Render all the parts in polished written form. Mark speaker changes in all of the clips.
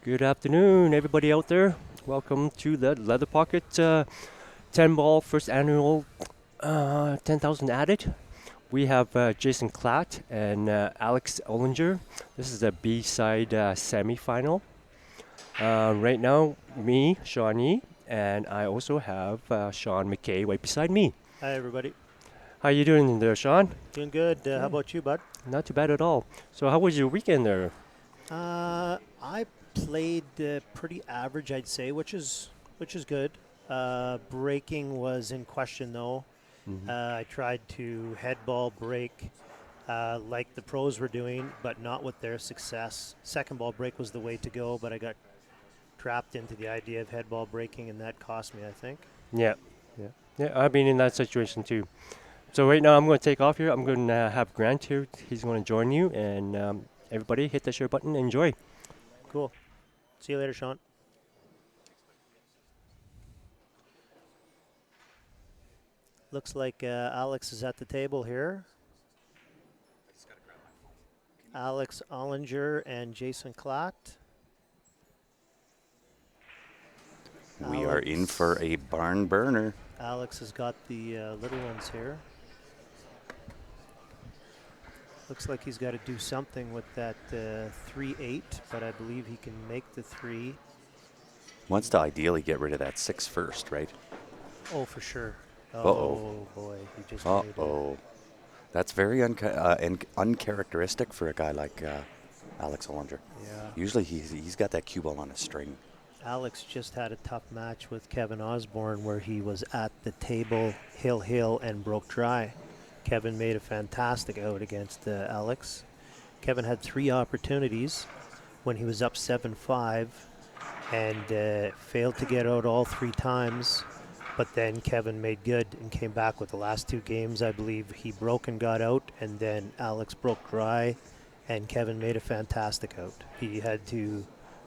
Speaker 1: Good afternoon, everybody out there. Welcome to the Leather Pocket 10 ball first annual 10,000 added. We have Jason Klatt and Alex Ollinger. This is the B side semi-final. Right now, me, Sean Yee, and I also have Sean McKay right beside me.
Speaker 2: Hi, everybody.
Speaker 1: How you doing there, Sean?
Speaker 2: Doing good. How
Speaker 1: Yeah.
Speaker 2: about you, bud?
Speaker 1: Not too bad at all. So how was your weekend there?
Speaker 2: I played pretty average, I'd say, which is good. Breaking was in question, though.
Speaker 1: Mhm.
Speaker 2: I tried to head ball break like the pros were doing, but not with their success. Second ball break was the way to go, but I got trapped into the idea of head ball breaking, and that cost me, I think.
Speaker 1: Yeah, yeah, yeah. I've been in that situation too. So right now I'm going to take off here. I'm going to have Grant here. He's going to join you, and everybody hit the share button. Enjoy.
Speaker 2: Cool. See you later, Sean. Looks like Alex is at the table here. Alex Ollinger and Jason Klatt.
Speaker 3: We are in for a barn burner.
Speaker 2: Alex has got the little ones here. Looks like he's got to do something with that 3-8, but I believe he can make the 3.
Speaker 3: Wants to ideally get rid of that 6 first, right?
Speaker 2: Oh, for sure.
Speaker 3: Uh-oh.
Speaker 2: Oh, boy. He just made it.
Speaker 3: Uh-oh. That's very uncharacteristic for a guy like Alex Ollinger.
Speaker 2: Yeah.
Speaker 3: Usually he's got that cue ball on a string.
Speaker 2: Alex just had a tough match with Kevin Osborne where he was at the table, hill, and broke dry. Kevin made a fantastic out against Alex. Kevin had 3 opportunities when he was up 7-5 and failed to get out all 3 times. But then Kevin made good and came back with the last 2 games. I believe he broke and got out, and then Alex broke dry, and Kevin made a fantastic out. He had to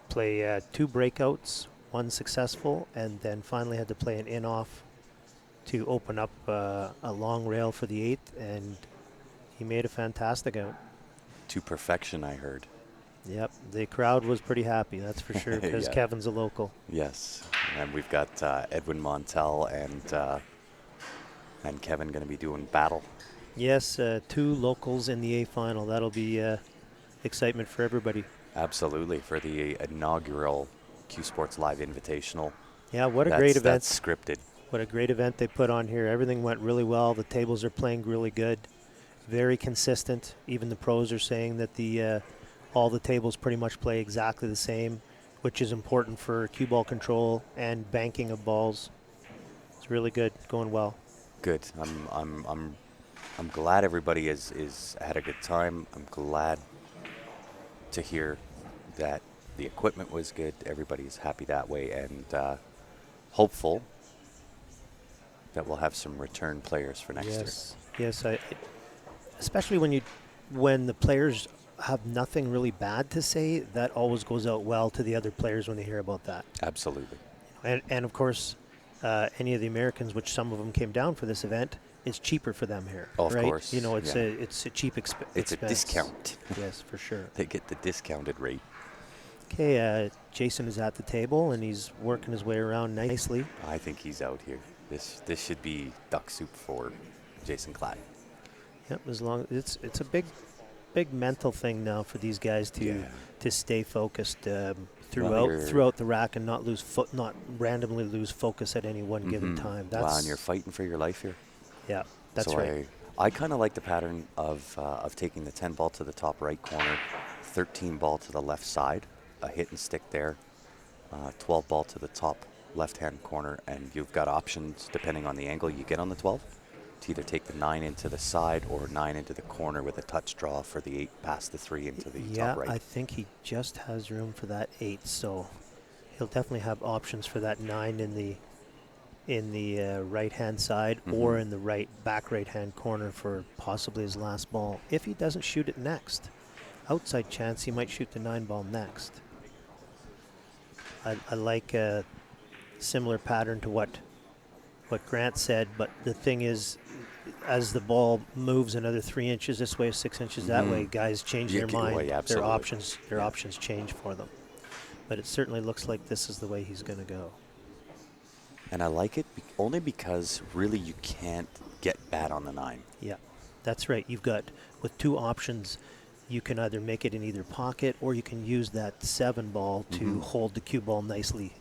Speaker 2: play 2 breakouts, 1 successful, and then finally had to play an in-off to open up a long rail for the 8th, and he made a fantastic out.
Speaker 3: To perfection, I heard.
Speaker 2: Yep, the crowd was pretty happy, that's for sure, because
Speaker 3: Yeah.
Speaker 2: Kevin's a local.
Speaker 3: Yes. And we've got Edwin Montel and Kevin going to be doing battle.
Speaker 2: Yes, 2 locals in the A final. That'll be excitement for everybody.
Speaker 3: Absolutely, for the inaugural Q Sports Live Invitational.
Speaker 2: Yeah, what a great event.
Speaker 3: That's scripted.
Speaker 2: What a great event they put on here. Everything went really well. The tables are playing really good. Very consistent. Even the pros are saying that all the tables pretty much play exactly the same, which is important for cue ball control and banking of balls. It's really good, going well.
Speaker 3: Good. I'm glad everybody is had a good time. I'm glad to hear that the equipment was good. Everybody's happy that way, and hopeful that we'll have some return players for next year.
Speaker 2: Yes. Especially when the players have nothing really bad to say, that always goes out well to the other players when they hear about that.
Speaker 3: Absolutely.
Speaker 2: And of course, any of the Americans, which some of them came down for this event, it's cheaper for them here.
Speaker 3: Oh, of
Speaker 2: right?
Speaker 3: course.
Speaker 2: You know, it's
Speaker 3: Yeah.
Speaker 2: a cheap expense.
Speaker 3: It's a discount.
Speaker 2: Yes, for sure.
Speaker 3: They get the discounted rate.
Speaker 2: Okay, Jason is at the table and he's working his way around nicely.
Speaker 3: I think he's out here. This should be duck soup for Jason Klatt.
Speaker 2: Yep, as long it's a big mental thing now for these guys to stay focused throughout the rack and not randomly lose focus at any one given time.
Speaker 3: Wow, and you're fighting for your life here.
Speaker 2: Yeah, that's
Speaker 3: so
Speaker 2: right.
Speaker 3: I kind of like the pattern of taking the 10 ball to the top right corner, 13 ball to the left side, a hit and stick there, 12 ball to the top left-hand corner, and you've got options depending on the angle you get on the 12 to either take the 9 into the side or 9 into the corner with a touch draw for the 8 past the 3 into the top right.
Speaker 2: Yeah, I think he just has room for that 8, so he'll definitely have options for that 9 in the right-hand side or in the back right-hand corner for possibly his last ball. If he doesn't shoot it next, outside chance he might shoot the 9 ball next. I like a similar pattern to what Grant said, but the thing is, as the ball moves another 3 inches this way, 6 inches that way, guys change their mind.
Speaker 3: Their
Speaker 2: Their options change for them. but it certainly looks like this is the way he's going to go.
Speaker 3: And I like it only because really you can't get bad on the 9.
Speaker 2: Yeah, that's right. You've got, with 2 options, you can either make it in either pocket or you can use that 7 ball to hold the cue ball nicely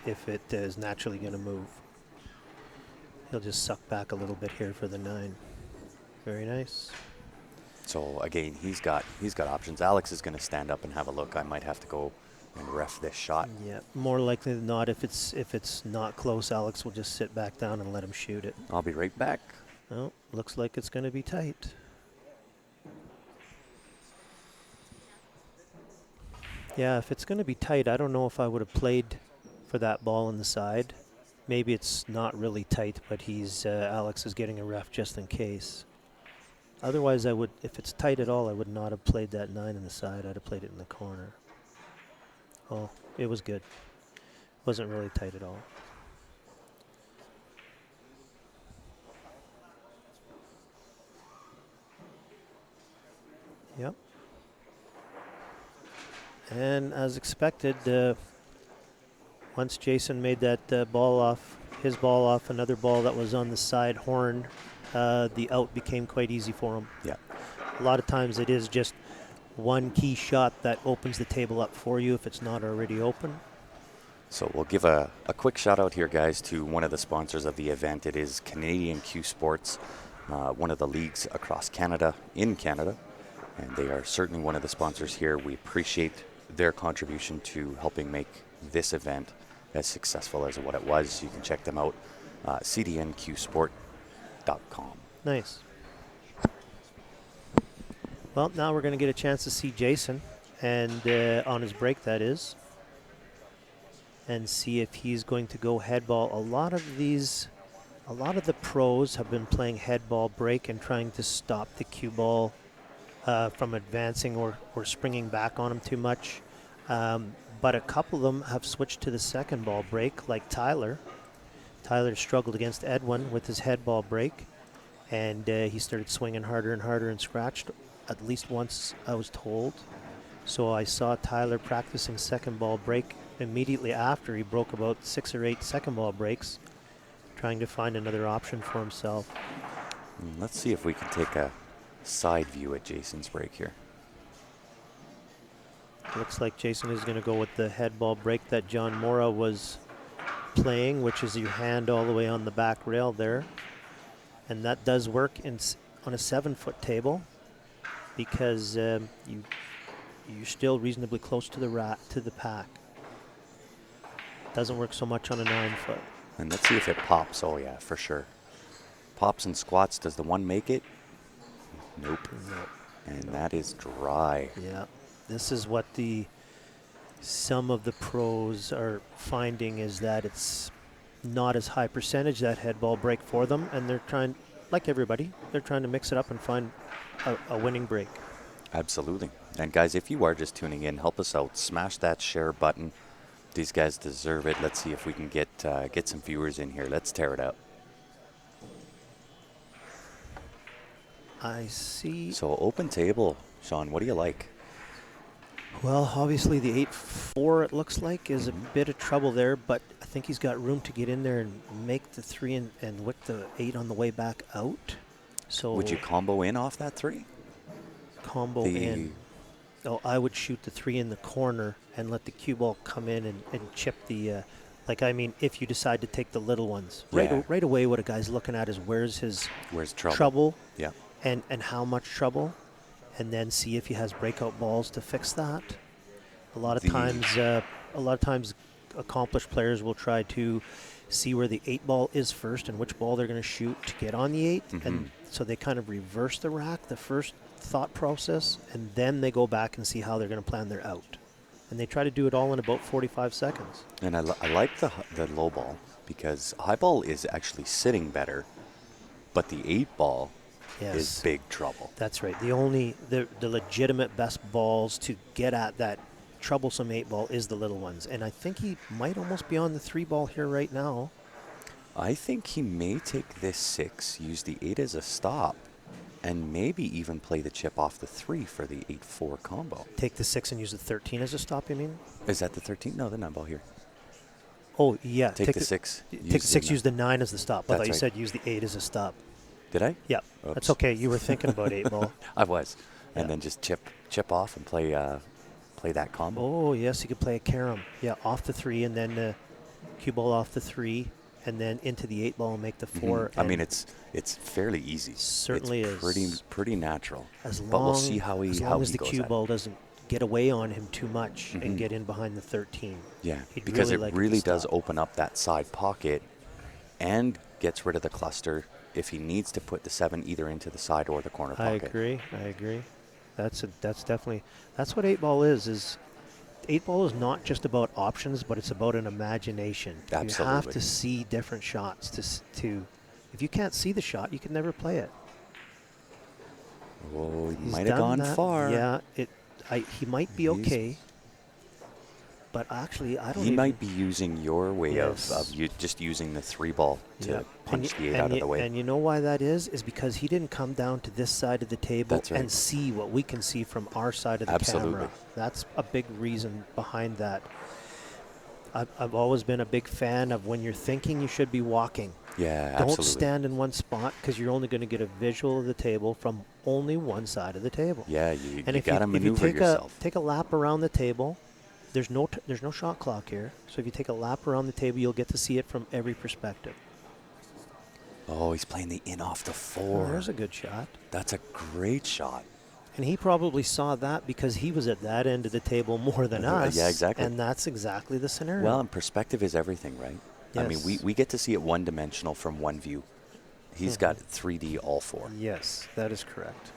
Speaker 2: if it is naturally going to move. He'll just suck back a little bit here for the 9. Very nice.
Speaker 3: So again, he's got options. Alex is going to stand up and have a look. I might have to go and ref this shot.
Speaker 2: Yeah, more likely than not, if it's not close, Alex will just sit back down and let him shoot it.
Speaker 3: I'll be right back.
Speaker 2: Well, looks like it's going to be tight. Yeah, if it's going to be tight, I don't know if I would have played for that ball on the side. Maybe it's not really tight, but Alex is getting a ref just in case. Otherwise, I would, if it's tight at all, I would not have played that 9 in the side. I'd have played it in the corner. Oh, it was good. Wasn't really tight at all. Yep. And as expected, once Jason made that his ball off another ball that was on the side horn, the out became quite easy for him.
Speaker 3: Yeah.
Speaker 2: A lot of times it is just one key shot that opens the table up for you if it's not already open.
Speaker 3: So we'll give a quick shout out here, guys, to one of the sponsors of the event. It is Canadian Q Sports, one of the leagues across Canada, in Canada. And they are certainly one of the sponsors here. We appreciate their contribution to helping make this event as successful as what it was. You can check them out, cdnqsport.com.
Speaker 2: Nice. Well, now we're going to get a chance to see Jason, and on his break, that is, and see if he's going to go head ball. A lot of the pros have been playing head ball break and trying to stop the cue ball from advancing or springing back on him too much. But a couple of them have switched to the second ball break, like Tyler. Tyler struggled against Edwin with his head ball break, and he started swinging harder and harder and scratched at least once, I was told. So I saw Tyler practicing second ball break immediately after he broke about 6 or 8 second ball breaks, trying to find another option for himself.
Speaker 3: Let's see if we can take a side view at Jason's break here.
Speaker 2: Looks like Jason is going to go with the head ball break that John Mora was playing, which is your hand all the way on the back rail there. And that does work on a 7-foot table because you're still reasonably close to the pack. Doesn't work so much on a 9-foot.
Speaker 3: And let's see if it pops. Oh yeah, for sure. Pops and squats. Does the one make it? Nope. And that is dry.
Speaker 2: Yeah. This is what some of the pros are finding, is that it's not as high percentage, that head ball break for them, and they're trying, like everybody, they're trying to mix it up and find a winning break.
Speaker 3: Absolutely. And guys, if you are just tuning in, help us out. Smash that share button. These guys deserve it. Let's see if we can get some viewers in here. Let's tear it out.
Speaker 2: I see.
Speaker 3: So open table, Sean, what do you like?
Speaker 2: Well, obviously the 8-4, it looks like, is a bit of trouble there, but I think he's got room to get in there and make the 3 and whip the 8 on the way back out. So
Speaker 3: would you combo in off that 3?
Speaker 2: Combo in. Oh, I would shoot the 3 in the corner and let the cue ball come in and chip the, if you decide to take the little ones.
Speaker 3: Yeah.
Speaker 2: Right away what a guy's looking at is where's
Speaker 3: trouble. Yeah.
Speaker 2: And how much trouble, and then see if he has breakout balls to fix that. A lot of times accomplished players will try to see where the 8 ball is first and which ball they're going to shoot to get on the 8. And so they kind of reverse the rack, the first thought process, and then they go back and see how they're going to plan their out. And they try to do it all in about 45 seconds.
Speaker 3: And I like the low ball, because high ball is actually sitting better, but the 8 ball is big trouble.
Speaker 2: That's right. The legitimate best balls to get at that troublesome 8 ball is the little ones. And I think he might almost be on the 3 ball here right now.
Speaker 3: I think he may take this 6, use the 8 as a stop, and maybe even play the chip off the 3 for the 8-4 combo.
Speaker 2: Take the 6 and use the 13 as a stop, you mean?
Speaker 3: Is that the 13? No, the 9 ball here.
Speaker 2: Oh, yeah.
Speaker 3: Take the 6.
Speaker 2: Take the 6, use the 9 as the stop. I
Speaker 3: That's
Speaker 2: thought you
Speaker 3: right.
Speaker 2: said use the 8 as a stop.
Speaker 3: Did I?
Speaker 2: Yeah,
Speaker 3: Oops.
Speaker 2: that's okay. You were thinking about 8 ball.
Speaker 3: I was. And
Speaker 2: Yeah.
Speaker 3: then just chip off and play that combo.
Speaker 2: Oh, yes, you could play a carom. Yeah, off the 3 and then cue ball off the 3 and then into the 8 ball and make the 4.
Speaker 3: I mean, it's fairly easy.
Speaker 2: Certainly
Speaker 3: it's
Speaker 2: is.
Speaker 3: pretty natural.
Speaker 2: As long,
Speaker 3: but we'll see how
Speaker 2: as
Speaker 3: he
Speaker 2: long as the
Speaker 3: goes
Speaker 2: cue
Speaker 3: at it.
Speaker 2: ball doesn't get away on him too much and get in behind the 13.
Speaker 3: Yeah,
Speaker 2: He'd
Speaker 3: because
Speaker 2: really
Speaker 3: it
Speaker 2: like it to
Speaker 3: really does
Speaker 2: stop.
Speaker 3: open up that side pocket and gets rid of the cluster if he needs to put the 7 either into the side or the corner
Speaker 2: I
Speaker 3: pocket.
Speaker 2: agree. That's definitely, that's what 8 ball is 8 ball is not just about options, but it's about an imagination. You have
Speaker 3: Absolutely.
Speaker 2: to see different shots to if you can't see the shot, you can never play it.
Speaker 3: Oh, he
Speaker 2: He's
Speaker 3: might have
Speaker 2: done
Speaker 3: gone
Speaker 2: that.
Speaker 3: far.
Speaker 2: Yeah, he might be
Speaker 3: He's-
Speaker 2: okay, but actually I don't
Speaker 3: He
Speaker 2: even,
Speaker 3: might be using your way
Speaker 2: Yes.
Speaker 3: of you just using the 3 ball to
Speaker 2: yeah.
Speaker 3: punch
Speaker 2: and
Speaker 3: the 8
Speaker 2: and
Speaker 3: out of the way.
Speaker 2: And you know why that is because he didn't come down to this side of the table
Speaker 3: That's right.
Speaker 2: and see what we can see from our side of the
Speaker 3: Absolutely.
Speaker 2: camera. That's a big reason behind that. I've always been a big fan of when you're thinking, you should be walking.
Speaker 3: Yeah,
Speaker 2: Don't
Speaker 3: absolutely.
Speaker 2: stand in one spot because you're only going to get a visual of the table from only one side of the table.
Speaker 3: Yeah, you
Speaker 2: And if
Speaker 3: got to
Speaker 2: you
Speaker 3: maneuver
Speaker 2: take
Speaker 3: yourself.
Speaker 2: take a lap around the table, there's no shot clock here. So if you take a lap around the table, you'll get to see it from every perspective.
Speaker 3: Oh, he's playing the in off the
Speaker 2: Oh,
Speaker 3: 4.
Speaker 2: there's a good shot.
Speaker 3: That's a great shot.
Speaker 2: And he probably saw that because he was at that end of the table more than us.
Speaker 3: Yeah, exactly.
Speaker 2: And that's exactly the scenario.
Speaker 3: Well, and perspective is everything, right? I mean,
Speaker 2: Yes.
Speaker 3: we get to see it one-dimensional from one view. He's got 3D all 4.
Speaker 2: yes, that is correct.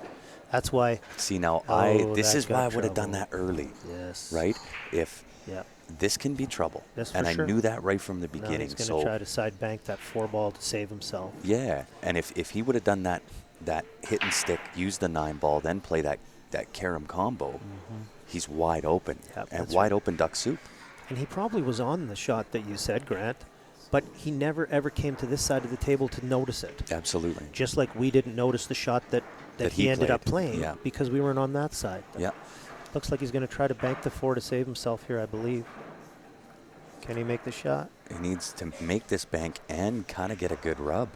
Speaker 2: That's why.
Speaker 3: See, now,
Speaker 2: Oh,
Speaker 3: this
Speaker 2: that
Speaker 3: is why I
Speaker 2: got
Speaker 3: would have done that
Speaker 2: trouble.
Speaker 3: early,
Speaker 2: Yes.
Speaker 3: right? If
Speaker 2: Yeah.
Speaker 3: this can be trouble.
Speaker 2: Yes,
Speaker 3: and
Speaker 2: for
Speaker 3: I
Speaker 2: sure.
Speaker 3: knew that right from the
Speaker 2: Now
Speaker 3: beginning.
Speaker 2: he's going to
Speaker 3: So,
Speaker 2: try to side bank that 4 ball to save himself.
Speaker 3: yeah. And if he would have done that hit and stick, use the 9 ball, then play that carom combo, he's wide open.
Speaker 2: Yep,
Speaker 3: and
Speaker 2: that's
Speaker 3: wide
Speaker 2: right.
Speaker 3: open duck soup.
Speaker 2: And he probably was on the shot that you said, Grant, but he never ever came to this side of the table to notice it.
Speaker 3: Absolutely.
Speaker 2: Just like we didn't notice the shot that
Speaker 3: That
Speaker 2: he
Speaker 3: he
Speaker 2: ended up
Speaker 3: played,
Speaker 2: playing
Speaker 3: yeah.
Speaker 2: because we weren't on that side.
Speaker 3: Yeah.
Speaker 2: Looks like he's going to try to bank the 4 to save himself here, I believe. Can he make the shot?
Speaker 3: He needs to make this bank and kind of get a good rub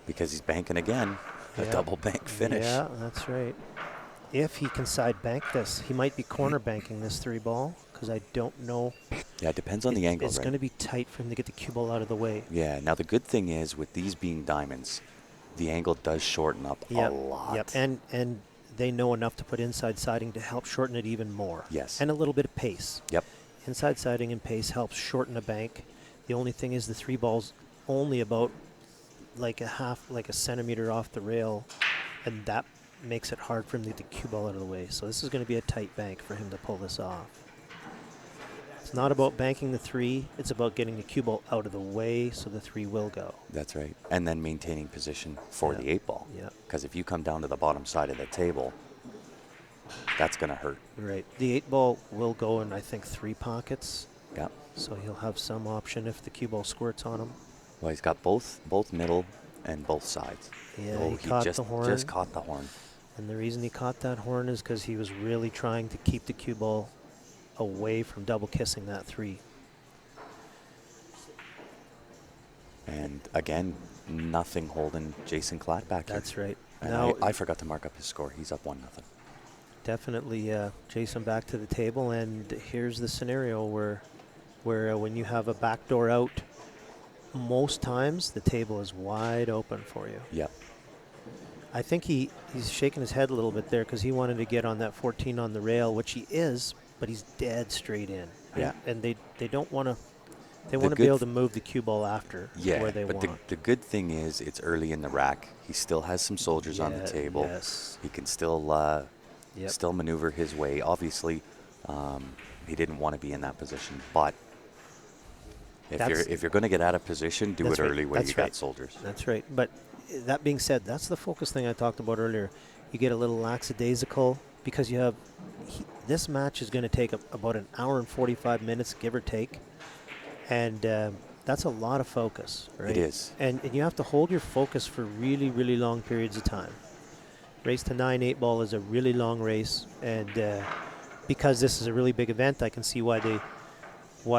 Speaker 3: because he's banking again. A
Speaker 2: Yeah.
Speaker 3: double bank finish.
Speaker 2: Yeah, that's right. If he can side bank this, he might be corner banking this 3 ball because I don't know.
Speaker 3: Yeah, it depends on the angle,
Speaker 2: It's
Speaker 3: right?
Speaker 2: going to be tight for him to get the cue ball out of the way.
Speaker 3: Yeah, now the good thing is with these being diamonds, the angle does shorten up a lot.
Speaker 2: Yep, and they know enough to put inside siding to help shorten it even more.
Speaker 3: Yes.
Speaker 2: And a little bit of pace.
Speaker 3: Yep.
Speaker 2: Inside siding and pace helps shorten a bank. The only thing is the 3 ball's only about like a centimeter off the rail, and that makes it hard for him to get the cue ball out of the way. So this is going to be a tight bank for him to pull this off. It's not about banking the 3, it's about getting the cue ball out of the way so the 3 will go.
Speaker 3: That's right. And then maintaining position for
Speaker 2: Yeah.
Speaker 3: the 8 ball.
Speaker 2: Yeah.
Speaker 3: Because if you come down to the bottom side of the table, that's going to hurt.
Speaker 2: Right. The 8 ball will go in, I think, 3 pockets.
Speaker 3: Yeah.
Speaker 2: So he'll have some option if the cue ball squirts on him.
Speaker 3: Well, he's got both middle and both sides.
Speaker 2: Yeah,
Speaker 3: Oh,
Speaker 2: he caught
Speaker 3: just,
Speaker 2: the horn.
Speaker 3: just caught the horn.
Speaker 2: And the reason he caught that horn is because he was really trying to keep the cue ball away from double kissing that 3.
Speaker 3: And again, nothing holding Jason Klatt back here.
Speaker 2: That's right.
Speaker 3: And
Speaker 2: Now,
Speaker 3: I forgot to mark up his score. He's up 1-0.
Speaker 2: definitely Jason back to the table. And here's the scenario where when you have a backdoor out, most times the table is wide open for you.
Speaker 3: Yep.
Speaker 2: I think he's shaking his head a little bit there because he wanted to get on that 14 on the rail, which he is, but he's dead straight in.
Speaker 3: Yeah.
Speaker 2: And they don't want to. They
Speaker 3: The
Speaker 2: want to be
Speaker 3: good
Speaker 2: able to move the cue ball after
Speaker 3: Yeah,
Speaker 2: where they
Speaker 3: but
Speaker 2: want.
Speaker 3: the good thing is it's early in the rack. He still has some soldiers on the
Speaker 2: Yeah,
Speaker 3: table.
Speaker 2: yes.
Speaker 3: He can still
Speaker 2: Yep.
Speaker 3: still maneuver his way. Obviously, he didn't want to be in that position, but if you're going to get out of position, do it
Speaker 2: That's right.
Speaker 3: early when
Speaker 2: That's
Speaker 3: you got
Speaker 2: right.
Speaker 3: soldiers.
Speaker 2: That's right. But that being said, that's the focus thing I talked about earlier. You get a little lackadaisical because you have this match is going to take about an hour and 45 minutes, give or take. And That's a lot of focus, right?
Speaker 3: It is.
Speaker 2: And you have to hold your focus for really, really long periods of time. Race to 9 8-ball is a really long race, and because this is a really big event, I can see why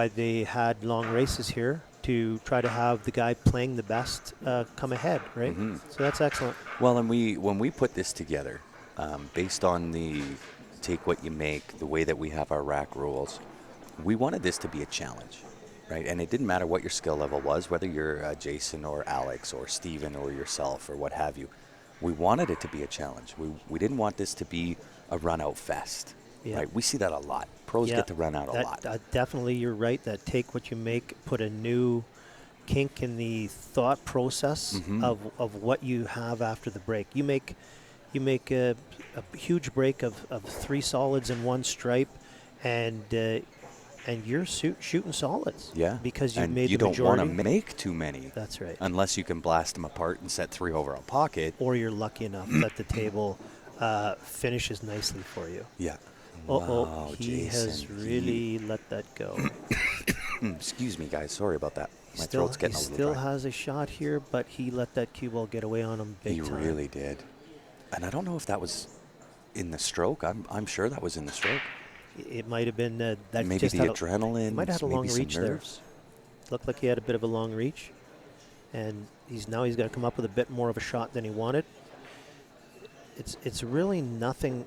Speaker 2: they had long races here to try to have the guy playing the best come ahead, right?
Speaker 3: Mhm.
Speaker 2: So that's excellent.
Speaker 3: Well, and when we put this together, based on the take what you make, the way that we have our rack rules, we wanted this to be a challenge, right? And it didn't matter what your skill level was, whether you're Jason or Alex or Steven or yourself or what have you. We wanted it to be a challenge. We didn't want this to be a run-out fest,
Speaker 2: Yeah.
Speaker 3: right? We see that a lot. Pros
Speaker 2: Yeah,
Speaker 3: get to run out a lot.
Speaker 2: Definitely, you're right. That take what you make, put a new kink in the thought process
Speaker 3: Mhm.
Speaker 2: of what you have after the break. You make a huge break of 3 solids in 1 stripe, and you're shooting solids.
Speaker 3: Yeah.
Speaker 2: Because you've
Speaker 3: and
Speaker 2: made
Speaker 3: you
Speaker 2: the
Speaker 3: don't want
Speaker 2: majority.
Speaker 3: to make too many.
Speaker 2: That's right.
Speaker 3: Unless you can blast them apart and set 3 over a pocket.
Speaker 2: Or you're lucky enough that the table finishes nicely for you.
Speaker 3: Yeah.
Speaker 2: He
Speaker 3: Jason,
Speaker 2: has really let that go.
Speaker 3: Excuse me, guys. Sorry about that. My
Speaker 2: Still,
Speaker 3: throat's getting
Speaker 2: he
Speaker 3: a little
Speaker 2: still
Speaker 3: dry.
Speaker 2: has a shot here, but he let that cue ball get away on him big
Speaker 3: He
Speaker 2: time.
Speaker 3: really did. And I don't know if that was in the stroke. I'm sure that was in the stroke.
Speaker 2: It might have been that
Speaker 3: Maybe
Speaker 2: just
Speaker 3: the
Speaker 2: had
Speaker 3: adrenaline.
Speaker 2: he might have had a
Speaker 3: maybe
Speaker 2: long
Speaker 3: some
Speaker 2: reach there.
Speaker 3: nerves.
Speaker 2: Looked like he had a bit of a long reach, and he's got to come up with a bit more of a shot than he wanted. It's really nothing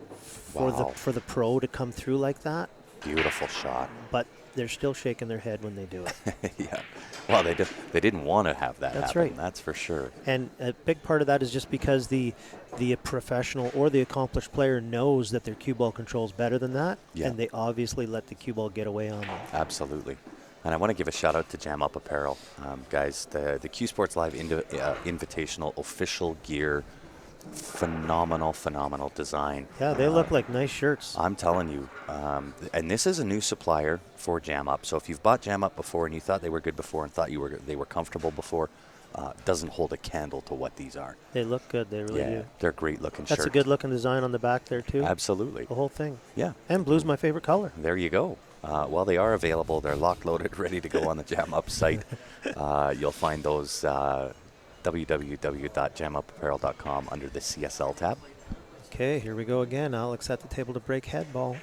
Speaker 3: Wow.
Speaker 2: for the pro to come through like that,
Speaker 3: Beautiful shot.
Speaker 2: but they're still shaking their head when they do it.
Speaker 3: Yeah. Well, they didn't want to have that
Speaker 2: That's
Speaker 3: happen.
Speaker 2: right.
Speaker 3: That's for sure.
Speaker 2: And a big part of that is just because the professional or the accomplished player knows that their cue ball control is better than that,
Speaker 3: Yeah.
Speaker 2: and they obviously let the cue ball get away on them.
Speaker 3: Absolutely. And I want to give a shout out to Jam Up Apparel. Guys, the Q Sports Live Invitational official gear, phenomenal design.
Speaker 2: Yeah, they look like nice shirts.
Speaker 3: I'm telling you, and this is a new supplier for Jam Up. So if you've bought Jam Up before and you thought they were good before and thought they were comfortable before, doesn't hold a candle to what these are.
Speaker 2: They look good. They really do.
Speaker 3: They're great looking
Speaker 2: That's
Speaker 3: shirts.
Speaker 2: a good looking design on the back there too.
Speaker 3: Absolutely.
Speaker 2: The whole thing.
Speaker 3: Yeah.
Speaker 2: And blue's my favorite color.
Speaker 3: There you go. Well, they are available. They're locked, loaded, ready to go on the Jam Up site. You'll find those www.jamupapparel.com under the CSL tab.
Speaker 2: Okay, here we go again. Alex at the table to break head ball.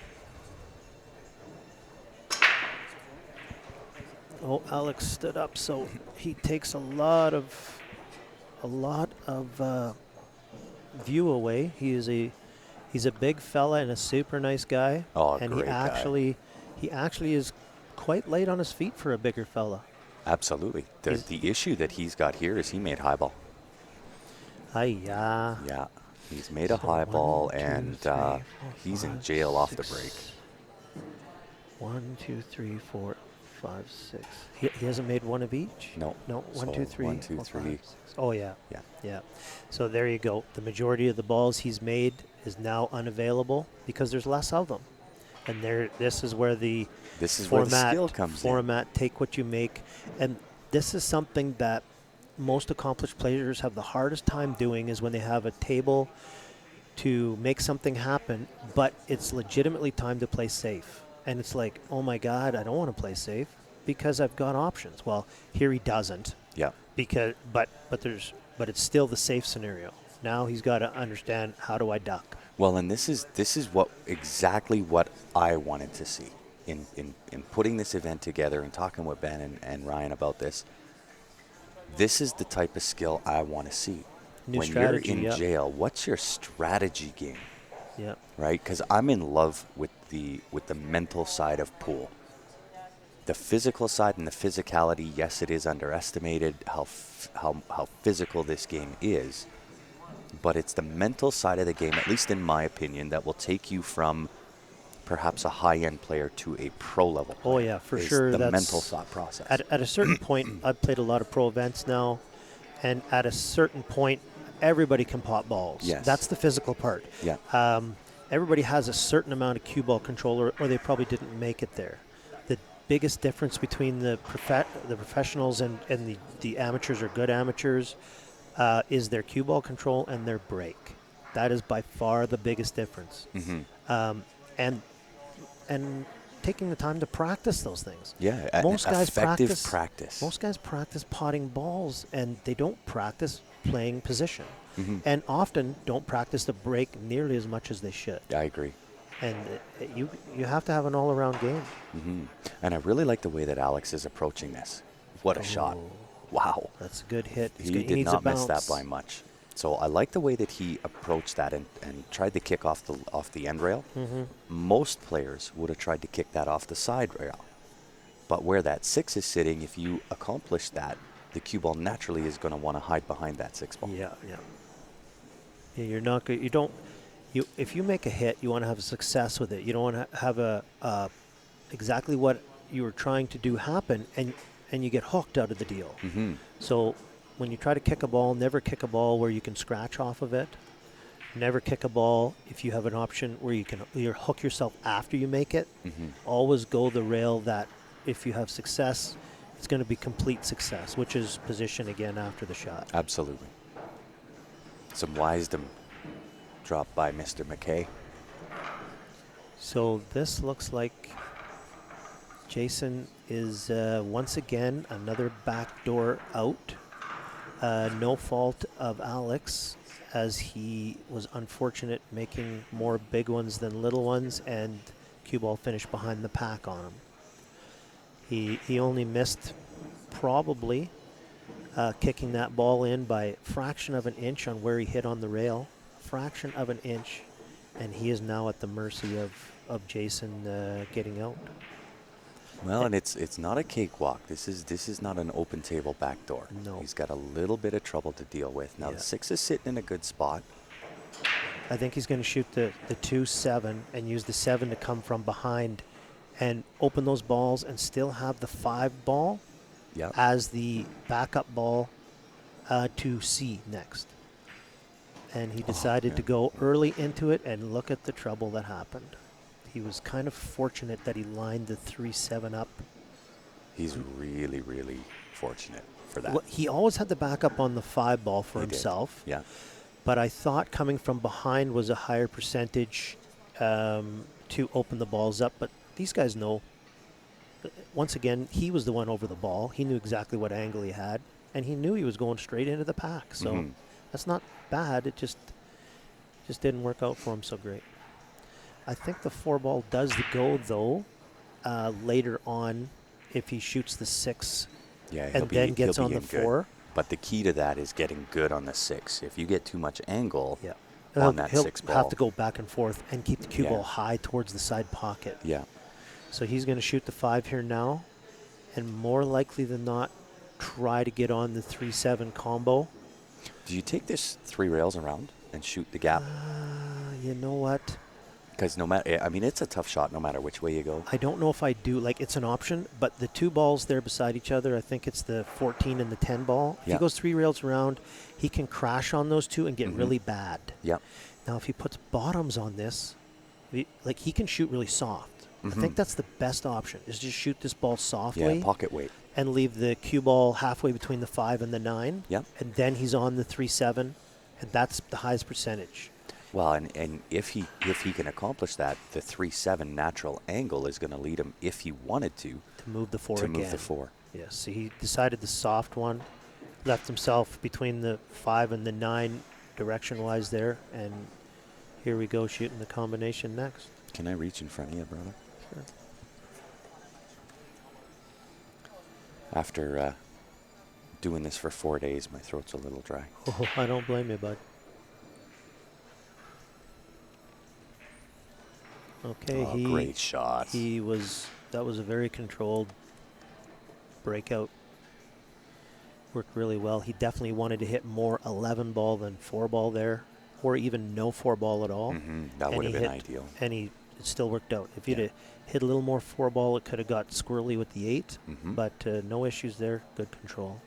Speaker 2: Oh, Alex stood up, so he takes a lot of view away. He's a big fella and a super nice guy.
Speaker 3: Oh,
Speaker 2: and
Speaker 3: great guy.
Speaker 2: he actually is quite light on his feet for a bigger fella.
Speaker 3: Absolutely. The issue that he's got here is he made high ball.
Speaker 2: Hi-ya.
Speaker 3: Yeah. He's made a
Speaker 2: So
Speaker 3: high
Speaker 2: 1,
Speaker 3: ball,
Speaker 2: 2,
Speaker 3: and
Speaker 2: 3, 4,
Speaker 3: he's in
Speaker 2: 5,
Speaker 3: jail off the
Speaker 2: 6.
Speaker 3: break.
Speaker 2: 1, 2, 3, 4, 5, 6. He hasn't made one of each?
Speaker 3: No.
Speaker 2: No, 1,
Speaker 3: So
Speaker 2: 2, 3.
Speaker 3: 1, 2,
Speaker 2: 4,
Speaker 3: 3.
Speaker 2: 5, 6. Oh, yeah.
Speaker 3: Yeah.
Speaker 2: Yeah. So there you go. The majority of the balls he's made is now unavailable because there's less of them. And this is where the
Speaker 3: This is where the skill comes in.
Speaker 2: format, take what you make. And this is something that most accomplished players have the hardest time doing, is when they have a table to make something happen, but it's legitimately time to play safe. And it's like, oh my God, I don't want to play safe because I've got options. Well, here he doesn't.
Speaker 3: Yeah.
Speaker 2: But it's still the safe scenario. Now he's got to understand, how do I duck?
Speaker 3: Well, and this is exactly what I wanted to see in putting this event together and talking with Ben and Ryan about this. This is the type of skill I want to see.
Speaker 2: New
Speaker 3: when
Speaker 2: strategy,
Speaker 3: you're in
Speaker 2: yep.
Speaker 3: jail, what's your strategy game?
Speaker 2: Yeah.
Speaker 3: Right? Because I'm in love with the mental side of pool. The physical side and the physicality, yes, it is underestimated how physical this game is. But it's the mental side of the game, at least in my opinion, that will take you from perhaps a high-end player to a pro-level player.
Speaker 2: Oh, yeah, for
Speaker 3: is
Speaker 2: sure.
Speaker 3: The
Speaker 2: That's
Speaker 3: mental thought process.
Speaker 2: At a certain point, I've played a lot of pro events now, and at a certain point, everybody can pop balls.
Speaker 3: Yes.
Speaker 2: That's the physical part.
Speaker 3: Yeah.
Speaker 2: Everybody has a certain amount of cue ball control, or they probably didn't make it there. The biggest difference between the professionals and the amateurs or good amateurs is their cue ball control and their break. That is by far the biggest difference.
Speaker 3: Mm-hmm.
Speaker 2: And taking the time to practice those things.
Speaker 3: Yeah,
Speaker 2: Most guys
Speaker 3: effective practice.
Speaker 2: Most guys practice potting balls, and they don't practice playing position, and often don't practice the break nearly as much as they should.
Speaker 3: I agree.
Speaker 2: And you have to have an all-around game.
Speaker 3: And I really like the way that Alex is approaching this. What a shot. Wow.
Speaker 2: That's a good hit.
Speaker 3: He did not miss that by much. So I like the way that he approached that and tried to kick off the end rail. Most players would have tried to kick that off the side rail. But where that 6 is sitting, if you accomplish that, the cue ball naturally is going to want to hide behind that 6 ball.
Speaker 2: Yeah. You're not good. If you make a hit, you want to have success with it. You don't want to have exactly what you were trying to do happen, and you get hooked out of the deal. So when you try to kick a ball, never kick a ball where you can scratch off of it. Never kick a ball if you have an option where you can hook yourself after you make it. Always go the rail that if you have success, it's going to be complete success, which is position again after the shot.
Speaker 3: Absolutely. Some wisdom dropped by Mr. McKay.
Speaker 2: So this looks like Jason is once again another backdoor out. No fault of Alex, as he was unfortunate making more big ones than little ones, and cue ball finished behind the pack on him. He only missed probably kicking that ball in by a fraction of an inch on where he hit on the rail, fraction of an inch, and he is now at the mercy of Jason getting out.
Speaker 3: Well, and it's not a cakewalk. This is not an open table backdoor.
Speaker 2: No.
Speaker 3: He's got a little bit of trouble to deal with. Now the 6 is sitting in a good spot.
Speaker 2: I think he's going to shoot the 2-7 and use the 7 to come from behind and open those balls and still have the 5 ball as the backup ball to C next. And he decided to go early into it, and look at the trouble that happened. He was kind of fortunate that he lined the 3-7 up.
Speaker 3: He's really, really fortunate for that.
Speaker 2: Well, he always had the backup on the 5 ball for
Speaker 3: He did.
Speaker 2: himself.
Speaker 3: Yeah.
Speaker 2: But I thought coming from behind was a higher percentage to open the balls up. But these guys know. Once again, he was the one over the ball. He knew exactly what angle he had, and he knew he was going straight into the pack. So that's not bad. It just didn't work out for him so great. I think the 4 ball does the go, though, later on if he shoots the 6 and then gets on the 4.
Speaker 3: But the key to that is getting good on the 6. If you get too much angle
Speaker 2: on
Speaker 3: on that 6 ball.
Speaker 2: He'll have to go back and forth and keep the cue ball high towards the side pocket.
Speaker 3: Yeah.
Speaker 2: So he's going to shoot the 5 here now, and more likely than not, try to get on the 3-7 combo.
Speaker 3: Do you take this 3 rails around and shoot the gap?
Speaker 2: You know what?
Speaker 3: Because no matter, I mean, it's a tough shot no matter which way you go.
Speaker 2: I don't know if I do. Like, it's an option, but the 2 balls there beside each other, I think it's the 14 and the 10 ball. If he goes 3 rails around, he can crash on those 2 and get really bad.
Speaker 3: Yeah.
Speaker 2: Now, if he puts bottoms on this, he can shoot really soft. I think that's the best option, is just shoot this ball softly.
Speaker 3: Yeah, pocket weight.
Speaker 2: And leave the cue ball halfway between the 5 and the 9.
Speaker 3: Yep.
Speaker 2: And then he's on the 3-7, and that's the highest percentage.
Speaker 3: Well, and if he can accomplish that, the 3-7 natural angle is going to lead him, if he wanted to
Speaker 2: move the 4 again.
Speaker 3: To move the 4.
Speaker 2: Yes, so he decided the soft one, left himself between the 5 and the 9 direction-wise there, and here we go shooting the combination next.
Speaker 3: Can I reach in front of you, brother?
Speaker 2: Sure.
Speaker 3: After doing this for 4 days, my throat's a little dry.
Speaker 2: Oh, I don't blame you, bud. Okay,
Speaker 3: great shot.
Speaker 2: That was a very controlled breakout. Worked really well. He definitely wanted to hit more 11 ball than 4 ball there, or even no 4 ball at all.
Speaker 3: That would have been ideal.
Speaker 2: And it still worked out. If you'd hit a little more 4 ball, it could have got squirrely with the 8, but no issues there. Good control.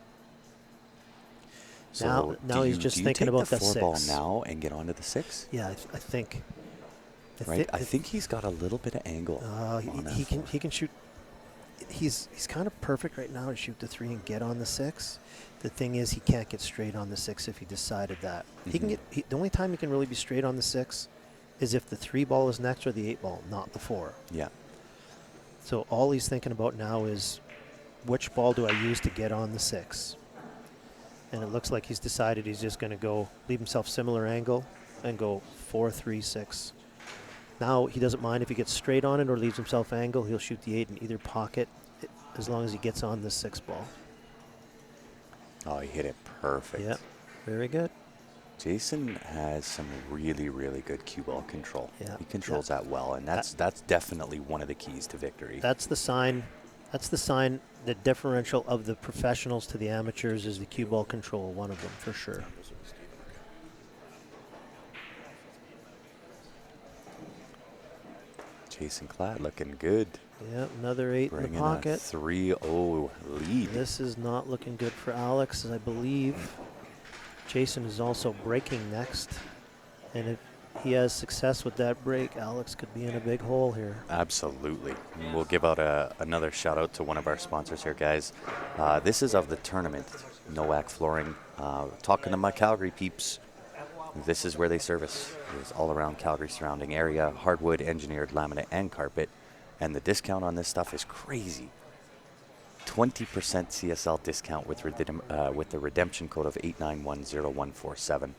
Speaker 3: So
Speaker 2: now he's just thinking about that 6.
Speaker 3: Do you take the 4 ball now and get onto the 6?
Speaker 2: Yeah, I think.
Speaker 3: I think he's got a little bit of angle.
Speaker 2: He can shoot. He's kind of perfect right now to shoot the 3 and get on the 6. The thing is, he can't get straight on the 6 if he decided that. He can get. The only time he can really be straight on the 6 is if the 3 ball is next or the 8 ball, not the 4.
Speaker 3: Yeah.
Speaker 2: So all he's thinking about now is which ball do I use to get on the 6? And it looks like he's decided he's just going to go leave himself similar angle and go 4-3-6. Now he doesn't mind if he gets straight on it or leaves himself angle. He'll shoot the 8 in either pocket as long as he gets on the 6 ball.
Speaker 3: Oh, he hit it perfect.
Speaker 2: Yeah, very good.
Speaker 3: Jason has some really, really good cue ball control.
Speaker 2: Yeah.
Speaker 3: He controls that well, and that's definitely one of the keys to victory.
Speaker 2: That's the sign. That's the sign. The differential of the professionals to the amateurs is the cue ball control. One of them for sure.
Speaker 3: Jason Klatt looking good.
Speaker 2: Yeah, another 8 in the
Speaker 3: Bringing
Speaker 2: pocket.
Speaker 3: a 3-0 lead.
Speaker 2: This is not looking good for Alex, as I believe Jason is also breaking next. And if he has success with that break, Alex could be in a big hole here.
Speaker 3: Absolutely. We'll give out another shout out to one of our sponsors here, guys. This is of the tournament, Nowak Flooring. Talking to my Calgary peeps, this is where they service. It's all around Calgary surrounding area, hardwood, engineered laminate, and carpet. And the discount on this stuff is crazy. 20% CSL discount with the redemption code of 8910147.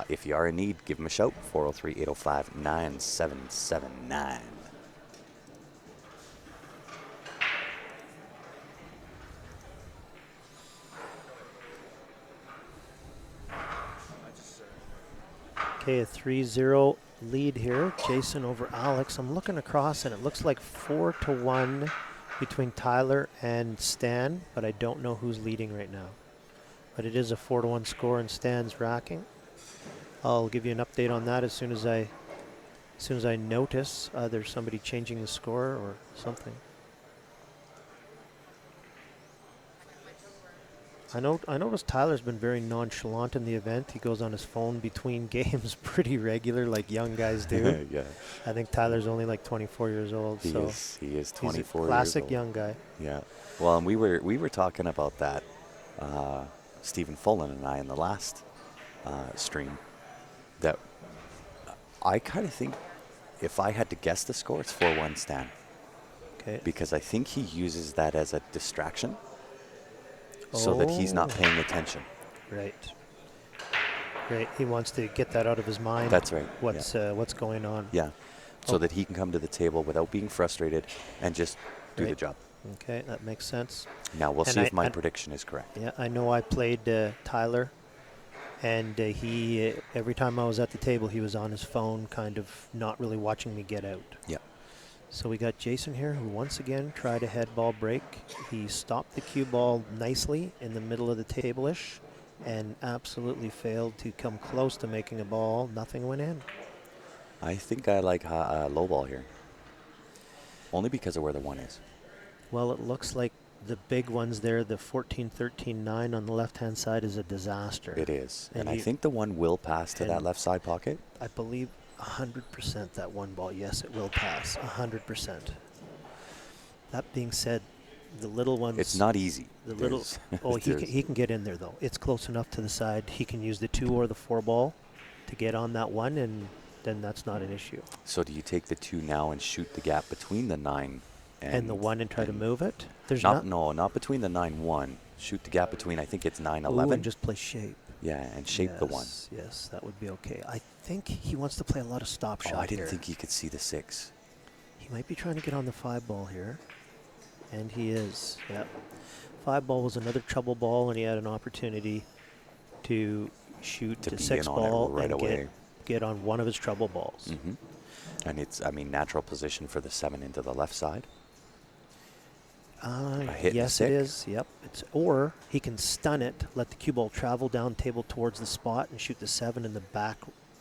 Speaker 3: If you are in need, give them a shout, 403-805-9779.
Speaker 2: Okay, a 3-0 lead here. Jason over Alex. I'm looking across, and it looks like 4-1 between Tyler and Stan, but I don't know who's leading right now. But it is a 4-1 score, and Stan's racking. I'll give you an update on that as soon as I notice there's somebody changing the score or something. I noticed Tyler's been very nonchalant in the event. He goes on his phone between games pretty regular, like young guys do.
Speaker 3: Yeah.
Speaker 2: I think Tyler's only like 24 years old.
Speaker 3: He is 24
Speaker 2: he's a
Speaker 3: years old.
Speaker 2: classic young guy.
Speaker 3: Yeah. Well, and we were talking about that, Stephen Fullen and I in the last stream, that I kind of think if I had to guess the score, it's 4-1 Stan.
Speaker 2: Okay.
Speaker 3: Because I think he uses that as a distraction so that he's not paying attention.
Speaker 2: Right. Right. He wants to get that out of his mind.
Speaker 3: That's right.
Speaker 2: What's going on.
Speaker 3: Yeah. So that he can come to the table without being frustrated and just do the job.
Speaker 2: Okay, that makes sense.
Speaker 3: Now we'll see if my prediction is correct.
Speaker 2: Yeah, I know I played Tyler, and he every time I was at the table, he was on his phone, kind of not really watching me get out.
Speaker 3: Yeah.
Speaker 2: So we got Jason here, who once again tried a head ball break. He stopped the cue ball nicely in the middle of the table-ish and absolutely failed to come close to making a ball. Nothing went in.
Speaker 3: I think I like low ball here, only because of where the 1 is.
Speaker 2: Well, it looks like the big ones there, the 14, 13, 9 on the left-hand side is a disaster.
Speaker 3: It is.
Speaker 2: And
Speaker 3: I think the 1 will pass to that
Speaker 2: and
Speaker 3: left side pocket.
Speaker 2: I believe 100% that 1 ball, yes, it will pass, 100%. That being said, the little ones...
Speaker 3: It's not easy.
Speaker 2: The little... Oh, he can get in there, though. It's close enough to the side. He can use the 2 or the 4 ball to get on that 1, and then that's not an issue.
Speaker 3: So do you take the 2 now and shoot the gap between the 9
Speaker 2: and the 1 and try to move it? There's
Speaker 3: not between the 9-1. Shoot the gap between, I think it's 9-11.
Speaker 2: And just play shape.
Speaker 3: Yeah, and shape the 1.
Speaker 2: Yes, that would be okay. I think he wants to play a lot of stop shot.
Speaker 3: I didn't think he could see the 6.
Speaker 2: He might be trying to get on the 5 ball here. And he is. Yeah. 5 ball was another trouble ball, and he had an opportunity to shoot the 6 ball
Speaker 3: right
Speaker 2: and
Speaker 3: away.
Speaker 2: Get on one of his trouble balls.
Speaker 3: Mm-hmm. And it's, natural position for the 7 into the left side.
Speaker 2: Yes, it is. Yep. Or he can stun it, let the cue ball travel down table towards the spot, and shoot the 7 in the back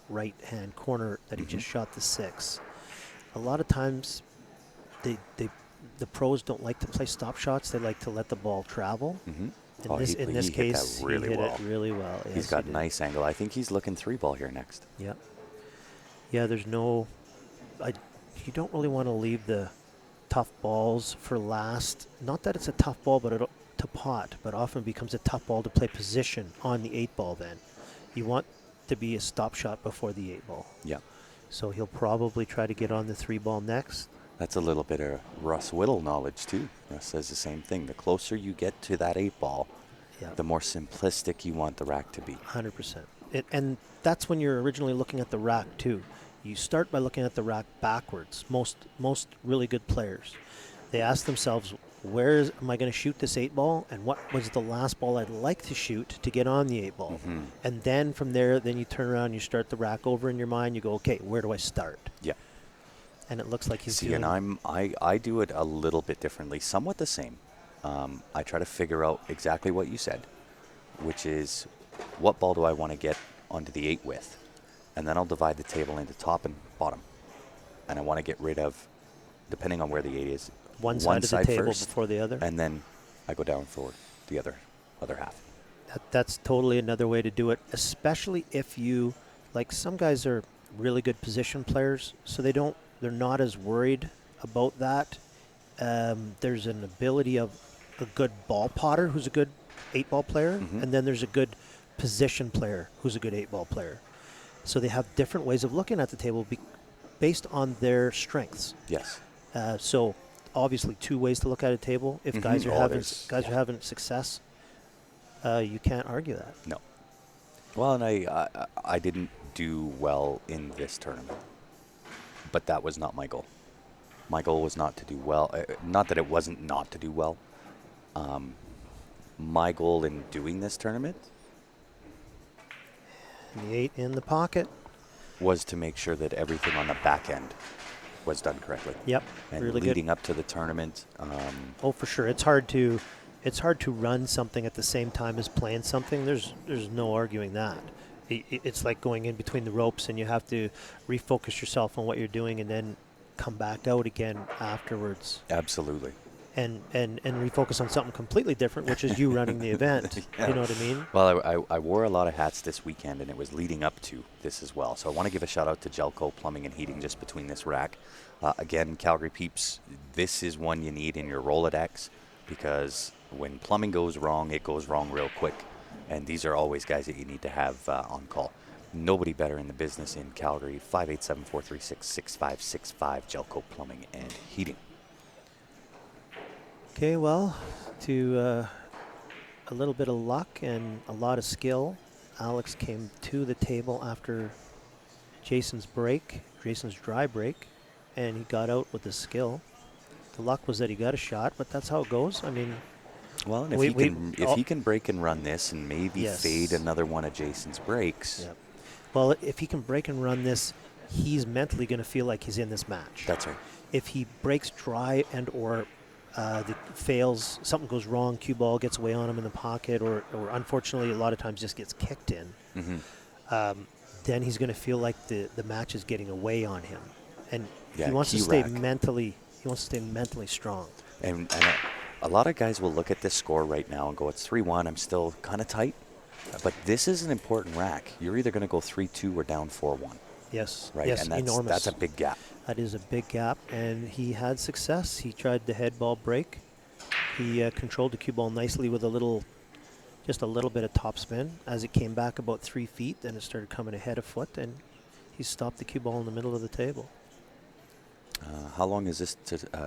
Speaker 2: right-hand corner that he just shot the 6. A lot of times, the pros don't like to play stop shots. They like to let the ball travel.
Speaker 3: Mm-hmm.
Speaker 2: In this case,
Speaker 3: he hit
Speaker 2: it really well.
Speaker 3: He's
Speaker 2: yes,
Speaker 3: got nice angle. I think he's looking 3 ball here next.
Speaker 2: Yeah. Yeah, there's no... you don't really want to leave the tough balls for last. Not that it's a tough ball to pot, but often becomes a tough ball to play position on the 8 ball then. You want to be a stop shot before the 8 ball.
Speaker 3: Yeah.
Speaker 2: So he'll probably try to get on the 3 ball next.
Speaker 3: That's a little bit of Russ Whittle knowledge, too. Russ says the same thing. The closer you get to that 8-ball,
Speaker 2: Yeah.
Speaker 3: the more simplistic you want the rack to be.
Speaker 2: 100%. And that's when you're originally looking at the rack, too. You start by looking at the rack backwards. Most really good players, they ask themselves, where am I going to shoot this 8-ball, and what was the last ball I'd like to shoot to get on the 8-ball?
Speaker 3: Mm-hmm.
Speaker 2: And then from there, then you turn around, you start the rack over in your mind. You go, okay, where do I start?
Speaker 3: Yeah.
Speaker 2: And it looks like he's
Speaker 3: See,
Speaker 2: doing.
Speaker 3: and I do it a little bit differently, somewhat the same. I try to figure out exactly what you said, which is what ball do I want to get onto the 8 with? And then I'll divide the table into top and bottom. And I want to get rid of, depending on where the 8 is,
Speaker 2: one side of the table
Speaker 3: first,
Speaker 2: before the other.
Speaker 3: and then I go down for the other half.
Speaker 2: That's totally another way to do it, especially if you, like, some guys are really good position players, so they're not as worried about that. There's an ability of a good ball potter who's a good 8-ball player,
Speaker 3: Mm-hmm.
Speaker 2: and then there's a good position player who's a good 8-ball player. So they have different ways of looking at the table based on their strengths.
Speaker 3: Yes.
Speaker 2: So obviously 2 ways to look at a table. If
Speaker 3: Mhm.
Speaker 2: guys are
Speaker 3: Oh,
Speaker 2: having
Speaker 3: there's-
Speaker 2: are having success, you can't argue that.
Speaker 3: No. Well, and I didn't do well in this tournament, but that was not my goal. My goal was not to do well. Not that it wasn't not to do well. My goal in doing this tournament
Speaker 2: And the 8 in the pocket.
Speaker 3: was to make sure that everything on the back end was done correctly.
Speaker 2: Yep,
Speaker 3: And
Speaker 2: really
Speaker 3: leading
Speaker 2: good.
Speaker 3: up to the tournament,
Speaker 2: Oh, for sure. It's hard to run something at the same time as playing something. There's no arguing that. It's like going in between the ropes, and you have to refocus yourself on what you're doing, and then come back out again afterwards,
Speaker 3: absolutely.
Speaker 2: and refocus on something completely different, which is you running the event.
Speaker 3: Yeah.
Speaker 2: You know what I mean?
Speaker 3: Well, I wore a lot of hats this weekend, and it was leading up to this as well. So I want to give a shout out to Gelco Plumbing and Heating just between this rack. Again, Calgary peeps, this is one you need in your Rolodex, because when plumbing goes wrong, it goes wrong real quick. And these are always guys that you need to have on call. Nobody better in the business in Calgary. 587-436-6565, Gelco Plumbing and Heating.
Speaker 2: Okay, well, to a little bit of luck and a lot of skill, Alex came to the table after Jason's dry break, and he got out with his skill. The luck was that he got a shot, but that's how it goes. I mean,
Speaker 3: Well, and if he can break and run this and maybe
Speaker 2: Yes.
Speaker 3: fade another one of Jason's breaks,
Speaker 2: yeah. Well, if he can break and run this, he's mentally going to feel like he's in this match.
Speaker 3: that's right.
Speaker 2: If he breaks dry and or fails, something goes wrong, cue ball gets away on him in the pocket, or unfortunately a lot of times just gets kicked in,
Speaker 3: Mm-hmm.
Speaker 2: then he's going to feel like the match is getting away on him, and
Speaker 3: Yeah,
Speaker 2: he wants to
Speaker 3: key
Speaker 2: stay
Speaker 3: rack.
Speaker 2: mentally strong.
Speaker 3: And a lot of guys will look at this score right now and go, it's 3-1, I'm still kind of tight. But this is an important rack. You're either going to go 3-2 or down 4-1.
Speaker 2: Yes,
Speaker 3: Right?
Speaker 2: yes,
Speaker 3: And that's,
Speaker 2: enormous.
Speaker 3: that's a big gap.
Speaker 2: That is a big gap, and he had success. He tried the head ball break. He controlled the cue ball nicely with just a little bit of top spin. As it came back about 3 feet, then it started coming ahead a foot, and he stopped the cue ball in the middle of the table.
Speaker 3: How long is this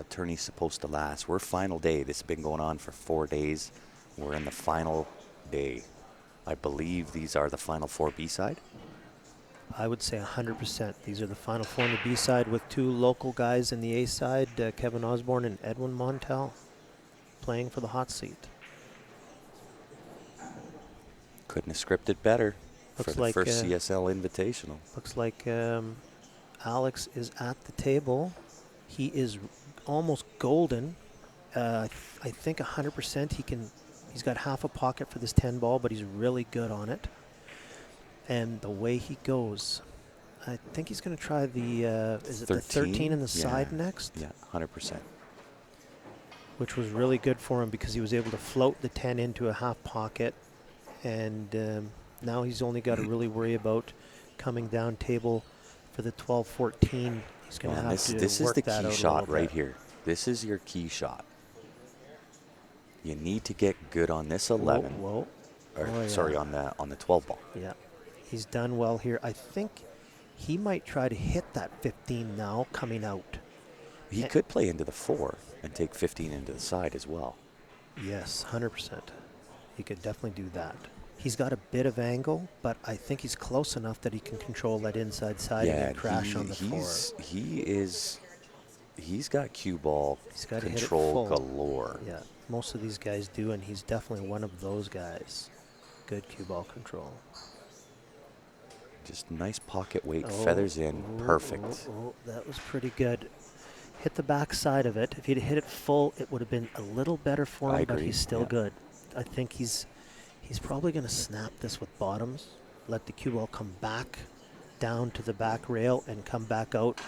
Speaker 3: tourney supposed to last? We're final day. This has been going on for 4 days. We're in the final day. I believe these are the final 4 B-side.
Speaker 2: I would say 100%. These are the final 4 on the B side with 2 local guys in the A side, Kevin Osborne and Edwin Montel, playing for the hot seat.
Speaker 3: Couldn't have scripted better
Speaker 2: Looks
Speaker 3: for the
Speaker 2: like,
Speaker 3: first CSL Invitational.
Speaker 2: Looks like Alex is at the table. He is almost golden. I think 100% he's got half a pocket for this 10 ball, but he's really good on it. And the way he goes, I think he's going to try the, is it the 13 in the side next?
Speaker 3: Yeah, 100%.
Speaker 2: Which was really good for him because he was able to float the 10 into a half pocket. And now he's only got to really worry about coming down table for the 12-14. He's going to have to
Speaker 3: this is
Speaker 2: work
Speaker 3: the
Speaker 2: that
Speaker 3: key
Speaker 2: out a
Speaker 3: shot
Speaker 2: little
Speaker 3: right
Speaker 2: bit.
Speaker 3: here. This is your key shot. You need to get good on this 11.
Speaker 2: Whoa.
Speaker 3: Or,
Speaker 2: Oh, yeah.
Speaker 3: sorry, on the 12 ball.
Speaker 2: Yeah. He's done well here. I think he might try to hit that 15 now coming out.
Speaker 3: He could play into the 4 and take 15 into the side as well.
Speaker 2: Yes, 100%. He could definitely do that. He's got a bit of angle, but I think he's close enough that he can control that inside side and then crash on the floor.
Speaker 3: He's got cue ball
Speaker 2: He's got to hit it
Speaker 3: control
Speaker 2: full.
Speaker 3: galore.
Speaker 2: Yeah, most of these guys do, and he's definitely one of those guys. Good cue ball control.
Speaker 3: Just nice pocket weight, feathers in, perfect.
Speaker 2: That was pretty good. Hit the back side of it. If he'd hit it full, it would have been a little better for him,
Speaker 3: I
Speaker 2: but
Speaker 3: agree,
Speaker 2: he's still good. I think he's probably going to snap this with bottoms, let the cue ball come back down to the back rail and come back out.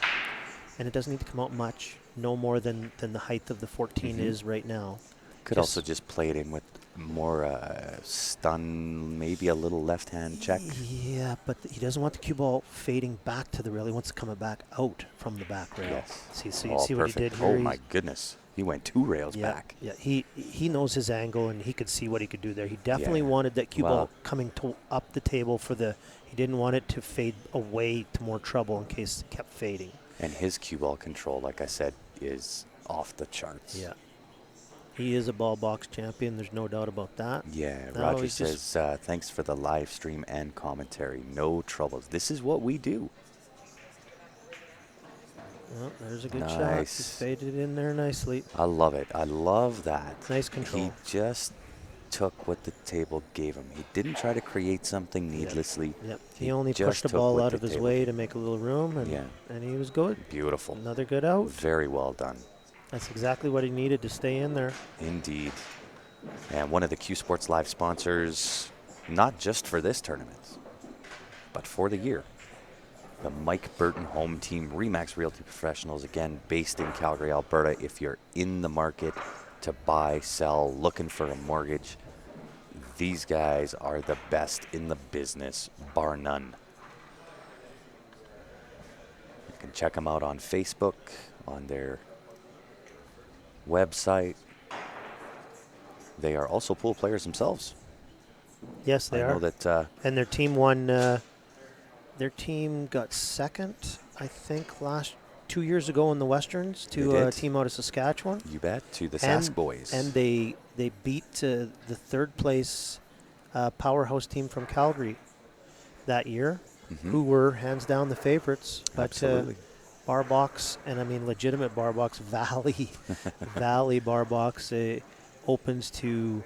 Speaker 2: And it doesn't need to come out much, no more than the height of the 14 is right now.
Speaker 3: Could also just play it in with more stun, maybe a little left-hand check.
Speaker 2: Yeah, but he doesn't want the cue ball fading back to the rail. He wants it coming back out from the back rail.
Speaker 3: Yes.
Speaker 2: See what he did here?
Speaker 3: Oh, my goodness. He went 2 rails back.
Speaker 2: Yeah, he knows his angle, and he could see what he could do there. He definitely wanted that cue ball coming up the table for the – he didn't want it to fade away to more trouble in case it kept fading.
Speaker 3: And his cue ball control, like I said, is off the charts.
Speaker 2: Yeah. He is a ball box champion. There's no doubt about that.
Speaker 3: Yeah,
Speaker 2: No,
Speaker 3: Roger
Speaker 2: he's just-
Speaker 3: says, thanks for the live stream and commentary. No troubles. This is what we do.
Speaker 2: Well, there's a good shot.
Speaker 3: Nice.
Speaker 2: He's faded in there nicely.
Speaker 3: I love it. I love that.
Speaker 2: Nice control.
Speaker 3: He just took what the table gave him. He didn't try to create something needlessly.
Speaker 2: Yep. He only
Speaker 3: just
Speaker 2: pushed the
Speaker 3: took
Speaker 2: ball
Speaker 3: what
Speaker 2: out
Speaker 3: the
Speaker 2: of his
Speaker 3: table
Speaker 2: way
Speaker 3: gave
Speaker 2: to make a little room, and he was good.
Speaker 3: Beautiful.
Speaker 2: Another good out.
Speaker 3: Very well done.
Speaker 2: That's exactly what he needed to stay in there.
Speaker 3: Indeed. And one of the Q Sports Live sponsors, not just for this tournament, but for the year. The Mike Burton Home Team, Remax Realty Professionals, again, based in Calgary, Alberta. If you're in the market to buy, sell, looking for a mortgage, these guys are the best in the business, bar none. You can check them out on Facebook, on their website. They are also pool players themselves.
Speaker 2: Yes, they
Speaker 3: I
Speaker 2: are.
Speaker 3: know that
Speaker 2: And their team won. Their team got second, I think, 2 years ago in the Westerns to a team out of Saskatchewan.
Speaker 3: you bet, to the Sask boys.
Speaker 2: And they beat the third place powerhouse team from Calgary that year, who were hands down the favorites. But
Speaker 3: Absolutely.
Speaker 2: bar box, and I mean legitimate bar box, Valley bar box opens to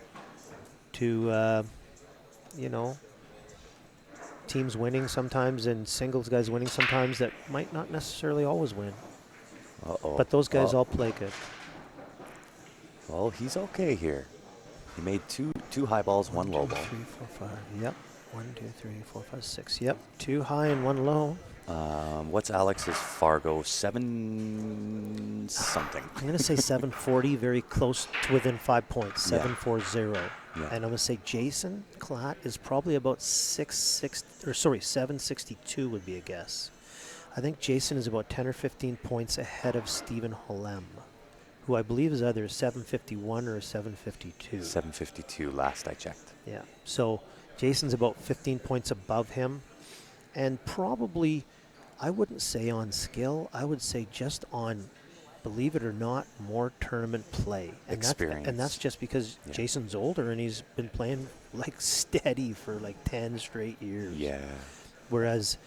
Speaker 2: teams winning sometimes and singles guys winning sometimes that might not necessarily always win. But those guys all play good.
Speaker 3: Well, he's okay here. He made two high balls, one low ball.
Speaker 2: 3, 4, 5. Yep. 1, 2, 3, 4, 5, 6. Yep. 2 high and 1 low.
Speaker 3: What's Alex's Fargo? 7 something.
Speaker 2: I'm going to say 740, very close to within 5 points. 740.
Speaker 3: Yeah.
Speaker 2: And I'm going to say Jason Klatt is probably about 762 would be a guess. I think Jason is about 10 or 15 points ahead of Stephen Holem, who I believe is either a 751 or a 752.
Speaker 3: 752 last I checked.
Speaker 2: Yeah. So Jason's about 15 points above him. And probably, I wouldn't say on skill, I would say just on, believe it or not, more tournament play. And
Speaker 3: Experience.
Speaker 2: That's just because Jason's older and he's been playing like steady for like 10 straight years.
Speaker 3: Yeah.
Speaker 2: Whereas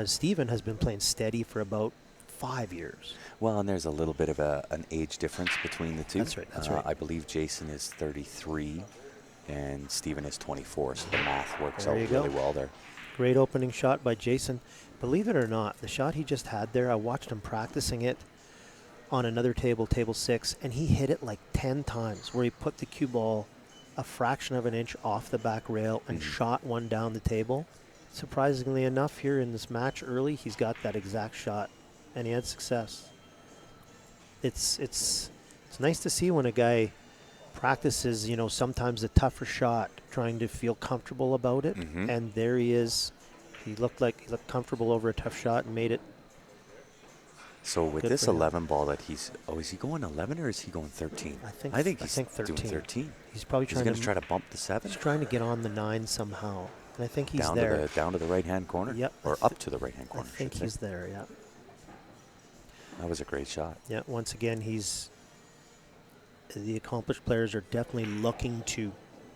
Speaker 2: Stephen has been playing steady for about 5 years.
Speaker 3: Well, and there's a little bit of an age difference between the two.
Speaker 2: That's right. That's right.
Speaker 3: I believe Jason is 33 and Stephen is 24, so the math works
Speaker 2: There
Speaker 3: out
Speaker 2: you
Speaker 3: really
Speaker 2: go.
Speaker 3: well there.
Speaker 2: Great opening shot by Jason. Believe it or not, the shot he just had there, I watched him practicing it on another table, table 6, and he hit it like 10 times where he put the cue ball a fraction of an inch off the back rail and shot one down the table. Surprisingly enough, here in this match early, he's got that exact shot, and he had success. It's nice to see when a guy practices, sometimes a tougher shot, trying to feel comfortable about it, and there he is. He looked comfortable over a tough shot and made it.
Speaker 3: So with
Speaker 2: Good
Speaker 3: this
Speaker 2: for him.
Speaker 3: 11 ball that is he going 11 or is he going 13?
Speaker 2: I think
Speaker 3: he's
Speaker 2: 13.
Speaker 3: doing 13.
Speaker 2: He's probably
Speaker 3: He's
Speaker 2: trying
Speaker 3: going to try to bump the 7
Speaker 2: He's trying to get on the 9 somehow, and I think he's
Speaker 3: down
Speaker 2: there.
Speaker 3: to the right-hand corner.
Speaker 2: Yep.
Speaker 3: Or up to the right-hand
Speaker 2: I
Speaker 3: corner.
Speaker 2: think
Speaker 3: should say.
Speaker 2: he's there. Yeah.
Speaker 3: That was a great shot.
Speaker 2: Yeah, once again, the accomplished players are definitely looking to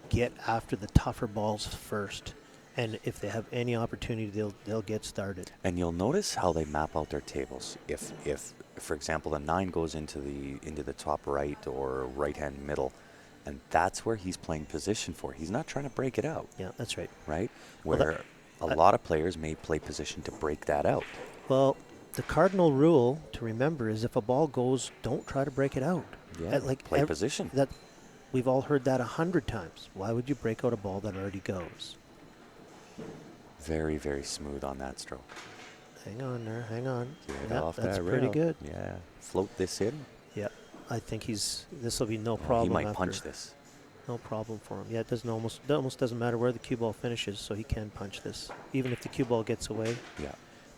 Speaker 2: get after the tougher balls first. And if they have any opportunity, they'll get started.
Speaker 3: And you'll notice how they map out their tables. If for example, the 9 goes into the top right or right-hand middle, and that's where he's playing position for. He's not trying to break it out.
Speaker 2: Yeah, that's right.
Speaker 3: Right?
Speaker 2: Well,
Speaker 3: Where a lot of players may play position to break that out.
Speaker 2: Well, the cardinal rule to remember is if a ball goes, don't try to break it out.
Speaker 3: Yeah, play position.
Speaker 2: That we've all heard that 100 times. Why would you break out a ball that already goes?
Speaker 3: Very, very smooth on that stroke.
Speaker 2: Hang on there, hang on.
Speaker 3: Get off
Speaker 2: that's
Speaker 3: that
Speaker 2: pretty
Speaker 3: rail.
Speaker 2: good.
Speaker 3: Yeah, float this in.
Speaker 2: Yeah, I think this will be no
Speaker 3: Oh,
Speaker 2: problem.
Speaker 3: he might
Speaker 2: after.
Speaker 3: punch this.
Speaker 2: No problem for him. Yeah, it almost doesn't matter where the cue ball finishes, so he can punch this, even if the cue ball gets away.
Speaker 3: Yeah.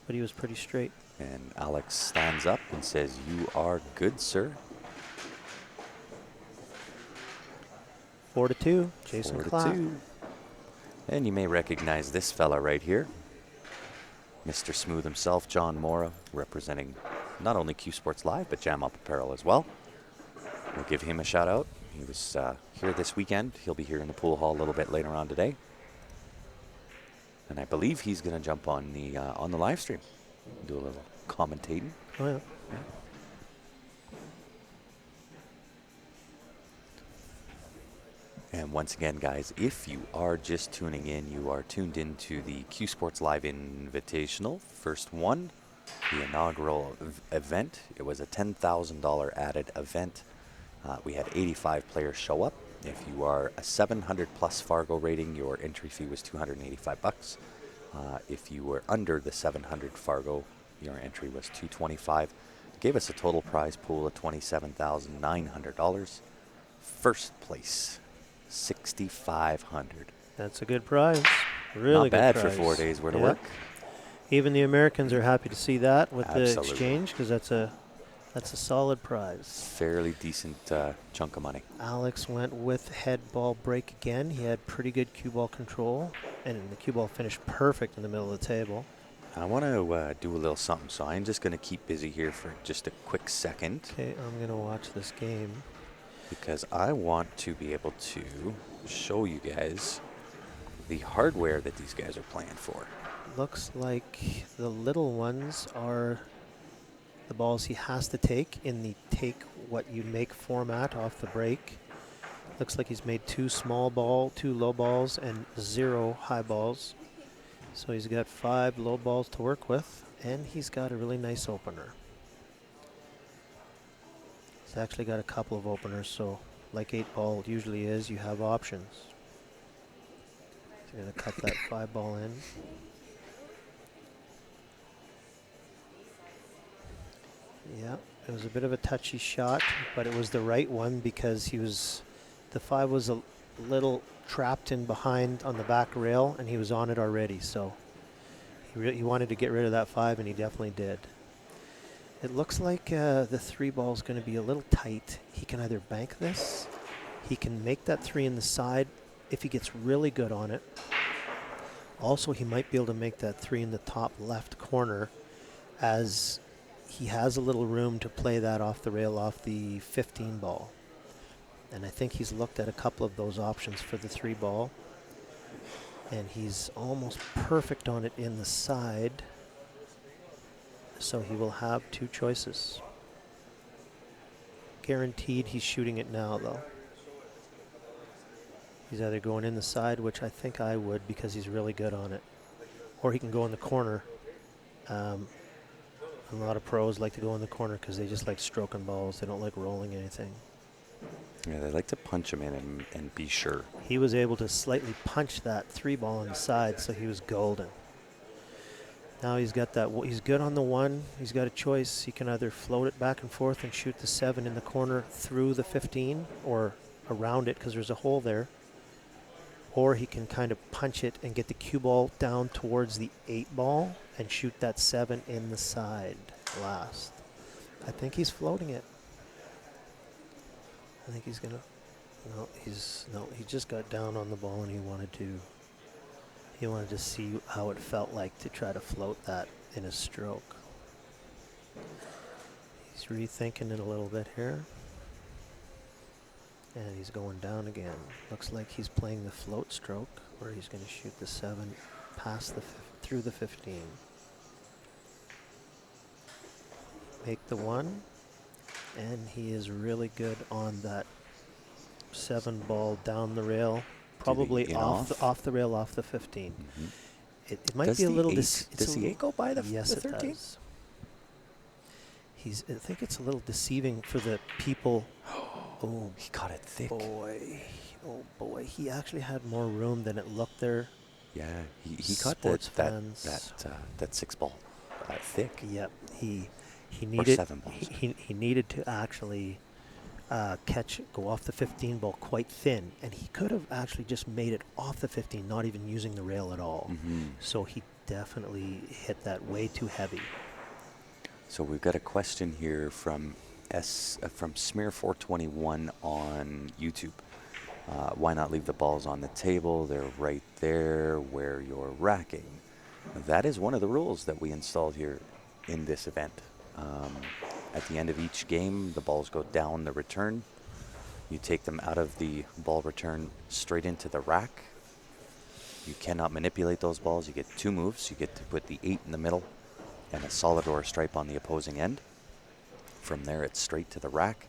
Speaker 2: But he was pretty straight.
Speaker 3: And Alex stands up and says, "You are good, sir."
Speaker 2: 4-2, Jason
Speaker 3: 4-2.
Speaker 2: Clapp.
Speaker 3: And you may recognize this fella right here. Mr. Smooth himself, John Mora, representing not only Q Sports Live, but Jam Up Apparel as well. We'll give him a shout out. He was here this weekend. He'll be here in the pool hall a little bit later on today. And I believe he's going to jump on the live stream, do a little commentating.
Speaker 2: Oh, yeah.
Speaker 3: And once again, guys, if you are just tuning in, you are tuned into the Q Sports Live Invitational, first one, the inaugural event. It was a $10,000 added event. We had 85 players show up. If you are a 700 plus Fargo rating, your entry fee was $285. If you were under the 700 Fargo, your entry was $225. Gave us a total prize pool of $27,900. First place, $6,500.
Speaker 2: That's a good prize. Really
Speaker 3: Not bad
Speaker 2: good prize.
Speaker 3: for 4 days worth of
Speaker 2: Yeah.
Speaker 3: work.
Speaker 2: Even the Americans are happy to see that with the
Speaker 3: Absolutely.
Speaker 2: exchange, because that's a solid prize.
Speaker 3: Fairly decent chunk of money.
Speaker 2: Alex went with head ball break again. He had pretty good cue ball control, and the cue ball finished perfect in the middle of the table.
Speaker 3: I want to do a little something, so I'm just going to keep busy here for just a quick second.
Speaker 2: Okay, I'm going to watch this game.
Speaker 3: Because I want to be able to show you guys the hardware that these guys are playing for.
Speaker 2: Looks like the little ones are the balls he has to take in the take what you make format off the break. Looks like he's made 2 low balls, and 0 high balls. So he's got 5 low balls to work with, and he's got a really nice opener. He's actually got a couple of openers, so like 8-ball usually is, you have options. So you're going to cut that 5-ball in. Yeah, it was a bit of a touchy shot, but it was the right one because the 5 was a little trapped in behind on the back rail, and he was on it already, so he wanted to get rid of that 5, and he definitely did. It looks like the 3 ball is going to be a little tight. He can either bank this, he can make that 3 in the side if he gets really good on it. Also, he might be able to make that 3 in the top left corner, as he has a little room to play that off the rail off the 15 ball. And I think he's looked at a couple of those options for the 3 ball. And he's almost perfect on it in the side. So he will have 2 choices. Guaranteed he's shooting it now, though. He's either going in the side, which I think I would because he's really good on it, or he can go in the corner. A lot of pros like to go in the corner because they just like stroking balls. They don't like rolling anything.
Speaker 3: Yeah, they like to punch them in and be sure.
Speaker 2: He was able to slightly punch that 3 ball on the side, so he was golden. Now he's got that. He's good on the 1. He's got a choice. He can either float it back and forth and shoot the 7 in the corner through the 15 or around it because there's a hole there. Or he can kind of punch it and get the cue ball down towards the 8 ball and shoot that 7 in the side last. I think he's floating it. I think he's gonna. He just got down on the ball and he wanted to see how it felt like to try to float that in a stroke. He's rethinking it a little bit here. And he's going down again. Looks like he's playing the float stroke, where he's going to shoot the 7 past the through the 15. Make the 1, and he is really good on that 7 ball down the rail, probably off the rail, off the 15. It might be a little.
Speaker 3: Does the 8 go by the 13?
Speaker 2: Yes, it does. I think it's a little deceiving for the people. Oh,
Speaker 3: he got it thick.
Speaker 2: Boy. Oh, boy. He actually had more room than it looked there.
Speaker 3: Yeah, he got that 6 ball thick.
Speaker 2: Yep. He needed
Speaker 3: 7 balls.
Speaker 2: He needed to actually go off the 15 ball quite thin, and he could have actually just made it off the 15, not even using the rail at all. So he definitely hit that way too heavy.
Speaker 3: So we've got a question here from Smear421 on YouTube. Why not leave the balls on the table? They're right there where you're racking. That is one of the rules that we installed here in this event. At the end of each game, the balls go down the return. You take them out of the ball return straight into the rack. You cannot manipulate those balls. You get 2 moves. You get to put the 8 in the middle and a solid or a stripe on the opposing end. From there, it's straight to the rack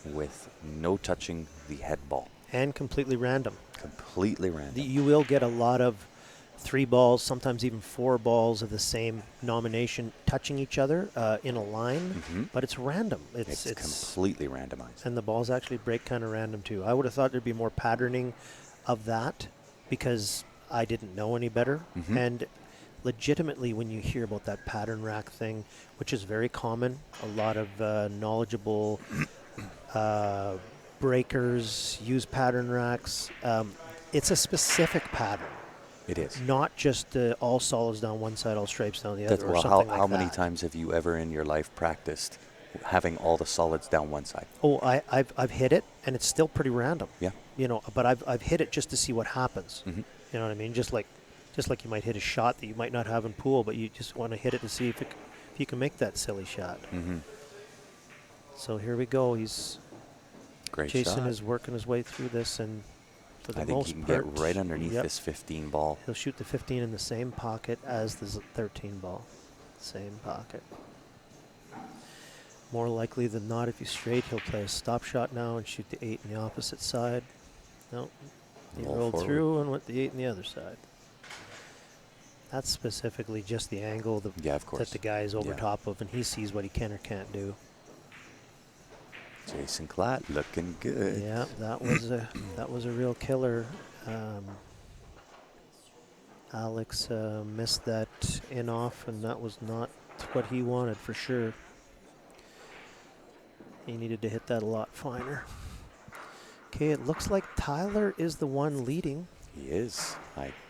Speaker 3: with no touching the head ball.
Speaker 2: And completely random.
Speaker 3: Completely random.
Speaker 2: You will get a lot of 3 balls, sometimes even 4 balls of the same nomination touching each other in a line, but it's random.
Speaker 3: It's completely randomized.
Speaker 2: And the balls actually break kind of random too. I would have thought there'd be more patterning of that because I didn't know any better. And legitimately, when you hear about that pattern rack thing, which is very common, a lot of knowledgeable breakers use pattern racks. It's a specific pattern.
Speaker 3: It is.
Speaker 2: Not just all solids down one side, all stripes down the other, or
Speaker 3: well,
Speaker 2: something like
Speaker 3: how
Speaker 2: that.
Speaker 3: many times have you ever in your life practiced having all the solids down one side?
Speaker 2: Oh, I've hit it, and it's still pretty random.
Speaker 3: Yeah.
Speaker 2: But I've hit it just to see what happens. You know what I mean? Just like you might hit a shot that you might not have in pool, but you just want to hit it to see if you can make that silly shot. So here we go. Jason is working his way through this, and for the most
Speaker 3: think he can
Speaker 2: part,
Speaker 3: get right underneath this 15 ball.
Speaker 2: He'll shoot the 15 in the same pocket as the 13 ball. Same pocket. More likely than not, if he's straight, he'll play a stop shot now and shoot the 8 in the opposite side. No, he rolled
Speaker 3: forward
Speaker 2: through and went the 8 in the other side. That's specifically just the angle that the guy is over top of, and he sees what he can or can't do.
Speaker 3: Jason Klatt looking good.
Speaker 2: Yeah, that was a real killer. Alex missed that in off, and that was not what he wanted for sure. He needed to hit that a lot finer. Okay, it looks like Tyler is the one leading.
Speaker 3: He is.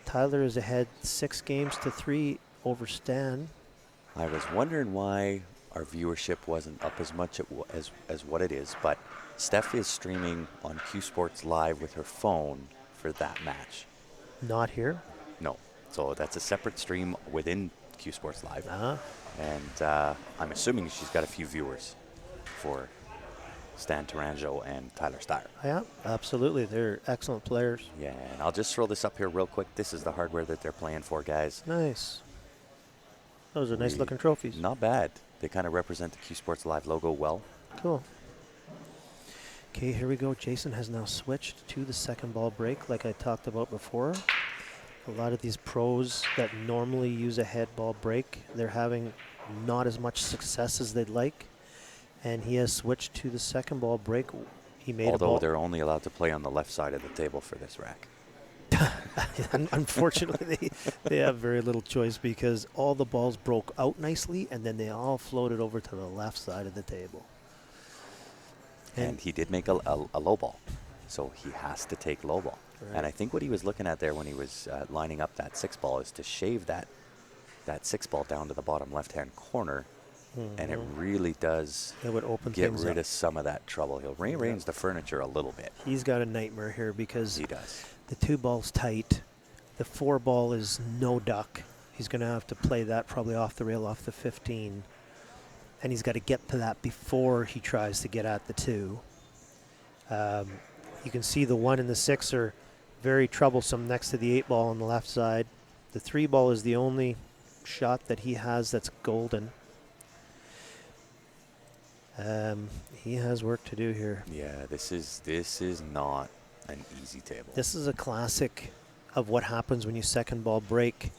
Speaker 2: Tyler is ahead 6-3 over Stan.
Speaker 3: I was wondering why our viewership wasn't up as much as what it is, but Steph is streaming on Q Sports Live with her phone for that match.
Speaker 2: Not here?
Speaker 3: No. So that's a separate stream within Q Sports Live. And I'm assuming she's got a few viewers for Stan Taranjo and Tyler Steyer.
Speaker 2: Yeah, absolutely. They're excellent players.
Speaker 3: Yeah, and I'll just throw this up here real quick. This is the hardware that they're playing for, guys.
Speaker 2: Nice. Those are nice looking trophies.
Speaker 3: Not bad. They kind of represent the Q Sports Live logo well.
Speaker 2: Cool. Okay, here we go. Jason has now switched to the second ball break like I talked about before. A lot of these pros that normally use a head ball break, they're having not as much success as they'd like. And he has switched to the second ball break. He made
Speaker 3: Although they're only allowed to play on the left side of the table for this rack.
Speaker 2: Unfortunately, they have very little choice because all the balls broke out nicely, and then they all floated over to the left side of the table.
Speaker 3: And he did make a low ball, so he has to take low ball.
Speaker 2: Right.
Speaker 3: And I think what he was looking at there when he was lining up that 6 ball is to shave that 6 ball down to the bottom left-hand corner. And it really does get rid of some of that trouble. He'll rearrange the furniture a little bit.
Speaker 2: He's got a nightmare here because
Speaker 3: he does.
Speaker 2: The 2 ball's tight. The 4 ball is no duck. He's going to have to play that probably off the rail, off the 15. and he's got to get to that before he tries to get at the 2. You can see the 1 and the 6 are very troublesome next to the 8 ball on the left side. The 3 ball is the only shot that he has that's golden. He has work to do here.
Speaker 3: Yeah, this is not an easy table.
Speaker 2: This is a classic of what happens when you second ball break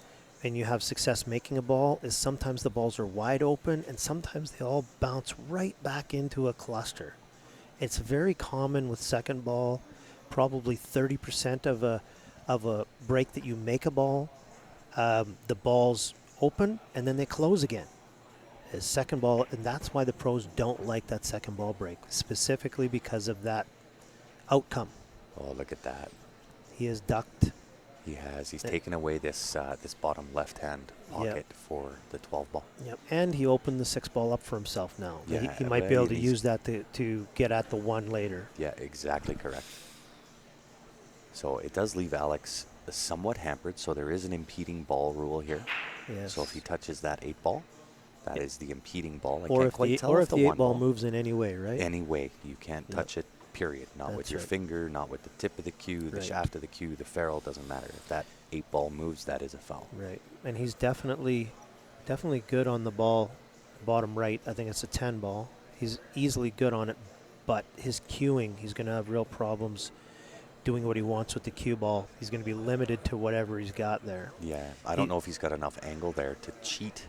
Speaker 2: and you have success making a ball, is sometimes the balls are wide open and sometimes they all bounce right back into a cluster. It's very common with second ball, probably 30% of a break that you make a ball, the ball's open and then they close again. His second ball, and that's why the pros don't like that second ball break, specifically because of that outcome.
Speaker 3: Oh, look at that.
Speaker 2: He has ducked.
Speaker 3: He has. He's taken away this this bottom left-hand pocket for the 12 ball.
Speaker 2: Yep, and he opened the 6 ball up for himself now.
Speaker 3: Yeah,
Speaker 2: he might be able to use that to get at the 1 later.
Speaker 3: Yeah, exactly correct. So it does leave Alex somewhat hampered, so there is an impeding ball rule here.
Speaker 2: Yes.
Speaker 3: So if he touches that 8 ball, that is the impeding ball. I
Speaker 2: or
Speaker 3: can't
Speaker 2: if
Speaker 3: quite
Speaker 2: the,
Speaker 3: tell
Speaker 2: or
Speaker 3: if
Speaker 2: if
Speaker 3: the
Speaker 2: the 8
Speaker 3: 1
Speaker 2: ball moves in any way, right?
Speaker 3: Any way. You can't touch it, period. Not with
Speaker 2: That's
Speaker 3: your
Speaker 2: right.
Speaker 3: finger, not with the tip of the cue, the
Speaker 2: Right.
Speaker 3: shaft of the cue, the ferrule, doesn't matter. If that 8 ball moves, that is a foul.
Speaker 2: Right, and he's definitely good on the ball, bottom right. I think it's a 10 ball. He's easily good on it, but his cueing, he's going to have real problems doing what he wants with the cue ball. He's going to be limited to whatever he's got there.
Speaker 3: Yeah, I don't know if he's got enough angle there to cheat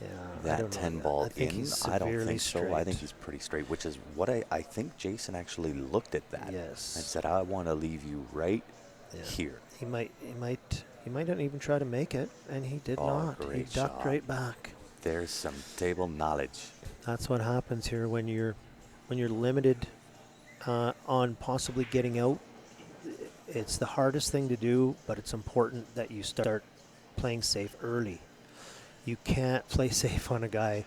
Speaker 2: Yeah, I
Speaker 3: that
Speaker 2: don't know
Speaker 3: 10
Speaker 2: that.
Speaker 3: ball
Speaker 2: I think
Speaker 3: in.
Speaker 2: he's
Speaker 3: I don't
Speaker 2: severely
Speaker 3: think so. I think
Speaker 2: straight.
Speaker 3: he's pretty straight, which is what I think Jason actually looked at that
Speaker 2: Yes.
Speaker 3: and said, I want to leave you right
Speaker 2: Yeah.
Speaker 3: here.
Speaker 2: He might not even try to make it, and he did
Speaker 3: Oh,
Speaker 2: not. He
Speaker 3: great
Speaker 2: ducked
Speaker 3: shot.
Speaker 2: right back.
Speaker 3: There's some table knowledge.
Speaker 2: That's what happens here when you're limited on possibly getting out. It's the hardest thing to do, but it's important that you start playing safe early. You can't play safe on a guy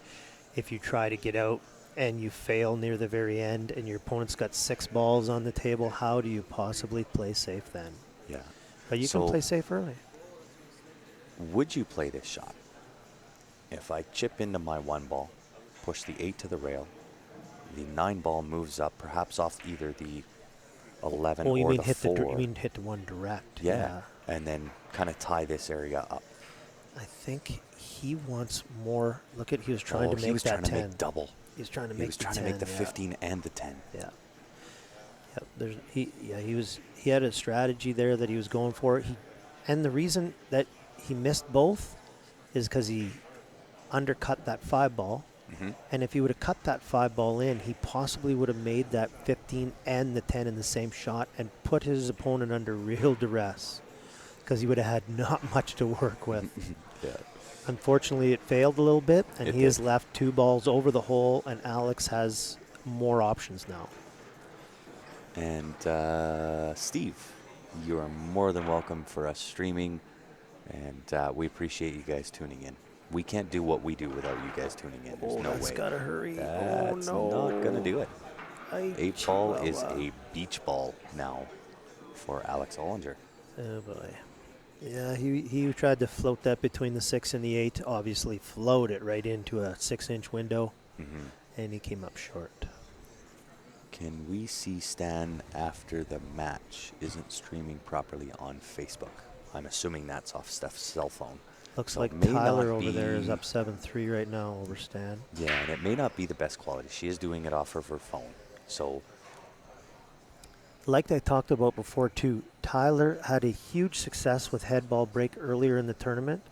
Speaker 2: if you try to get out and you fail near the very end and your opponent's got 6 balls on the table. How do you possibly play safe then?
Speaker 3: Yeah.
Speaker 2: But you can play safe early.
Speaker 3: Would you play this shot? If I chip into my 1 ball, push the 8 to the rail, the 9 ball moves up, perhaps off either the 11
Speaker 2: Oh, you
Speaker 3: or
Speaker 2: mean
Speaker 3: the
Speaker 2: hit
Speaker 3: 4.
Speaker 2: you mean hit the 1 direct?
Speaker 3: Yeah, and then kind of tie this area up.
Speaker 2: I think he wants more. Look at, he was trying to make
Speaker 3: He was
Speaker 2: that
Speaker 3: trying
Speaker 2: 10.
Speaker 3: to make double.
Speaker 2: He was trying to
Speaker 3: He
Speaker 2: make
Speaker 3: was
Speaker 2: the
Speaker 3: trying
Speaker 2: 10,
Speaker 3: to make the
Speaker 2: yeah.
Speaker 3: 15 and the 10.
Speaker 2: Yeah. Yep. He had a strategy there that he was going for. And the reason that he missed both is because he undercut that 5 ball.
Speaker 3: Mm-hmm.
Speaker 2: And if he would have cut that 5 ball in, he possibly would have made that 15 and the 10 in the same shot and put his opponent under real duress, because he would have had not much to work with.
Speaker 3: Yeah.
Speaker 2: Unfortunately, it failed a little bit, and
Speaker 3: It
Speaker 2: he has
Speaker 3: did.
Speaker 2: left 2 balls over the hole, and Alex has more options now.
Speaker 3: And Steve, you are more than welcome for us streaming, and we appreciate you guys tuning in. We can't do what we do without you guys tuning in. There's no
Speaker 2: That's
Speaker 3: way.
Speaker 2: gotta hurry.
Speaker 3: That's
Speaker 2: oh, no.
Speaker 3: not going to do it.
Speaker 2: Ay,
Speaker 3: 8 ball is
Speaker 2: chihuahua.
Speaker 3: a beach ball now for Alex Ollinger.
Speaker 2: Oh, boy. Yeah, he tried to float that between the 6 and the 8. Obviously, float it right into a 6-inch window,
Speaker 3: Mm-hmm.
Speaker 2: and he came up short.
Speaker 3: Can we see Stan after the match isn't streaming properly on Facebook? I'm assuming that's off Steph's cell phone.
Speaker 2: Looks
Speaker 3: So
Speaker 2: like
Speaker 3: it may
Speaker 2: Tyler
Speaker 3: not
Speaker 2: over there is
Speaker 3: be-
Speaker 2: up 7-3 right now over Stan.
Speaker 3: Yeah, and it may not be the best quality. She is doing it off of her phone. So,
Speaker 2: Like I talked about before, too, Tyler had a huge success with head ball break earlier in the tournament.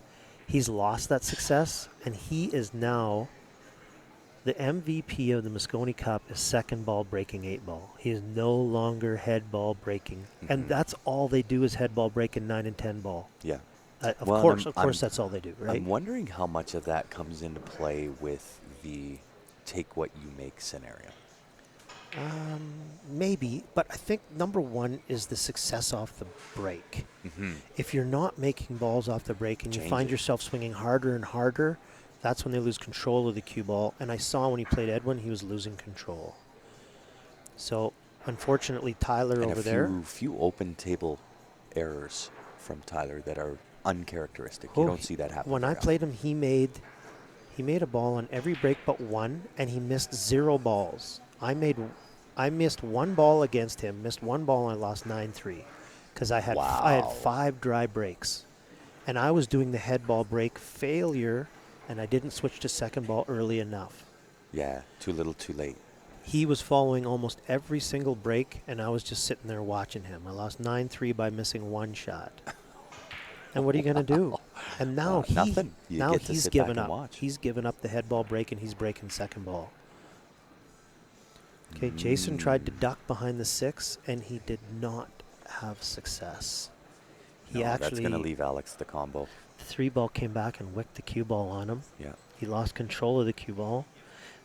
Speaker 2: He's lost that success, and he is now the MVP of the Mosconi Cup is second ball breaking 8 ball. He is no longer head ball breaking. And
Speaker 3: Mhm.
Speaker 2: that's all they do is head ball break in 9 and 10 ball.
Speaker 3: yeah.
Speaker 2: Of
Speaker 3: Well,
Speaker 2: course,
Speaker 3: I'm-
Speaker 2: that's all they do, right?
Speaker 3: I'm wondering how much of that comes into play with the take what you make scenario.
Speaker 2: Maybe, but I think number one is the success off the break.
Speaker 3: Mm-hmm.
Speaker 2: If you're not making balls off the break and you
Speaker 3: Change
Speaker 2: find
Speaker 3: it.
Speaker 2: yourself swinging harder and harder, that's when they lose control of the cue ball. And I saw when he played Edwin, he was losing control. So, unfortunately, Tyler
Speaker 3: And
Speaker 2: over
Speaker 3: a
Speaker 2: there.
Speaker 3: few open table errors from Tyler that are uncharacteristic.
Speaker 2: Oh,
Speaker 3: You don't see that happen.
Speaker 2: When I
Speaker 3: very
Speaker 2: played him, he He made a ball on every break but one, and he missed 0 balls. I missed 1 ball against him, missed 1 ball, and I lost 9-3 because I had
Speaker 3: Wow.
Speaker 2: 5 dry breaks. And I was doing the head ball break failure, and I didn't switch to second ball early enough.
Speaker 3: Yeah, too little, too late.
Speaker 2: He was following almost every single break, and I was just sitting there watching him. I lost 9-3 by missing 1 shot. And what are you going to do? And now
Speaker 3: nothing. You get to
Speaker 2: he's
Speaker 3: sit
Speaker 2: given
Speaker 3: back
Speaker 2: up.
Speaker 3: and watch.
Speaker 2: He's given up the head ball break, and he's breaking second ball. Okay, Jason tried to duck behind the 6, and he did not have success. He
Speaker 3: No, that's
Speaker 2: actually,
Speaker 3: going to leave Alex the combo.
Speaker 2: the 3 ball came back and wicked the cue ball on him.
Speaker 3: Yeah.
Speaker 2: He lost control of the cue ball.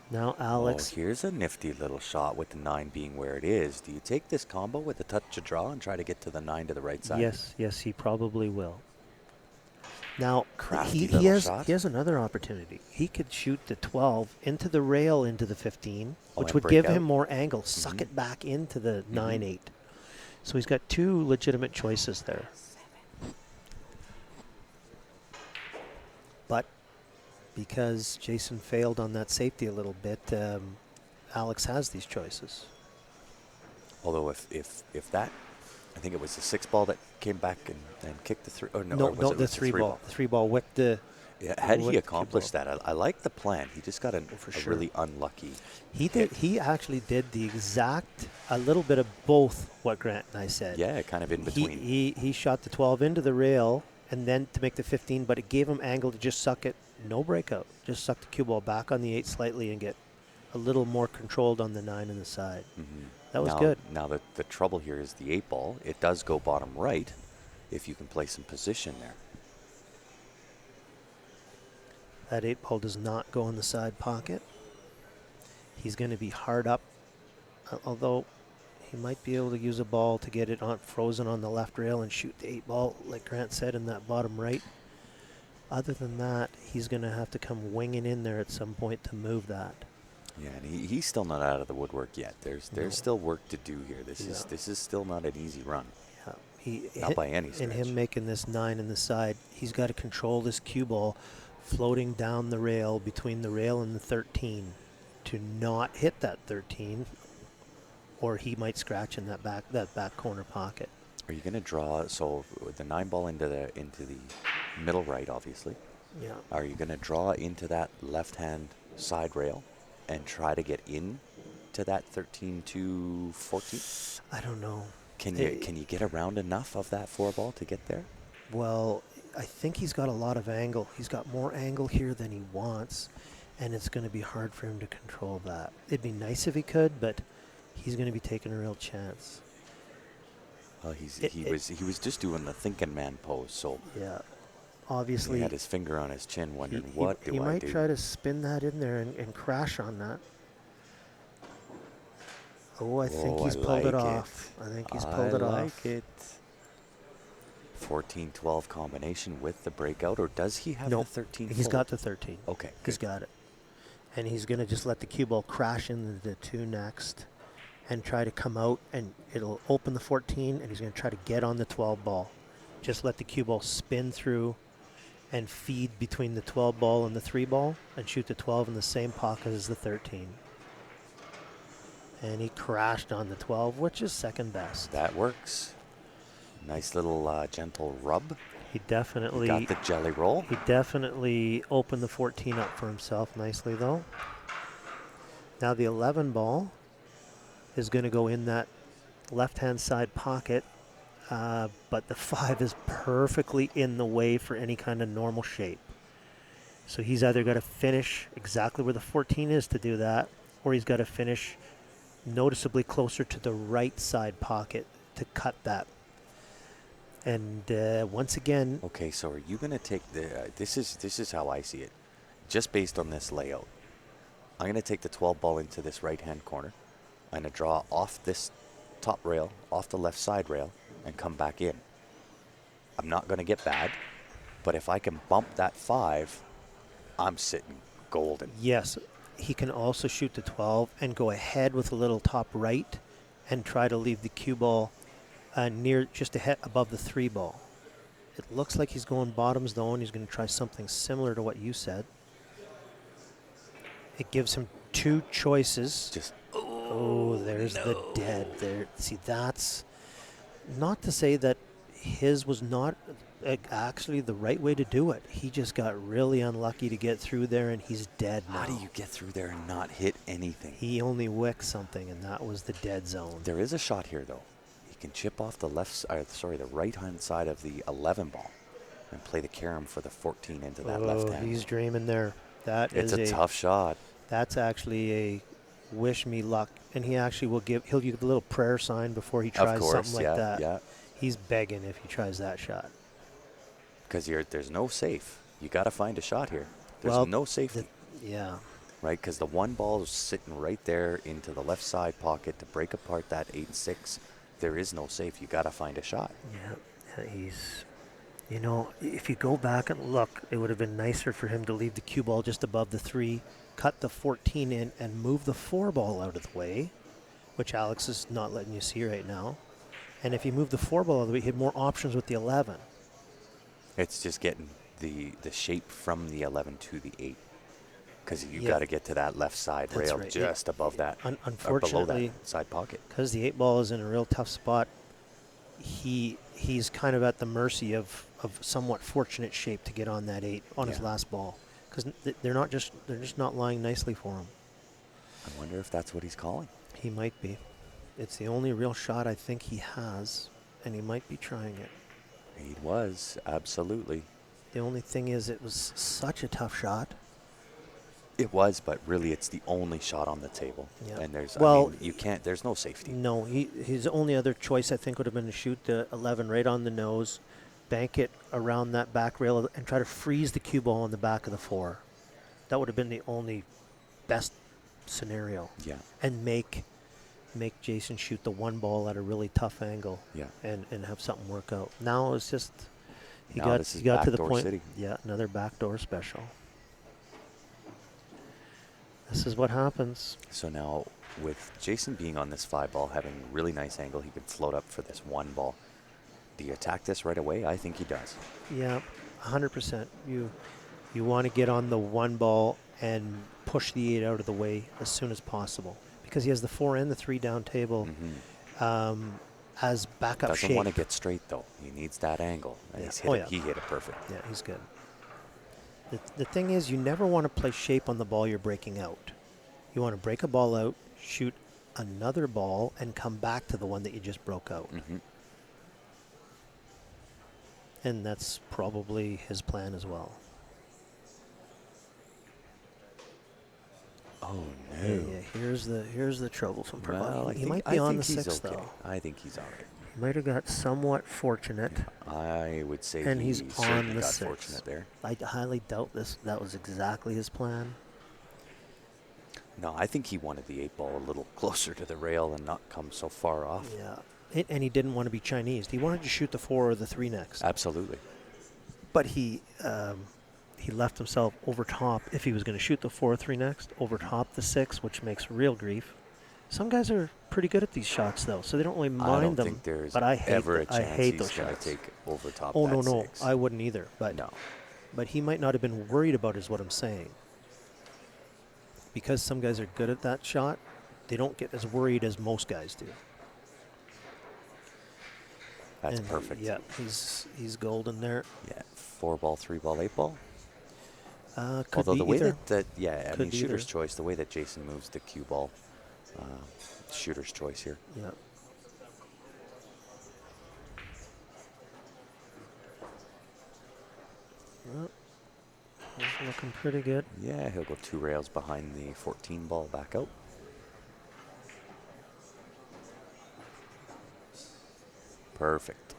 Speaker 2: Now Alex,
Speaker 3: Oh, here's a nifty little shot with the 9 being where it is. Do you take this combo with a touch of draw and try to get to the 9 to the right side?
Speaker 2: yes, he probably will. Now
Speaker 3: Crafty
Speaker 2: he
Speaker 3: little
Speaker 2: has
Speaker 3: shot.
Speaker 2: he has another opportunity. He could shoot the 12 into the rail into the 15, which
Speaker 3: and
Speaker 2: would
Speaker 3: break
Speaker 2: give
Speaker 3: out.
Speaker 2: him more angle. Suck it back into the 9-8. So he's got 2 legitimate choices there. But because Jason failed on that safety a little bit, Alex has these choices.
Speaker 3: Although if that, I think it was the 6 ball that came back and kicked the 3. Oh, no,
Speaker 2: No,
Speaker 3: or was
Speaker 2: no,
Speaker 3: it
Speaker 2: the
Speaker 3: was
Speaker 2: 3 ball. The 3 ball wicked the.
Speaker 3: Yeah, had
Speaker 2: with
Speaker 3: he
Speaker 2: the
Speaker 3: accomplished
Speaker 2: cue
Speaker 3: that, I like the plan. He just got a
Speaker 2: sure.
Speaker 3: really unlucky.
Speaker 2: He did. He actually did the exact, a little bit of both what Grant and I said.
Speaker 3: Yeah, kind of in between.
Speaker 2: He shot the 12 into the rail and then to make the 15, but it gave him angle to just suck it, no breakout. Just suck the cue ball back on the 8 slightly and get a little more controlled on the 9 in the side. That was good.
Speaker 3: Now the trouble here is the 8 ball. It does go bottom right if you can play some position there.
Speaker 2: That 8 ball does not go in the side pocket. He's going to be hard up, although he might be able to use a ball to get it on frozen on the left rail and shoot the 8 ball, like Grant said, in that bottom right. Other than that, he's going to have to come winging in there at some point to move that.
Speaker 3: Yeah, and he's still not out of the woodwork yet. There's still work to do here. This is still not an easy run.
Speaker 2: Yeah,
Speaker 3: Not by any stretch.
Speaker 2: In him making this 9 in the side, he's got to control this cue ball floating down the rail between the rail and the 13 to not hit that 13, or he might scratch in that back corner pocket.
Speaker 3: Are you going to draw with the 9 ball into the middle right, obviously?
Speaker 2: Yeah.
Speaker 3: Are you going to draw into that left-hand side rail and try to get in to that 13 to 14?
Speaker 2: I don't know.
Speaker 3: Can you get around enough of that 4 ball to get there?
Speaker 2: Well, I think he's got a lot of angle. He's got more angle here than he wants, and it's going to be hard for him to control that. It'd be nice if he could, but he's going to be taking a real chance.
Speaker 3: Well, he was just doing the thinking man pose, so
Speaker 2: yeah, obviously
Speaker 3: he had his finger on his chin, wondering what do I do?
Speaker 2: He might try to spin that in there and crash on that. Oh, I think he's pulled it off. I think he's pulled it off.
Speaker 3: I like it. 14-12 combination with the breakout, or does he have the 13?
Speaker 2: He's got the 13.
Speaker 3: Okay,
Speaker 2: he's got it, and he's going to just let the cue ball crash into the 2 next, and try to come out, and it'll open the 14, and he's going to try to get on the 12 ball. Just let the cue ball spin through, and feed between the 12 ball and the 3 ball, and shoot the 12 in the same pocket as the 13. And he crashed on the 12, which is second best.
Speaker 3: That works. Nice little gentle rub.
Speaker 2: He definitely
Speaker 3: got the jelly roll.
Speaker 2: He definitely opened the 14 up for himself nicely, though. Now the 11 ball is going to go in that left-hand side pocket, but the 5 is perfectly in the way for any kind of normal shape. So he's either got to finish exactly where the 14 is to do that, or he's got to finish noticeably closer to the right side pocket to cut that. And once again,
Speaker 3: okay, so are you going to take the? This is how I see it, just based on this layout. I'm going to take the 12 ball into this right-hand corner. I'm going to draw off this top rail, off the left side rail, and come back in. I'm not going to get bad, but if I can bump that 5, I'm sitting golden.
Speaker 2: Yes, he can also shoot the 12 and go ahead with a little top right and try to leave the cue ball near just ahead above the 3 ball. It looks like he's going bottoms though, and he's going to try something similar to what you said. It gives him two choices.
Speaker 3: Just
Speaker 2: Oh, there's the dead. There. See, that's not to say that his was not actually the right way to do it. He just got really unlucky to get through there, and he's dead now.
Speaker 3: how do you get through there and not hit anything?
Speaker 2: He only wicked something, and that was the dead zone.
Speaker 3: There is a shot here, though. He can chip off the the right-hand side of the 11 ball and play the carom for the 14 into that left hand.
Speaker 2: He's dreaming there. That
Speaker 3: It's
Speaker 2: is
Speaker 3: a tough shot.
Speaker 2: That's actually a wish me luck, and he actually will he'll give a little prayer sign before he tries
Speaker 3: Of course,
Speaker 2: something like that.
Speaker 3: yeah.
Speaker 2: He's begging if he tries that shot.
Speaker 3: Because there's no safe. You got to find a shot here. There's
Speaker 2: Well,
Speaker 3: no safety,
Speaker 2: Yeah.
Speaker 3: right? Because the one ball is sitting right there into the left side pocket to break apart that 8-6. There is no safe. You got to find a shot.
Speaker 2: Yeah, he's, if you go back and look, it would have been nicer for him to leave the cue ball just above the 3, cut the 14 in, and move the 4 ball out of the way, which Alex is not letting you see right now. And if you move the 4 ball out of the way, he had more options with the 11.
Speaker 3: It's just getting the shape from the 11 to the 8. Because you
Speaker 2: Yeah.
Speaker 3: got to get to that left side
Speaker 2: That's
Speaker 3: rail
Speaker 2: right.
Speaker 3: just above that, or below
Speaker 2: Unfortunately,
Speaker 3: that side pocket.
Speaker 2: because the 8 ball is in a real tough spot, he's kind of at the mercy of somewhat fortunate shape to get on that 8 on his
Speaker 3: Yeah.
Speaker 2: last ball, because they're just not lying nicely for him.
Speaker 3: I wonder if that's what he's calling.
Speaker 2: He might be. It's the only real shot I think he has, and he might be trying it.
Speaker 3: He was, absolutely.
Speaker 2: The only thing is, it was such a tough shot.
Speaker 3: It was, but really it's the only shot on the table.
Speaker 2: Yeah.
Speaker 3: And you can't, there's no safety.
Speaker 2: No, his only other choice I think would have been to shoot the 11 right on the nose, bank it around that back rail, and try to freeze the cue ball on the back of the 4. That would have been the only best scenario.
Speaker 3: Yeah.
Speaker 2: And make Jason shoot the 1 ball at a really tough angle.
Speaker 3: Yeah.
Speaker 2: And have something work out. Now it's just he
Speaker 3: Now
Speaker 2: got
Speaker 3: this is
Speaker 2: to the
Speaker 3: backdoor
Speaker 2: point.
Speaker 3: city.
Speaker 2: Yeah, another backdoor special. This is what happens.
Speaker 3: So now, with Jason being on this 5 ball, having a really nice angle, he can float up for this 1 ball. Do you attack this right away? I think he does.
Speaker 2: Yeah, 100%. You want to get on the 1 ball and push the 8 out of the way as soon as possible, because he has the 4 and the 3 down table as backup
Speaker 3: Doesn't
Speaker 2: shape.
Speaker 3: want to get straight, though. He needs that angle. And
Speaker 2: Yeah.
Speaker 3: he hit it perfect.
Speaker 2: Yeah, he's good. The thing is, you never want to play shape on the ball you're breaking out. You want to break a ball out, shoot another ball, and come back to the one that you just broke out.
Speaker 3: Mm-hmm.
Speaker 2: And that's probably his plan as well.
Speaker 3: Oh, no.
Speaker 2: Yeah, here's the troublesome part.
Speaker 3: Well,
Speaker 2: He might be on the
Speaker 3: he's
Speaker 2: 6th,
Speaker 3: okay.
Speaker 2: though.
Speaker 3: I think he's all right.
Speaker 2: He might have got somewhat fortunate.
Speaker 3: I would say
Speaker 2: And he's
Speaker 3: certainly
Speaker 2: on the
Speaker 3: got
Speaker 2: 6th.
Speaker 3: fortunate there.
Speaker 2: I highly doubt that was exactly his plan.
Speaker 3: No, I think he wanted the 8 ball a little closer to the rail and not come so far off.
Speaker 2: Yeah. And he didn't want to be Chinese. He wanted to shoot the 4 or the 3 next.
Speaker 3: Absolutely.
Speaker 2: But he left himself over top, if he was going to shoot the 4 or 3 next, over top the 6, which makes real grief. Some guys are pretty good at these shots, though, so they don't really mind
Speaker 3: I don't
Speaker 2: them.
Speaker 3: think there's
Speaker 2: but I hate
Speaker 3: ever a
Speaker 2: I
Speaker 3: chance
Speaker 2: hate
Speaker 3: he's
Speaker 2: those
Speaker 3: going to
Speaker 2: shots.
Speaker 3: take over top
Speaker 2: Oh,
Speaker 3: that
Speaker 2: no,
Speaker 3: 6.
Speaker 2: I wouldn't either. But
Speaker 3: No.
Speaker 2: But he might not have been worried about, is what I'm saying. Because some guys are good at that shot, they don't get as worried as most guys do.
Speaker 3: That's
Speaker 2: And
Speaker 3: perfect.
Speaker 2: Yeah, he's golden there.
Speaker 3: Yeah, 4 ball, 3 ball, 8 ball.
Speaker 2: Could
Speaker 3: Although
Speaker 2: be
Speaker 3: the way
Speaker 2: either.
Speaker 3: I
Speaker 2: Could
Speaker 3: mean,
Speaker 2: be
Speaker 3: shooter's
Speaker 2: either.
Speaker 3: choice, the way that Jason moves the cue ball, shooter's choice here.
Speaker 2: Yeah. Well, he's looking pretty good.
Speaker 3: Yeah, he'll go 2 rails behind the 14 ball back out. Perfect.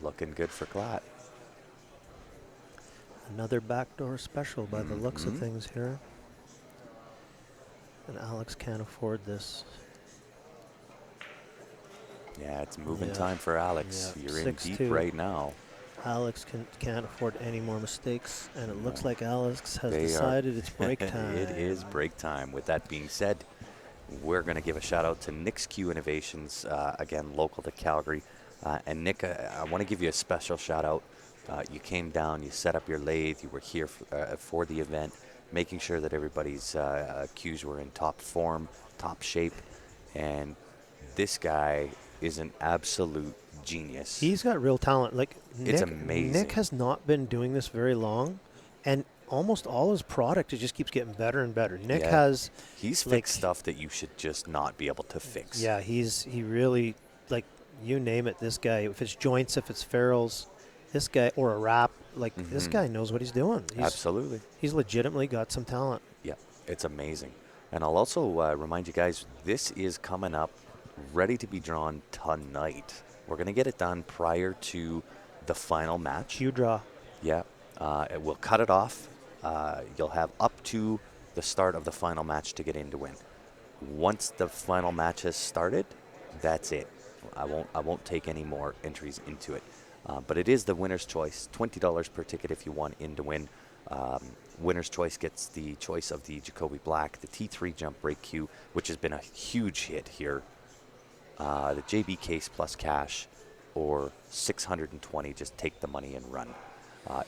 Speaker 3: Looking good for Klatt.
Speaker 2: Another backdoor special by the looks of
Speaker 3: Mhm.
Speaker 2: things here. And Alex can't afford this.
Speaker 3: Yeah, it's moving
Speaker 2: Yeah.
Speaker 3: time for Alex.
Speaker 2: Yeah.
Speaker 3: You're in
Speaker 2: 6-2.
Speaker 3: deep right now.
Speaker 2: Alex can't afford any more mistakes, and it looks like Alex has
Speaker 3: They are-
Speaker 2: decided it's break time.
Speaker 3: It is break time. With that being said, we're going to give a shout out to Nick's Q Innovations, again, local to Calgary. And Nick, I want to give you a special shout out. You came down, you set up your lathe, you were here for the event. making sure that everybody's cues were in top form, top shape, and this guy is an absolute genius.
Speaker 2: He's got real talent. Like
Speaker 3: It's
Speaker 2: Nick
Speaker 3: amazing.
Speaker 2: has not been doing this very long, and almost all his product, it just keeps getting better and better. Nick
Speaker 3: Yeah.
Speaker 2: has,
Speaker 3: He's
Speaker 2: like-
Speaker 3: fixed stuff that you should just not be able to fix.
Speaker 2: yeah, he really, like, you name it, this guy, if it's joints, if it's ferrules, this guy, or a wrap, like, this guy knows what he's doing.
Speaker 3: Absolutely.
Speaker 2: He's legitimately got some talent.
Speaker 3: Yeah, it's amazing. And I'll also remind you guys, this is coming up, ready to be drawn tonight. We're going to get it done prior to the final match.
Speaker 2: Cue draw.
Speaker 3: Yeah, we'll cut it off. You'll have up to the start of the final match to get in to win. Once the final match has started, that's it. I won't take any more entries into it. But it is the winner's choice. $20 per ticket if you want in to win. Winner's choice gets the choice of the Jacoby Black, the T3 jump break cue, which has been a huge hit here. The JB case plus cash, or 620. Just take the money and run.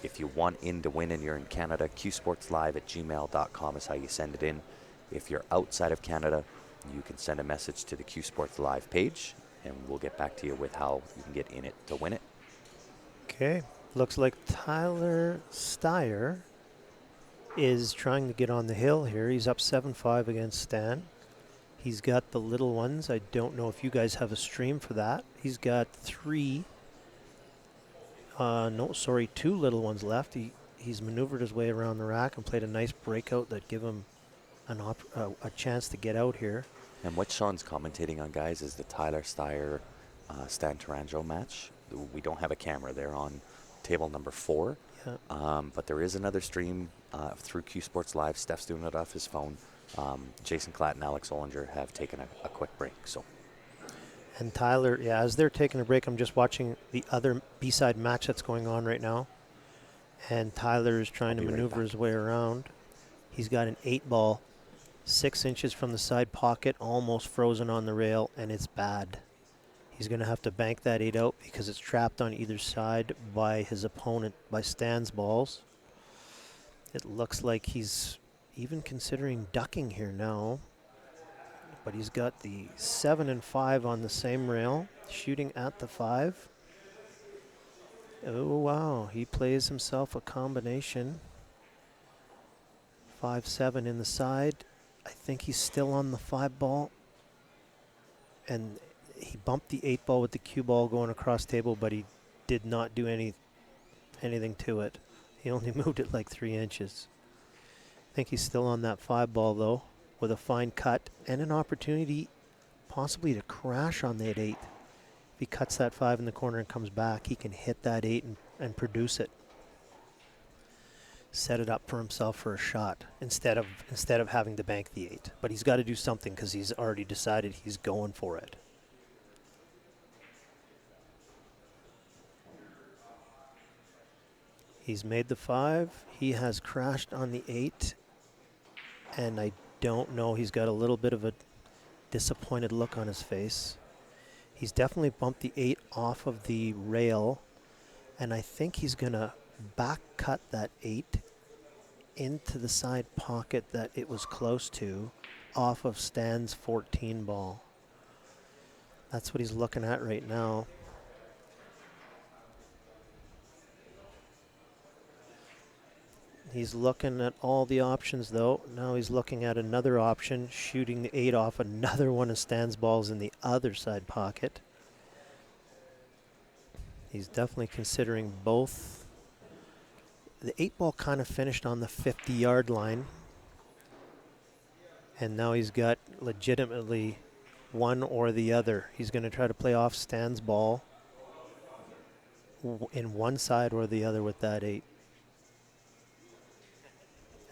Speaker 3: If you want in to win and you're in Canada, qsportslive@gmail.com is how you send it in. If you're outside of Canada, you can send a message to the Q Sports Live page, and we'll get back to you with how you can get in it to win it.
Speaker 2: Okay. Looks like Tyler Steyer is trying to get on the hill here. He's up 7-5 against Stan. He's got the little ones. I don't know if you guys have a stream for that. He's got two little ones left. He's maneuvered his way around the rack and played a nice breakout that give him a chance to get out here.
Speaker 3: And what Sean's commentating on, guys, is the Tyler Steyer Stan Taranjo match. We don't have a camera there on table number 4.
Speaker 2: Yeah.
Speaker 3: But there is another stream through Q Sports Live. Steph's doing it off his phone. Jason Klatt and Alex Ollinger have taken a quick break. So,
Speaker 2: And Tyler, yeah, as they're taking a break, I'm just watching the other B-side match that's going on right now. And Tyler is trying to
Speaker 3: I'll be right
Speaker 2: maneuver
Speaker 3: back.
Speaker 2: his way around. He's got an 8-ball, 6 inches from the side pocket, almost frozen on the rail, and it's bad. He's going to have to bank that 8 out because it's trapped on either side by his opponent, by Stan's balls. It looks like he's even considering ducking here now. But he's got the 7 and 5 on the same rail, shooting at the 5. Oh, wow. He plays himself a combination. 5-7 in the side. I think he's still on the 5 ball. And he bumped the 8 ball with the cue ball going across table, but he did not do anything to it. He only moved it like 3 inches. I think he's still on that 5 ball, though, with a fine cut and an opportunity possibly to crash on that 8. If he cuts that 5 in the corner and comes back, he can hit that 8 and produce it. Set it up for himself for a shot instead of having to bank the 8. But he's got to do something because he's already decided he's going for it. He's made the 5. He has crashed on the 8. And I don't know, he's got a little bit of a disappointed look on his face. He's definitely bumped the 8 off of the rail. And I think he's going to back cut that 8 into the side pocket that it was close to off of Stan's 14 ball. That's what he's looking at right now. He's looking at all the options, though. Now he's looking at another option, shooting the 8 off another one of Stan's balls in the other side pocket. He's definitely considering both. The 8 ball kind of finished on the 50-yard line. And now he's got legitimately one or the other. He's going to try to play off Stan's ball in one side or the other with that 8.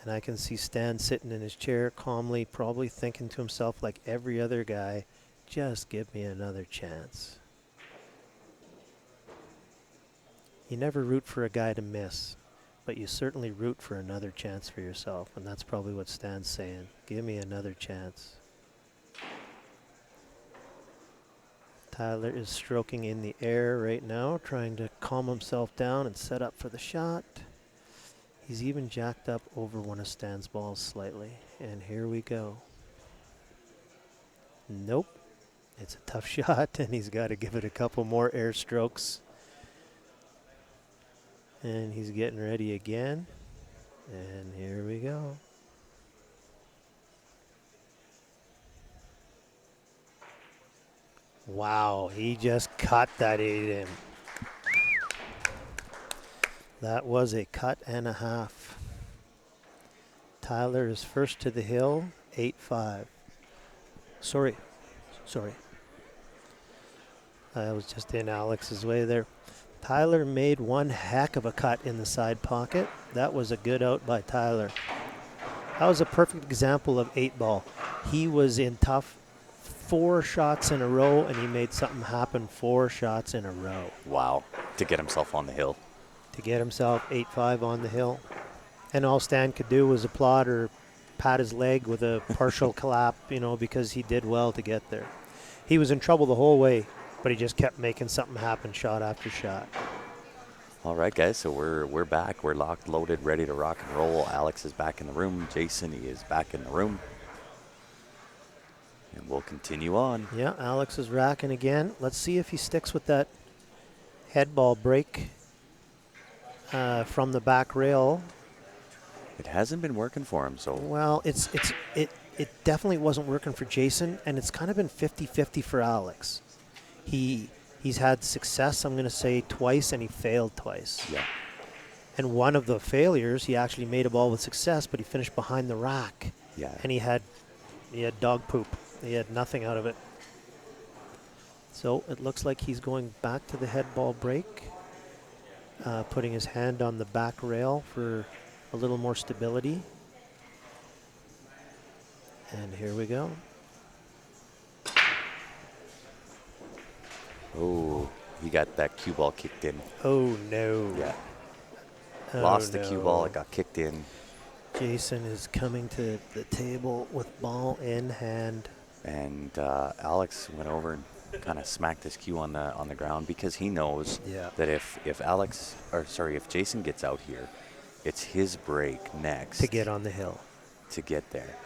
Speaker 2: And I can see Stan sitting in his chair calmly, probably thinking to himself like every other guy, just give me another chance. You never root for a guy to miss, but you certainly root for another chance for yourself. And that's probably what Stan's saying. Give me another chance. Tyler is stroking in the air right now, trying to calm himself down and set up for the shot. He's even jacked up over one of Stan's balls slightly. And here we go. Nope. It's a tough shot, and he's got to give it a couple more air strokes. And he's getting ready again. And here we go. Wow, he just cut that 8 in. That was a cut and a half. Tyler is first to the hill, 8-5. Sorry. I was just in Alex's way there. Tyler made one heck of a cut in the side pocket. That was a good out by Tyler. That was a perfect example of 8-ball. He was in tough 4 shots in a row, and he made something happen 4 shots in a row.
Speaker 3: Wow, to get himself on the hill.
Speaker 2: To get himself 8-5 on the hill. And all Stan could do was applaud or pat his leg with a partial clap, because he did well to get there. He was in trouble the whole way, but he just kept making something happen shot after shot.
Speaker 3: All right, guys, so we're back. We're locked, loaded, ready to rock and roll. Alex is back in the room. Jason, he is back in the room. And we'll continue on.
Speaker 2: Yeah, Alex is racking again. Let's see if he sticks with that head ball break from the back rail.
Speaker 3: It hasn't been working for him, so.
Speaker 2: Well, it definitely wasn't working for Jason, and it's kind of been 50-50 for Alex. He's had success, I'm going to say, twice, and he failed twice.
Speaker 3: Yeah.
Speaker 2: And one of the failures, he actually made a ball with success, but he finished behind the rack.
Speaker 3: Yeah.
Speaker 2: And he had dog poop. He had nothing out of it. So it looks like he's going back to the head ball break, putting his hand on the back rail for a little more stability. And here we go.
Speaker 3: Oh, he got that cue ball kicked in.
Speaker 2: Oh, no.
Speaker 3: Yeah.
Speaker 2: Oh,
Speaker 3: Lost the
Speaker 2: no.
Speaker 3: cue ball. It got kicked in.
Speaker 2: Jason is coming to the table with ball in hand.
Speaker 3: And Alex went over and kind of smacked his cue on the ground because he knows that if Jason gets out here, it's his break next
Speaker 2: To get on the hill.
Speaker 3: to get there.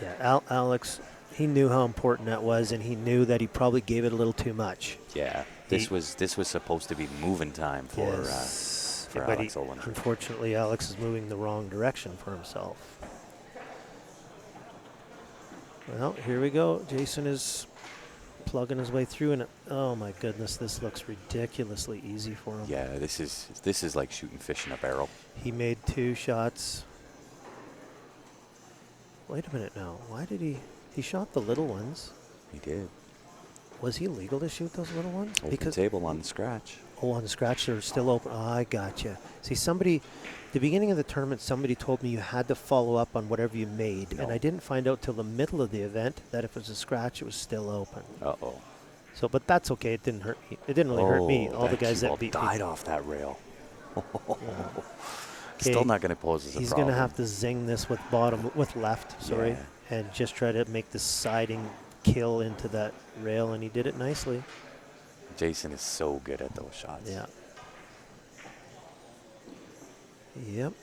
Speaker 2: Yeah. Alex, he knew how important that was, and he knew that he probably gave it a little too much.
Speaker 3: Yeah, this was supposed to be moving time for
Speaker 2: But
Speaker 3: Alex Olinger.
Speaker 2: Unfortunately, Alex is moving the wrong direction for himself. Well, here we go. Jason is plugging his way through, and oh my goodness, this looks ridiculously easy for him.
Speaker 3: Yeah, this is like shooting fish in a barrel.
Speaker 2: He made 2 shots. Wait a minute now. Why did he shot the little ones?
Speaker 3: He did.
Speaker 2: Was he legal to shoot those little ones?
Speaker 3: Open table on the scratch.
Speaker 2: Oh, on the scratch, they're still open. Oh, I gotcha. See, the beginning of the tournament, somebody told me you had to follow up on whatever you made.
Speaker 3: No.
Speaker 2: And I didn't find out till the middle of the event that if it was a scratch, it was still open.
Speaker 3: Uh-oh.
Speaker 2: So, but that's okay. It didn't hurt me. It didn't really hurt me. All the guys
Speaker 3: cue
Speaker 2: that
Speaker 3: ball
Speaker 2: beat
Speaker 3: died
Speaker 2: me.
Speaker 3: off that rail.
Speaker 2: Yeah.
Speaker 3: Still not going to pose as a problem.
Speaker 2: He's going to have to zing this with left,
Speaker 3: Yeah.
Speaker 2: and just try to make the siding kill into that rail, and he did it nicely.
Speaker 3: Jason is so good at those shots.
Speaker 2: Yeah. Yep.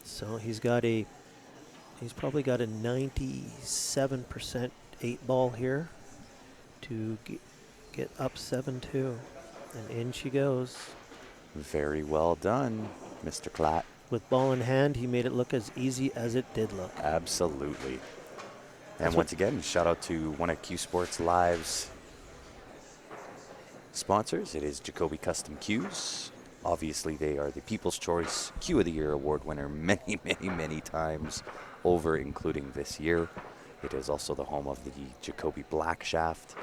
Speaker 2: So he's probably got a 97% 8-ball here to get up 7-2. And in she goes.
Speaker 3: Very well done, Mr. Klatt.
Speaker 2: With ball in hand, he made it look as easy as it did look.
Speaker 3: Absolutely. And once again, shout out to one of Q Sports Live's sponsors. It is Jacoby Custom Cues. Obviously, they are the People's Choice Cue of the Year award winner many, many, many times over, including this year. It is also the home of the Jacoby Black Shaft.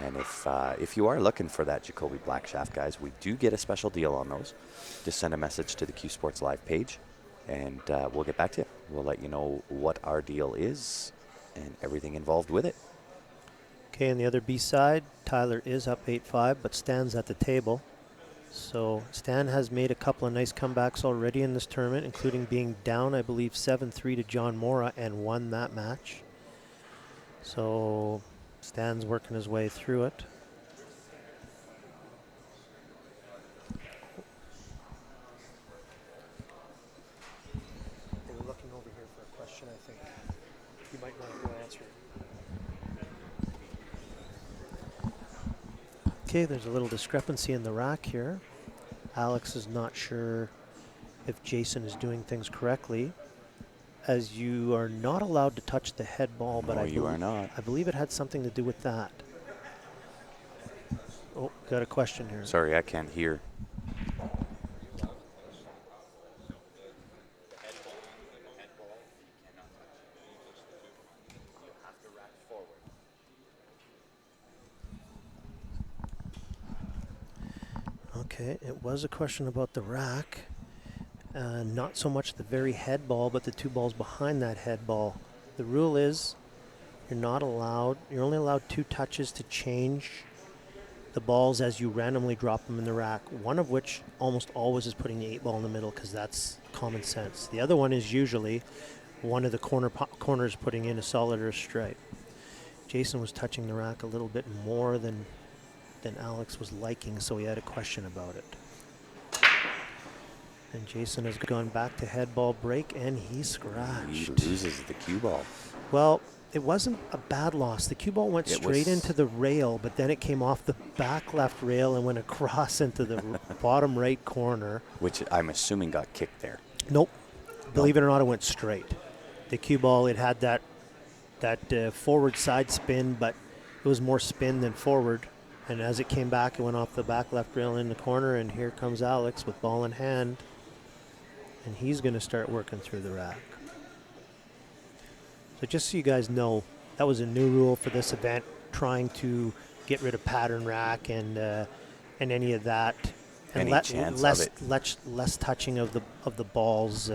Speaker 3: And if you are looking for that Jacoby Black Shaft, guys, we do get a special deal on those. Just send a message to the Q Sports Live page, and we'll get back to you. We'll let you know what our deal is and everything involved with it.
Speaker 2: Okay, on the other B side, Tyler is up 8-5, but Stan's at the table. So Stan has made a couple of nice comebacks already in this tournament, including being down, I believe, 7-3 to John Mora and won that match. So Stan's working his way through it. You might not go answer it. Okay, there's a little discrepancy in the rack here. Alex is not sure if Jason is doing things correctly, as you are not allowed to touch the head ball, but
Speaker 3: No, you are not.
Speaker 2: I believe it had something to do with that. Oh, got a question here.
Speaker 3: Sorry, I can't hear.
Speaker 2: Okay, it was a question about the rack. Not so much the very head ball, but the two balls behind that head ball. The rule is you're only allowed 2 touches to change the balls as you randomly drop them in the rack. One of which almost always is putting the 8 ball in the middle, because that's common sense. The other one is usually one of the corners putting in a solid or a stripe. Jason was touching the rack a little bit more than Alex was liking, so he had a question about it. And Jason has gone back to head ball break, and he scratched.
Speaker 3: He loses the cue ball.
Speaker 2: Well, it wasn't a bad loss. The cue ball went straight into the rail, but then it came off the back left rail and went across into the bottom right corner.
Speaker 3: Which I'm assuming got kicked there.
Speaker 2: Nope. Believe it or not, it went straight. The cue ball, it had that forward side spin, but it was more spin than forward. And as it came back, it went off the back left rail in the corner, and here comes Alex with ball in hand. And he's going to start working through the rack. So just so you guys know, that was a new rule for this event, trying to get rid of pattern rack and any of that, and less touching of the balls,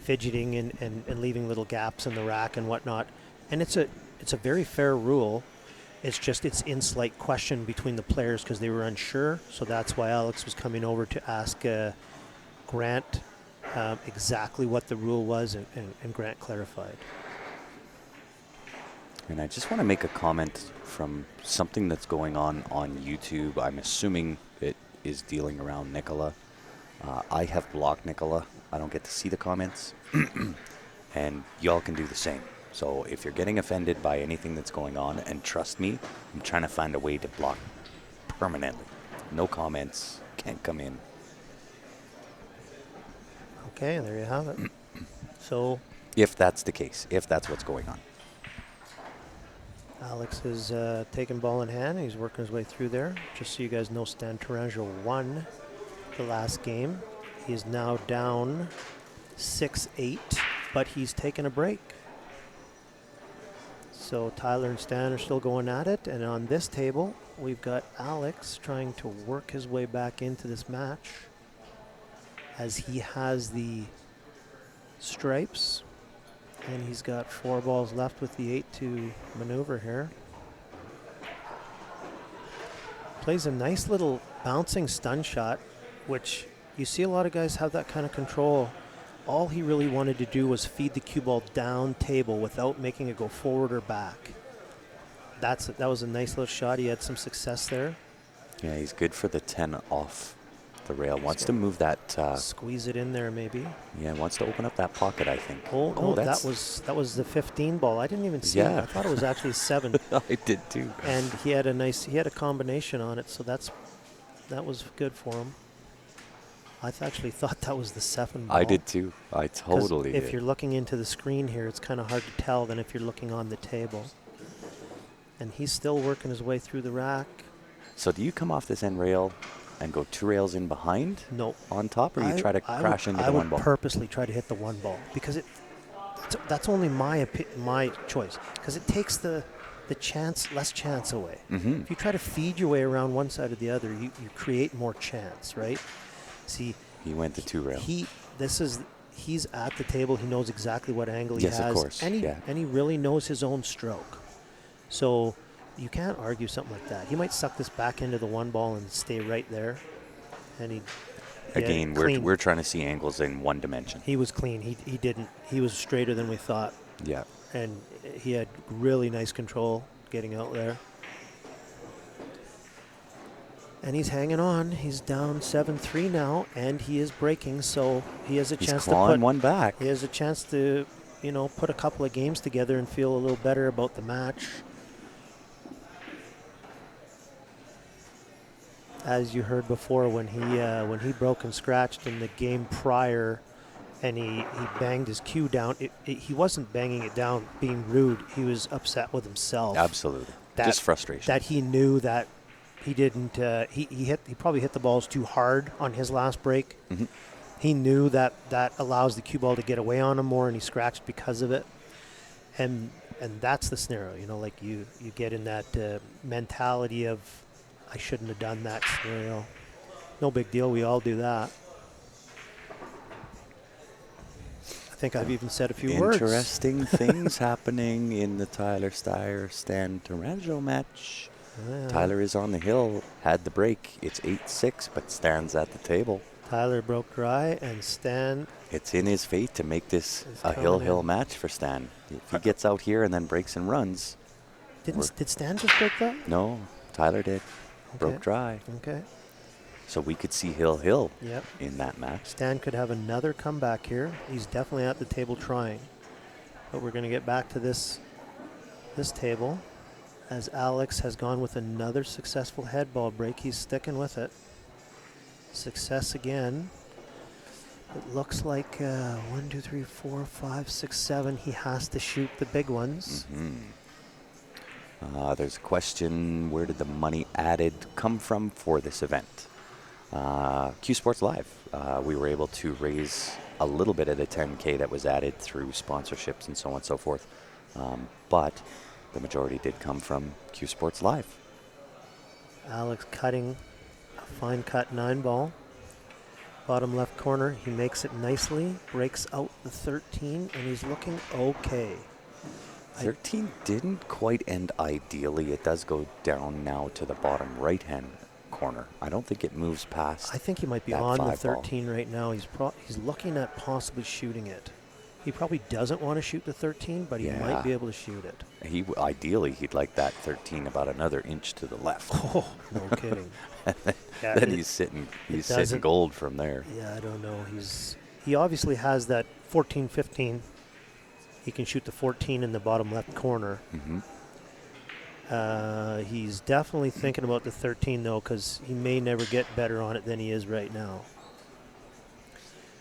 Speaker 2: fidgeting and leaving little gaps in the rack and whatnot. And it's a very fair rule. It's just it's in slight question between the players because they were unsure. So that's why Alex was coming over to ask Grant exactly what the rule was, and Grant clarified.
Speaker 3: And I just want to make a comment from something that's going on YouTube. I'm assuming it is dealing around Nicola. I have blocked Nicola. I don't get to see the comments. And y'all can do the same. So if you're getting offended by anything that's going on, and trust me, I'm trying to find a way to block permanently. No comments, can't come in.
Speaker 2: Okay, there you have it. So
Speaker 3: if that's the case, if that's what's going on.
Speaker 2: Alex is taking ball in hand. He's working his way through there. Just so you guys know, Stan Tarangelo won the last game. He is now down 6-8, but he's taken a break. So Tyler and Stan are still going at it. And on this table, we've got Alex trying to work his way back into this match, as he has the stripes. And he's got 4 balls left with the 8 to maneuver here. Plays a nice little bouncing stun shot, which you see a lot of guys have that kind of control. All he really wanted to do was feed the cue ball down table without making it go forward or back. That was a nice little shot. He had some success there.
Speaker 3: Yeah, he's good for the 10 off the rail. Wants to move that.
Speaker 2: Squeeze it in there, maybe.
Speaker 3: Yeah, wants to open up that pocket, I think.
Speaker 2: Oh, no, that was the 15 ball. I didn't even see it. I thought it was actually 7.
Speaker 3: I did too.
Speaker 2: And he had a combination on it, so that was good for him. I actually thought that was the 7 ball.
Speaker 3: I did too. I totally did.
Speaker 2: If you're looking into the screen here, it's kind of hard to tell than if you're looking on the table. And he's still working his way through the rack.
Speaker 3: So do you come off this end rail and go 2 rails in behind?
Speaker 2: No.
Speaker 3: On top, or you try to crash into the 1 ball?
Speaker 2: I would purposely try to hit the 1 ball, because that's only my choice, because it takes the less chance away.
Speaker 3: Mm-hmm.
Speaker 2: If you try to feed your way around one side or the other, you create more chance, right? See,
Speaker 3: he went to 2 rail.
Speaker 2: He's at the table. He knows exactly what angle he has.
Speaker 3: Yes, of course.
Speaker 2: And he really knows his own stroke. So you can't argue something like that. He might suck this back into the 1 ball and stay right there. And
Speaker 3: Again, we're trying to see angles in 1 dimension.
Speaker 2: He was clean. He didn't. He was straighter than we thought.
Speaker 3: Yeah.
Speaker 2: And he had really nice control getting out there. And he's hanging on. He's down 7-3 now, and he is breaking, so he has a chance to put
Speaker 3: 1 back.
Speaker 2: He has a chance to put a couple of games together and feel a little better about the match. As you heard before, when he broke and scratched in the game prior, and he banged his cue down, he wasn't banging it down being rude. He was upset with himself.
Speaker 3: Absolutely. Just frustration.
Speaker 2: That he knew that he didn't. He probably hit the balls too hard on his last break.
Speaker 3: Mm-hmm.
Speaker 2: He knew that allows the cue ball to get away on him more, and he scratched because of it. And that's the scenario. Like you get in that mentality of, I shouldn't have done that scenario. No big deal. We all do that. I think I've even said a few words.
Speaker 3: Interesting things happening in the Tyler Steyer Stan Taranjo match.
Speaker 2: Yeah.
Speaker 3: Tyler is on the hill, had the break. It's 8-6, but Stan's at the table.
Speaker 2: Tyler broke dry, and Stan.
Speaker 3: It's in his fate to make this a hill match for Stan. If he gets out here and then breaks and runs.
Speaker 2: Did Stan just break that?
Speaker 3: No, Tyler did.
Speaker 2: Okay.
Speaker 3: Broke dry.
Speaker 2: Okay.
Speaker 3: So we could see hill
Speaker 2: Yep.
Speaker 3: in that match.
Speaker 2: Stan could have another comeback here. He's definitely at the table trying. But we're going to get back to this table. As Alex has gone with another successful head ball break, he's sticking with it. Success again. It looks like 1, 2, 3, 4, 5, 6, 7. He has to shoot the big ones.
Speaker 3: Mm-hmm. There's a question, where did the money added come from for this event? Q Sports Live. We were able to raise a little bit of the $10K that was added through sponsorships and so on and so forth. But the majority did come from Q Sports Live.
Speaker 2: Alex cutting a fine cut 9 ball. Bottom left corner, he makes it nicely, breaks out the 13, and he's looking okay.
Speaker 3: 13 didn't quite end ideally. It does go down now to the bottom right-hand corner. I don't think it moves past.
Speaker 2: I think he might be on the 13 right now. He's looking at possibly shooting it. He probably doesn't want to shoot the 13, but he might be able to shoot it.
Speaker 3: Ideally, he'd like that 13 about another inch to the left.
Speaker 2: Oh, no kidding.
Speaker 3: Then he's sitting gold from there.
Speaker 2: Yeah, I don't know. He obviously has that 14, 15. He can shoot the 14 in the bottom left corner.
Speaker 3: Mm-hmm.
Speaker 2: He's definitely thinking about the 13, though, because he may never get better on it than he is right now.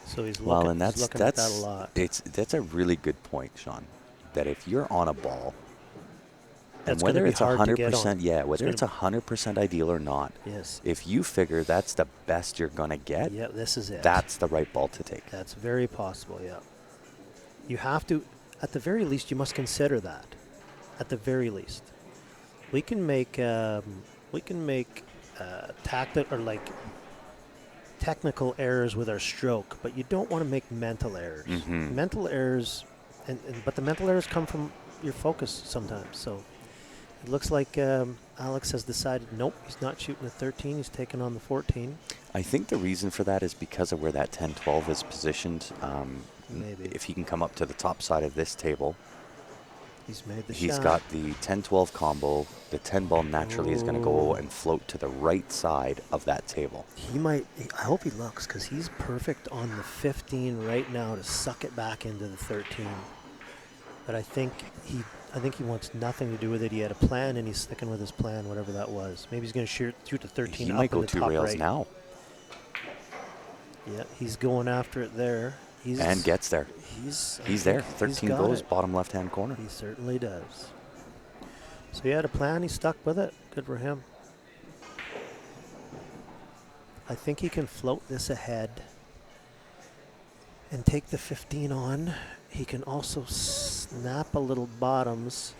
Speaker 2: So he's looking at that a lot.
Speaker 3: That's a really good point, Sean, that if you're on a ball, and
Speaker 2: That's
Speaker 3: whether
Speaker 2: be
Speaker 3: it's
Speaker 2: hard
Speaker 3: 100%,
Speaker 2: to get on.
Speaker 3: whether it's 100% ideal or not,
Speaker 2: yes.
Speaker 3: If you figure that's the best you're going to get,
Speaker 2: this is it.
Speaker 3: That's the right ball to take.
Speaker 2: That's very possible, yeah. You have to, at the very least, you must consider that. At the very least. We can make tactical or like technical errors with our stroke, but you don't want to make mental errors.
Speaker 3: Mm-hmm.
Speaker 2: Mental errors, but the mental errors come from your focus sometimes. So it looks like Alex has decided, nope, he's not shooting the 13. He's taking on the 14.
Speaker 3: I think the reason for that is because of where that 10-12 is positioned.
Speaker 2: Maybe.
Speaker 3: If he can come up to the top side of this table,
Speaker 2: he's made the
Speaker 3: he's
Speaker 2: shot.
Speaker 3: got the 10-12 combo. The 10 ball naturally is going to go and float to the right side of that table.
Speaker 2: He might. I hope he looks, because he's perfect on the 15 right now to suck it back into the 13. But I think he wants nothing to do with it. He had a plan, and he's sticking with his plan, whatever that was. Maybe he's going to shoot the 13
Speaker 3: He
Speaker 2: up
Speaker 3: might go
Speaker 2: in the
Speaker 3: 2
Speaker 2: top
Speaker 3: rails
Speaker 2: right.
Speaker 3: now.
Speaker 2: Yeah, he's going after it there.
Speaker 3: And gets there. He's there. 13 goes, bottom left-hand corner.
Speaker 2: He certainly does. So he had a plan. He stuck with it. Good for him. I think he can float this ahead and take the 15 on. He can also snap a little bottoms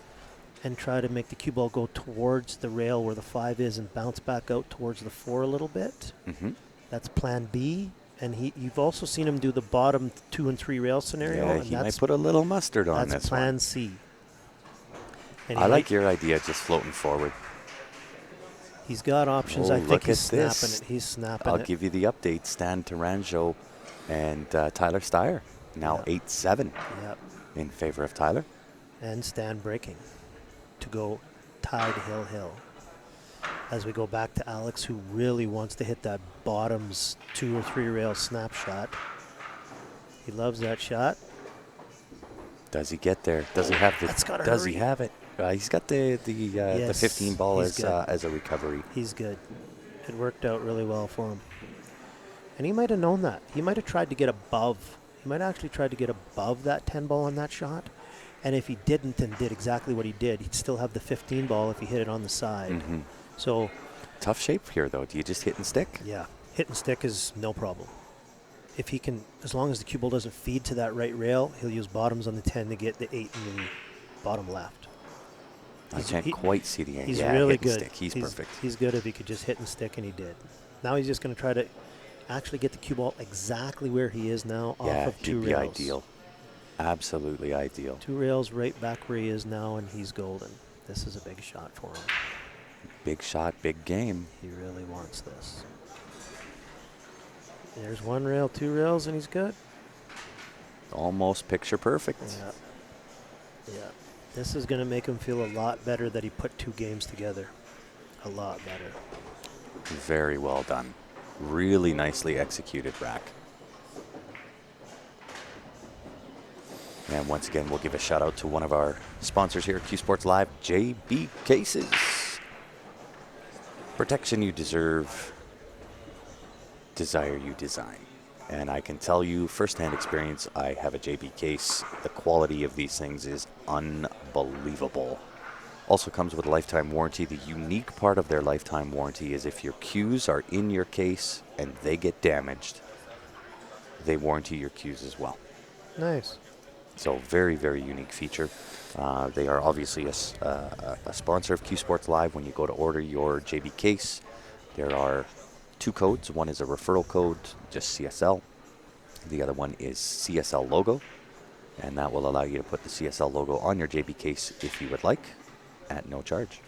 Speaker 2: and try to make the cue ball go towards the rail where the 5 is and bounce back out towards the 4 a little bit.
Speaker 3: Mm-hmm.
Speaker 2: That's plan B. And you've also seen him do the bottom 2 and 3 rail scenario.
Speaker 3: Yeah,
Speaker 2: and
Speaker 3: he might put a little mustard on this one.
Speaker 2: That's plan C. And
Speaker 3: I like your idea, just floating forward.
Speaker 2: He's got options. I think he's snapping it. He's snapping
Speaker 3: I'll
Speaker 2: it.
Speaker 3: give you the update. Stan Taranjo and Tyler Steyer, now 8-7 in favor of Tyler.
Speaker 2: And Stan breaking to go tied hill. As we go back to Alex, who really wants to hit that bottoms 2 or 3 rail snapshot. He loves that shot.
Speaker 3: Does he get there? Does he have the?
Speaker 2: That's gotta
Speaker 3: Does
Speaker 2: hurry.
Speaker 3: he have it? He's got the
Speaker 2: Yes,
Speaker 3: 15 ball
Speaker 2: he's good.
Speaker 3: as a recovery.
Speaker 2: He's good. It worked out really well for him. And he might have known that. He might have tried to get above. He might have actually tried to get above that 10 ball on that shot. And if he didn't and did exactly what he did, he'd still have the 15 ball if he hit it on the side.
Speaker 3: Mm-hmm.
Speaker 2: So,
Speaker 3: Tough shape here, though. Do you just hit and stick?
Speaker 2: yeah, hit and stick is no problem. If he can, as long as the cue ball doesn't feed to that right rail, he'll use bottoms on the 10 to get the 8 in the bottom left.
Speaker 3: I can't quite see the angle.
Speaker 2: He's
Speaker 3: yeah,
Speaker 2: really
Speaker 3: hit and
Speaker 2: good.
Speaker 3: stick. He's perfect.
Speaker 2: He's good if he could just hit and stick, and he did. Now he's just going to try to actually get the cue ball exactly where he is now off of two
Speaker 3: he'd be
Speaker 2: rails.
Speaker 3: ideal. Absolutely ideal.
Speaker 2: 2 rails right back where he is now, and he's golden. This is a big shot for him.
Speaker 3: Big shot, big game.
Speaker 2: He really wants this. There's 1 rail, 2 rails, and he's good.
Speaker 3: Almost picture perfect.
Speaker 2: Yeah. Yeah. This is going to make him feel a lot better that he put 2 games together. A lot better.
Speaker 3: Very well done. Really nicely executed, Rack. And once again, we'll give a shout out to one of our sponsors here at Q Sports Live, JB Cases. Protection you deserve, desire you design. And I can tell you firsthand experience, I have a JB case. The quality of these things is unbelievable. Also comes with a lifetime warranty. The unique part of their lifetime warranty is if your cues are in your case and they get damaged, they warranty your cues as well.
Speaker 2: Nice.
Speaker 3: So very, very unique feature. They are obviously a sponsor of Q Sports Live. When you go to order your JB case, there are 2 codes. One is a referral code, just CSL. The other one is CSL logo, and that will allow you to put the CSL logo on your JB case if you would like, at no charge.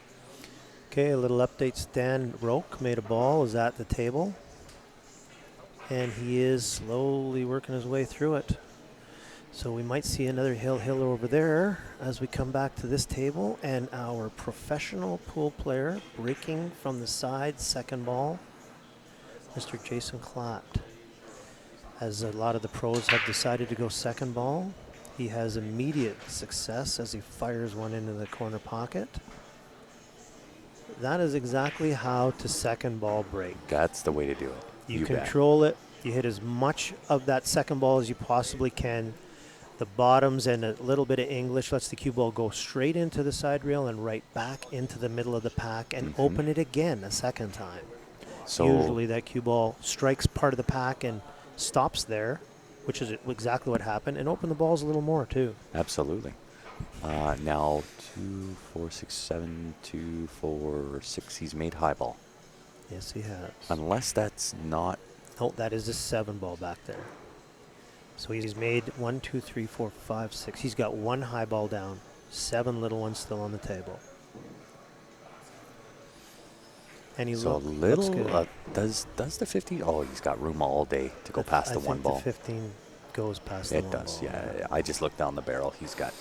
Speaker 2: Okay, a little update. Stan Roke made a ball, is at the table, and he is slowly working his way through it. So we might see another hill over there as we come back to this table, and our professional pool player breaking from the side, second ball, Mr. Jason Klatt. As a lot of the pros have decided to go second ball, he has immediate success as he fires one into the corner pocket. That is exactly how to second ball break.
Speaker 3: That's the way to do it.
Speaker 2: You
Speaker 3: bet.
Speaker 2: control it. You hit as much of that second ball as you possibly can. The bottoms and a little bit of English lets the cue ball go straight into the side rail and right back into the middle of the pack and open it again a second time.
Speaker 3: So
Speaker 2: Usually that cue ball strikes part of the pack and stops there, which is exactly what happened, and open the balls a little more too.
Speaker 3: absolutely. Now 2, 4, 6, 7, 2, 4, 6. He's made high ball.
Speaker 2: Yes, he has.
Speaker 3: Unless that's not.
Speaker 2: Oh, that is a 7 ball back there. So he's made 1, 2, 3, 4, 5, 6. He's got 1 high ball down, 7 little ones still on the table. And he
Speaker 3: So
Speaker 2: looks
Speaker 3: little.
Speaker 2: good.
Speaker 3: Does the 15? Oh, he's got room all day to go past the 1 ball.
Speaker 2: The 15 goes past the 1
Speaker 3: It does,
Speaker 2: ball.
Speaker 3: yeah. I just looked down the barrel. He's got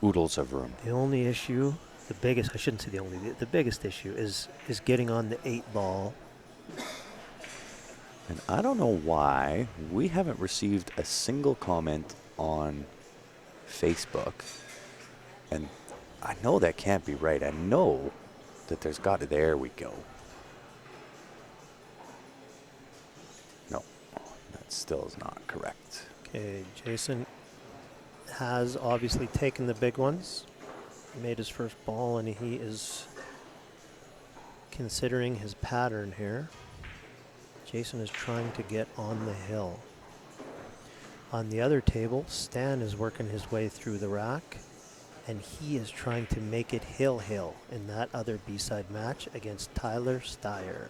Speaker 3: oodles of room.
Speaker 2: The only issue, the biggest, I shouldn't say the only, the biggest issue is getting on the 8 ball.
Speaker 3: And I don't know why we haven't received a single comment on Facebook. And I know that can't be right. I know that there's got to. There we go. No, that still is not correct.
Speaker 2: Okay, Jason has obviously taken the big ones. He made his first ball, and he is considering his pattern here. Jason is trying to get on the hill. On the other table, Stan is working his way through the rack, and he is trying to make it hill in that other B-side match against Tyler Steyer.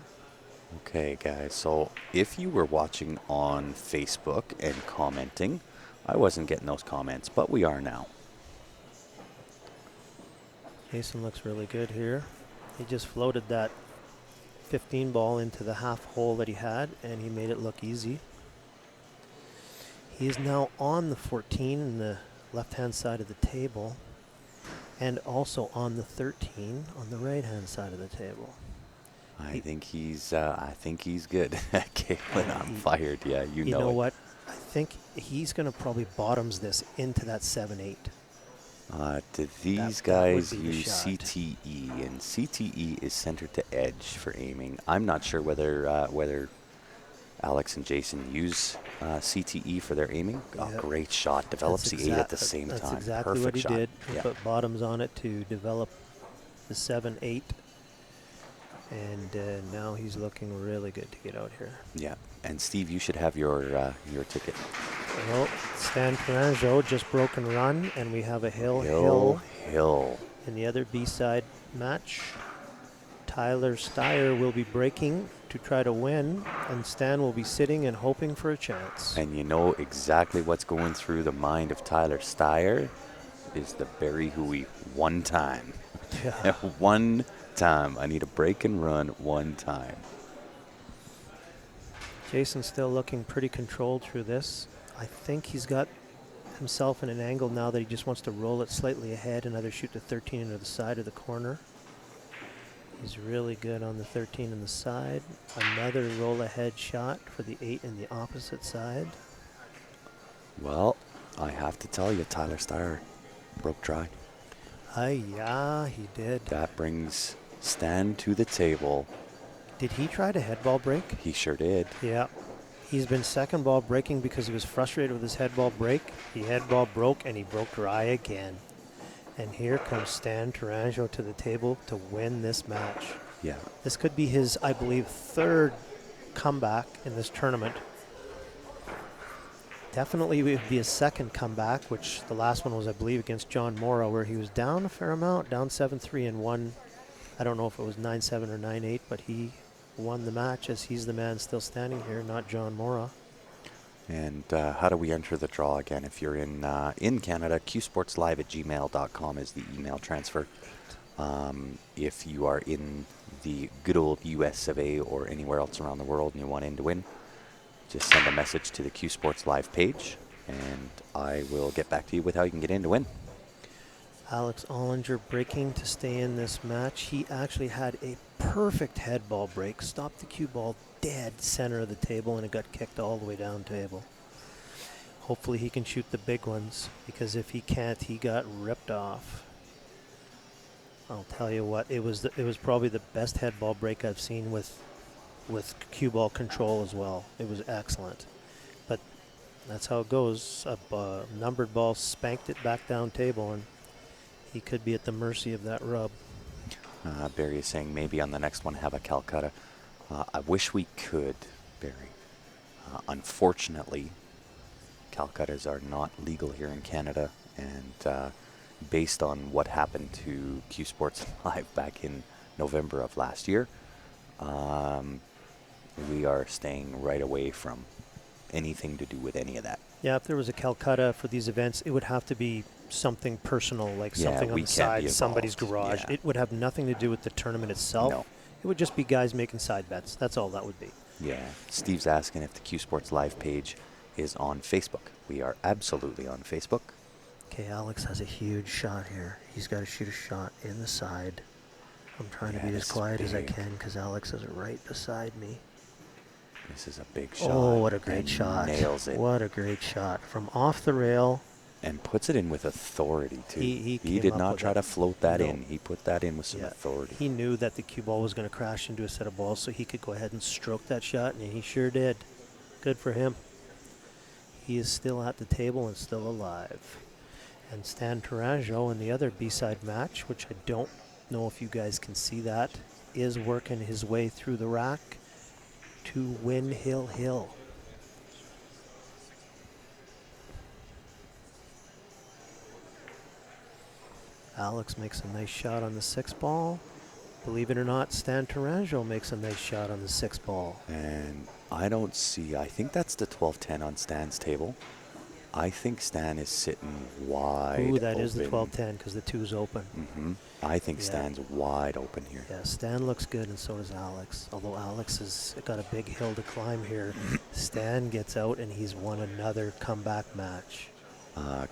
Speaker 3: Okay, guys. So if you were watching on Facebook and commenting, I wasn't getting those comments, but we are now.
Speaker 2: Jason looks really good here. He just floated that 15 ball into the half hole that he had, and he made it look easy. He is now on the 14 in the left-hand side of the table, and also on the 13 on the right-hand side of the table.
Speaker 3: I think he's good. Caitlin, I'm fired. Yeah, you know
Speaker 2: know
Speaker 3: it.
Speaker 2: what? I think he's going to probably bottoms this into that 7-8.
Speaker 3: Do these
Speaker 2: That would
Speaker 3: guys
Speaker 2: be the
Speaker 3: use
Speaker 2: shot.
Speaker 3: CTE? And CTE is center to edge for aiming. I'm not sure whether Alex and Jason use CTE for their aiming. Oh,
Speaker 2: Yep.
Speaker 3: great shot. Develops the 8 at the same
Speaker 2: That's
Speaker 3: time.
Speaker 2: exactly
Speaker 3: Perfect
Speaker 2: what he
Speaker 3: shot.
Speaker 2: did. He
Speaker 3: Yeah.
Speaker 2: put bottoms on it to develop the 7-8. And now he's looking really good to get out here.
Speaker 3: Yeah. And Steve, you should have your ticket.
Speaker 2: Well, Stan Taranjo just broken run, and we have a hill in the other B-side match. Tyler Steyer will be breaking to try to win, and Stan will be sitting and hoping for a chance.
Speaker 3: And you know exactly what's going through the mind of Tyler Steyer is the Barry Hui one time.
Speaker 2: Yeah.
Speaker 3: One time. I need a break and run one time.
Speaker 2: Jason's still looking pretty controlled through this. I think he's got himself in an angle now that he just wants to roll it slightly ahead and either shoot the 13 into the side of the corner. He's really good on the 13 in the side. Another roll ahead shot for the 8 in the opposite side.
Speaker 3: Well, I have to tell you, Tyler Steyer broke dry.
Speaker 2: Yeah, he did.
Speaker 3: That brings Stan to the table.
Speaker 2: Did he try to head ball break?
Speaker 3: He sure did.
Speaker 2: Yeah. He's been second ball breaking because he was frustrated with his head ball break. He head ball broke and he broke dry again. And here comes Stan Taranjo to the table to win this match.
Speaker 3: Yeah.
Speaker 2: This could be his, I believe, third comeback in this tournament. Definitely would be his second comeback, which the last one was, I believe, against John Morrow, where he was down a fair amount, down 7-3 and won. I don't know if it was 9-7 or 9-8, but he won the match as he's the man still standing here, not John Morrow.
Speaker 3: And how do we enter the draw again? If you're in Canada, qsportslive@gmail.com is the email transfer. If you are in the good old US of A or anywhere else around the world and you want in to win, just send a message to the Q Sports Live page, and I will get back to you with how you can get in to win.
Speaker 2: Alex Ollinger breaking to stay in this match. He actually had a perfect head ball break, stopped the cue ball dead center of the table, and it got kicked all the way down table. Hopefully he can shoot the big ones, because if he can't, he got ripped off. I'll tell you what, it was probably the best head ball break I've seen with cue ball control as well. It was excellent. But that's how it goes. A numbered ball spanked it back down table, and he could be at the mercy of that rub.
Speaker 3: Barry is saying maybe on the next one have a Calcutta. I wish we could, Barry. Unfortunately, Calcuttas are not legal here in Canada, and based on what happened to Q Sports Live back in November of last year, we are staying right away from anything to do with any of that.
Speaker 2: Yeah, if there was a Calcutta for these events, it would have to be something personal, like something on the side, somebody's garage.
Speaker 3: Yeah.
Speaker 2: It would have nothing to do with the tournament itself.
Speaker 3: No.
Speaker 2: It would just be guys making side bets. That's all that would be.
Speaker 3: Yeah. Steve's asking if the Q Sports Live page is on Facebook. We are absolutely on Facebook.
Speaker 2: Okay, Alex has a huge shot here. He's got to shoot a shot in the side. I'm trying to be as quiet as I can because Alex is right beside me.
Speaker 3: This is a big shot.
Speaker 2: Oh, what a great shot.
Speaker 3: Nails it.
Speaker 2: What a great shot. From off the rail.
Speaker 3: And puts it in with authority, too.
Speaker 2: He
Speaker 3: did not try to float that
Speaker 2: No.
Speaker 3: in. He put that in with some authority.
Speaker 2: He knew that the cue ball was going to crash into a set of balls, so he could go ahead and stroke that shot, and he sure did. Good for him. He is still at the table and still alive. And Stan Taranjo in the other B-side match, which I don't know if you guys can see that, is working his way through the rack to win Hill. Alex makes a nice shot on the 6 ball. Believe it or not, Stan Taranjo makes a nice shot on the 6 ball.
Speaker 3: And I don't see, I think that's the 12-10 on Stan's table. I think Stan is sitting wide open.
Speaker 2: Ooh, that is the 12-10 because the 2's open.
Speaker 3: Mm-hmm. I think Stan's wide open here.
Speaker 2: Yeah, Stan looks good and so does Alex. Although Alex has got a big hill to climb here. Stan gets out and he's won another comeback match.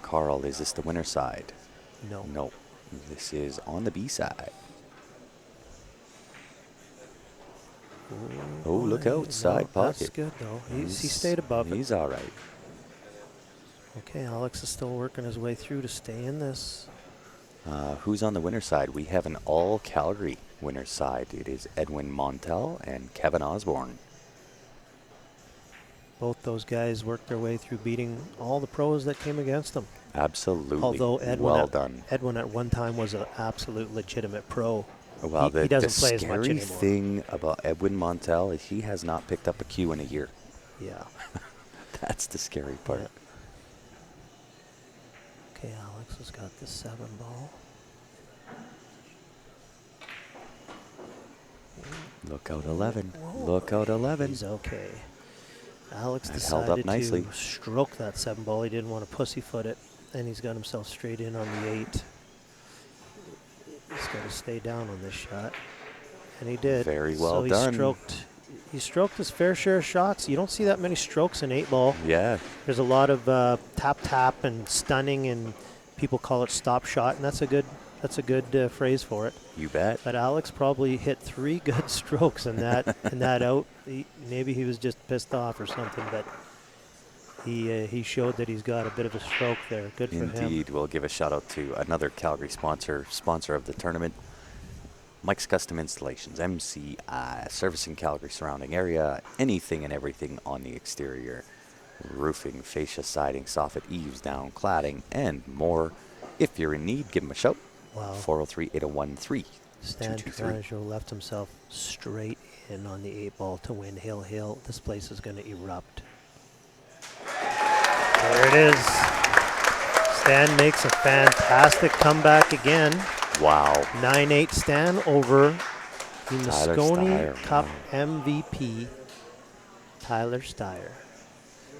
Speaker 3: Carl, is this the winner side?
Speaker 2: No.
Speaker 3: No. This is on the B side.
Speaker 2: Ooh,
Speaker 3: Oh, look out, side pocket.
Speaker 2: That's good, though. He stayed above it.
Speaker 3: He's all right.
Speaker 2: Okay, Alex is still working his way through to stay in this.
Speaker 3: Who's on the winner's side? We have an all Calgary winner's side. It is Edwin Montel and Kevin Osborne.
Speaker 2: Both those guys worked their way through beating all the pros that came against them.
Speaker 3: Absolutely.
Speaker 2: Although
Speaker 3: well done.
Speaker 2: Edwin at one time was an absolute legitimate pro.
Speaker 3: Well,
Speaker 2: he doesn't
Speaker 3: the
Speaker 2: play as much
Speaker 3: scary
Speaker 2: anymore.
Speaker 3: thing about Edwin Montel is he has not picked up a cue in a year.
Speaker 2: Yeah.
Speaker 3: That's the scary part.
Speaker 2: Yeah. Okay, Alex has got the 7 ball.
Speaker 3: Look out 11.
Speaker 2: Whoa.
Speaker 3: Look out 11.
Speaker 2: He's okay. Alex
Speaker 3: That held up
Speaker 2: decided
Speaker 3: nicely.
Speaker 2: to stroke that 7 ball. He didn't want to pussyfoot it, and he's got himself straight in on the 8. He's got to stay down on this shot, and he did.
Speaker 3: Very well
Speaker 2: so
Speaker 3: done.
Speaker 2: He stroked his fair share of shots. You don't see that many strokes in 8 ball.
Speaker 3: Yeah.
Speaker 2: There's a lot of tap and stunning, and people call it stop shot, and that's a good phrase for it.
Speaker 3: You bet.
Speaker 2: But Alex probably hit 3 good strokes in that out. Maybe he was just pissed off or something, but he showed that he's got a bit of a stroke there. Good for him.
Speaker 3: Indeed. We'll give a shout out to another Calgary sponsor of the tournament, Mike's Custom Installations, MCI, servicing Calgary surrounding area, anything and everything on the exterior, roofing, fascia, siding, soffit, eaves, down, cladding, and more. If you're in need, give him a shout.
Speaker 2: Wow.
Speaker 3: 403-801-3223.
Speaker 2: Stan Taranjo left himself straight in on the 8 ball to win Hill Hill. This place is going to erupt. There it is. Stan makes a fantastic comeback again.
Speaker 3: Wow.
Speaker 2: 9-8 Stan over the
Speaker 3: Tyler
Speaker 2: Moscone
Speaker 3: Steyer,
Speaker 2: Cup
Speaker 3: wow.
Speaker 2: MVP, Tyler Steyer.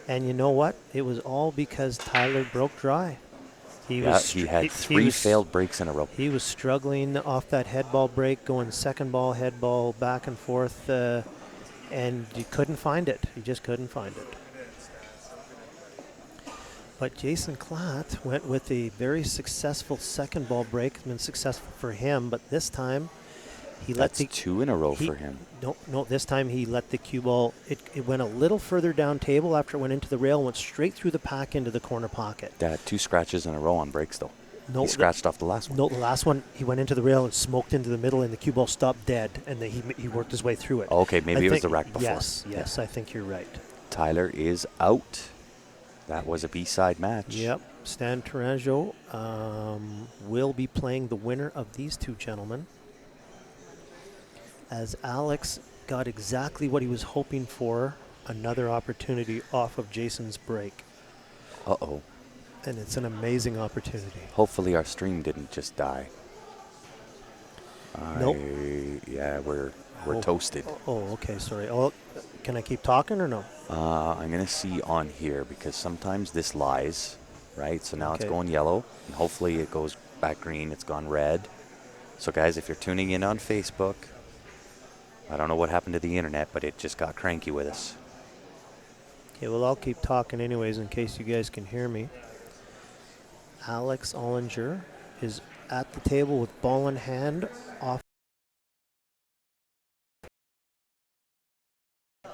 Speaker 2: And you know what? It was all because Tyler broke dry. He
Speaker 3: had 3 failed breaks in a row.
Speaker 2: He was struggling off that head ball break, going second ball, head ball, back and forth, and you couldn't find it. You just couldn't find it. But Jason Klatt went with a very successful second ball break. It's been successful for him, but this time he let the
Speaker 3: 2 in a row for him.
Speaker 2: No, this time he let the cue ball, it went a little further down table after it went into the rail, went straight through the pack into the corner pocket.
Speaker 3: That had 2 scratches in a row on breaks, though.
Speaker 2: No,
Speaker 3: he scratched off the last one.
Speaker 2: No, the last one, he went into the rail and smoked into the middle, and the cue ball stopped dead, and then he worked his way through it.
Speaker 3: Oh, okay, maybe it was the rack before.
Speaker 2: Yes, I think you're right.
Speaker 3: Tyler is out. That was a B-side match.
Speaker 2: Yep. Stan Taranjo will be playing the winner of these 2 gentlemen, as Alex got exactly what he was hoping for, another opportunity off of Jason's break.
Speaker 3: Uh-oh.
Speaker 2: And it's an amazing opportunity.
Speaker 3: Hopefully our stream didn't just die.
Speaker 2: Nope.
Speaker 3: Yeah, we're toasted.
Speaker 2: Oh, okay, sorry. Oh, can I keep talking or no?
Speaker 3: I'm going to see on here because sometimes this lies, right? So now it's
Speaker 2: Okay.
Speaker 3: going yellow, and hopefully it goes back green. It's gone red. So, guys, if you're tuning in on Facebook, I don't know what happened to the internet, but it just got cranky with us.
Speaker 2: Okay, well, I'll keep talking anyways in case you guys can hear me. Alex Ollinger is at the table with ball in hand off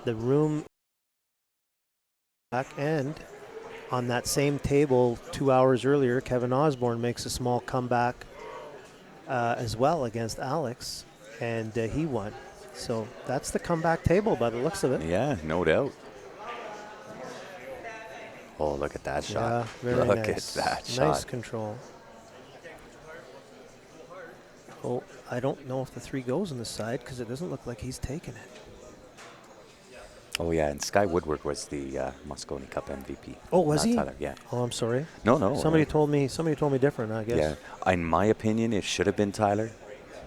Speaker 2: the room back end. On that same table 2 hours earlier, Kevin Osborne makes a small comeback as well against Alex, and he won. So that's the comeback table by the looks of it.
Speaker 3: Yeah, no doubt. Oh, look at that shot.
Speaker 2: Yeah, very
Speaker 3: look
Speaker 2: nice.
Speaker 3: at that shot.
Speaker 2: Nice control. Oh, I don't know if the 3 goes on the side because it doesn't look like he's taking it.
Speaker 3: Oh, yeah, and Sky Woodward was the Moscone Cup MVP.
Speaker 2: Oh, was
Speaker 3: Not
Speaker 2: he?
Speaker 3: Tyler, yeah.
Speaker 2: Oh, I'm sorry.
Speaker 3: No.
Speaker 2: Somebody told me different, I guess.
Speaker 3: Yeah, in my opinion, it should have been Tyler,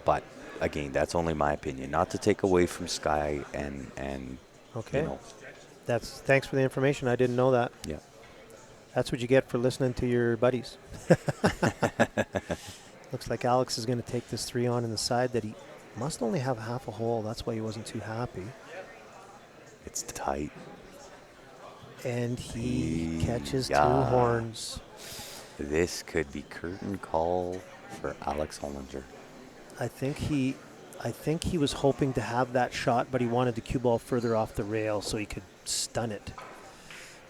Speaker 3: but again, that's only my opinion. Not to take away from Sky and
Speaker 2: Okay.
Speaker 3: you know.
Speaker 2: Thanks for the information. I didn't know that.
Speaker 3: Yeah.
Speaker 2: That's what you get for listening to your buddies. Looks like Alex is going to take this 3 on in the side that he must only have half a hole. That's why he wasn't too happy.
Speaker 3: It's tight.
Speaker 2: And he catches 2
Speaker 3: Yeah.
Speaker 2: horns.
Speaker 3: This could be curtain call for Alex Ollinger.
Speaker 2: I think he was hoping to have that shot, but he wanted the cue ball further off the rail so he could stun it.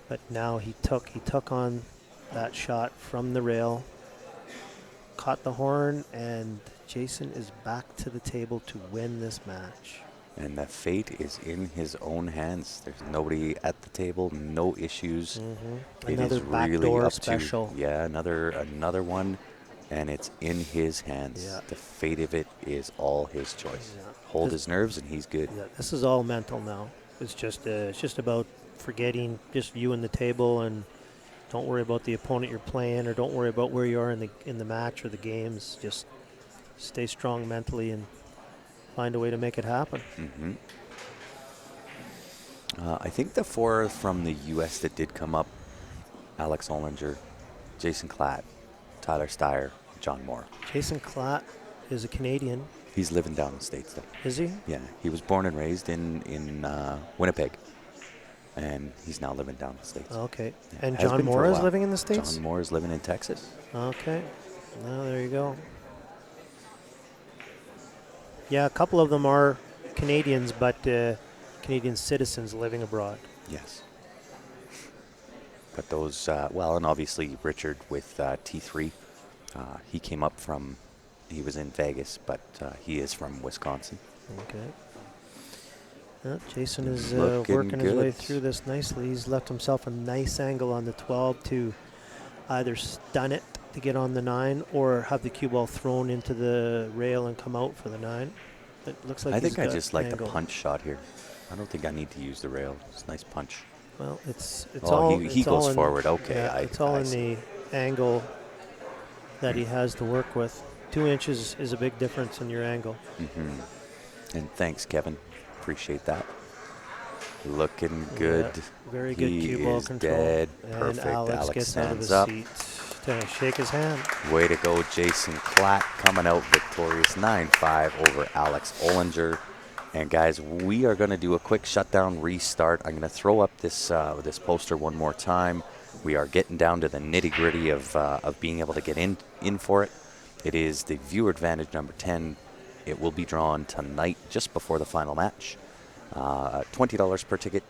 Speaker 2: But now he took on that shot from the rail, caught the horn, and Jason is back to the table to win this match.
Speaker 3: And the fate is in his own hands. There's nobody at the table, no issues. It
Speaker 2: Another
Speaker 3: is really
Speaker 2: backdoor
Speaker 3: up
Speaker 2: special.
Speaker 3: to another one, and it's in his hands.
Speaker 2: Yeah.
Speaker 3: The fate of it is all his choice.
Speaker 2: Yeah.
Speaker 3: Hold his nerves, and he's good.
Speaker 2: Yeah, this is all mental now. It's just about forgetting, just viewing the table, and don't worry about the opponent you're playing, or don't worry about where you are in the match or the games. Just stay strong mentally and find a way to make it happen.
Speaker 3: I think the four from the U.S. that did come up: Alex Ollinger, Jason Klatt, Tyler Steyer, John Moore.
Speaker 2: Jason Klatt is a Canadian.
Speaker 3: He's living down in the States, though.
Speaker 2: Is he?
Speaker 3: Yeah, he was born and raised in Winnipeg, and he's now living down in the States.
Speaker 2: Okay.
Speaker 3: Yeah,
Speaker 2: And
Speaker 3: has
Speaker 2: John
Speaker 3: been for a
Speaker 2: Moore is
Speaker 3: while.
Speaker 2: living in the States?
Speaker 3: John Moore is living in Texas.
Speaker 2: Okay. Well, there you go. Yeah, a couple of them are Canadians, but Canadian citizens living abroad.
Speaker 3: Yes. But those, and obviously Richard with T3, he came up from, he was in Vegas, but he is from Wisconsin.
Speaker 2: Okay. Jason is
Speaker 3: Looking
Speaker 2: working his way
Speaker 3: good.
Speaker 2: through this nicely. He's left himself a nice angle on the 12 to either stun it to get on the 9 or have the cue ball thrown into the rail and come out for the 9. It looks like
Speaker 3: I
Speaker 2: he's
Speaker 3: think I
Speaker 2: got
Speaker 3: just like the
Speaker 2: angle.
Speaker 3: punch shot here. I don't think I need to use the rail. It's a nice punch.
Speaker 2: Well, it's
Speaker 3: Oh,
Speaker 2: all
Speaker 3: he
Speaker 2: it's all
Speaker 3: goes
Speaker 2: in-
Speaker 3: forward. Okay,
Speaker 2: Yeah, it's all
Speaker 3: I
Speaker 2: in
Speaker 3: see.
Speaker 2: the angle that he has to work with. 2 inches is a big difference in your angle.
Speaker 3: And thanks, Kevin. Appreciate that. Looking good.
Speaker 2: Yeah, very good
Speaker 3: He
Speaker 2: cue ball
Speaker 3: is
Speaker 2: control.
Speaker 3: dead
Speaker 2: And
Speaker 3: perfect.
Speaker 2: Alex
Speaker 3: Alex
Speaker 2: gets out of
Speaker 3: stands
Speaker 2: his
Speaker 3: up.
Speaker 2: seat to shake his hand.
Speaker 3: Way to go, Jason Klatt, coming out victorious 9-5 over Alex Ollinger. And guys, we are going to do a quick shutdown restart. I'm going to throw up this this poster one more time. We are getting down to the nitty-gritty of being able to get in for it. It is the viewer advantage number 10. It will be drawn tonight just before the final match. $20 per ticket.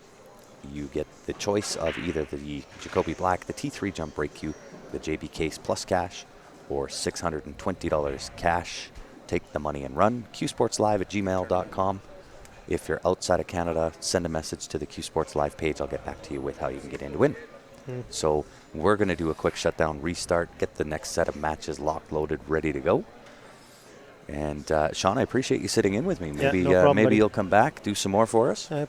Speaker 3: You get the choice of either the Jacoby Black, the T3 jump break cue, the JB case plus cash, or $620 cash. Take the money and run. qsportslive@gmail.com. If you're outside of Canada, send a message to the Q Sports Live page. I'll get back to you with how you can get in to win. So we're going to do a quick shutdown restart, get the next set of matches locked, loaded, ready to go. And Sean, I appreciate you sitting in with me. Maybe
Speaker 2: no problem,
Speaker 3: maybe
Speaker 2: buddy.
Speaker 3: you'll come back, do some more for us.
Speaker 2: I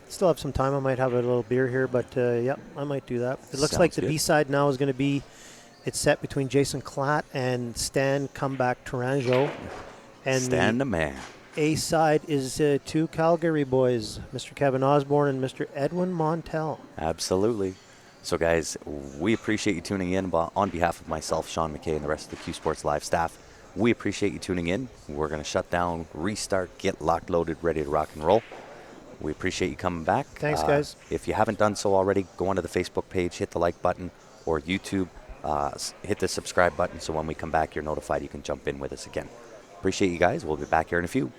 Speaker 2: still have some time. I might have a little beer here, but I might do that. It looks
Speaker 3: Sounds
Speaker 2: like the
Speaker 3: good.
Speaker 2: B-side now is going to be, it's set between Jason Klatt and Stan Comeback Tourangeau. And
Speaker 3: Stand the man.
Speaker 2: A side is two Calgary boys, Mr. Kevin Osborne and Mr. Edwin Montel.
Speaker 3: Absolutely. So, guys, we appreciate you tuning in. On behalf of myself, Sean McKay, and the rest of the Q Sports Live staff, we appreciate you tuning in. We're going to shut down, restart, get locked, loaded, ready to rock and roll. We appreciate you coming back.
Speaker 2: Thanks, guys.
Speaker 3: If you haven't done so already, go onto the Facebook page, hit the like button, or YouTube, hit the subscribe button so when we come back, you're notified you can jump in with us again. Appreciate you guys. We'll be back here in a few.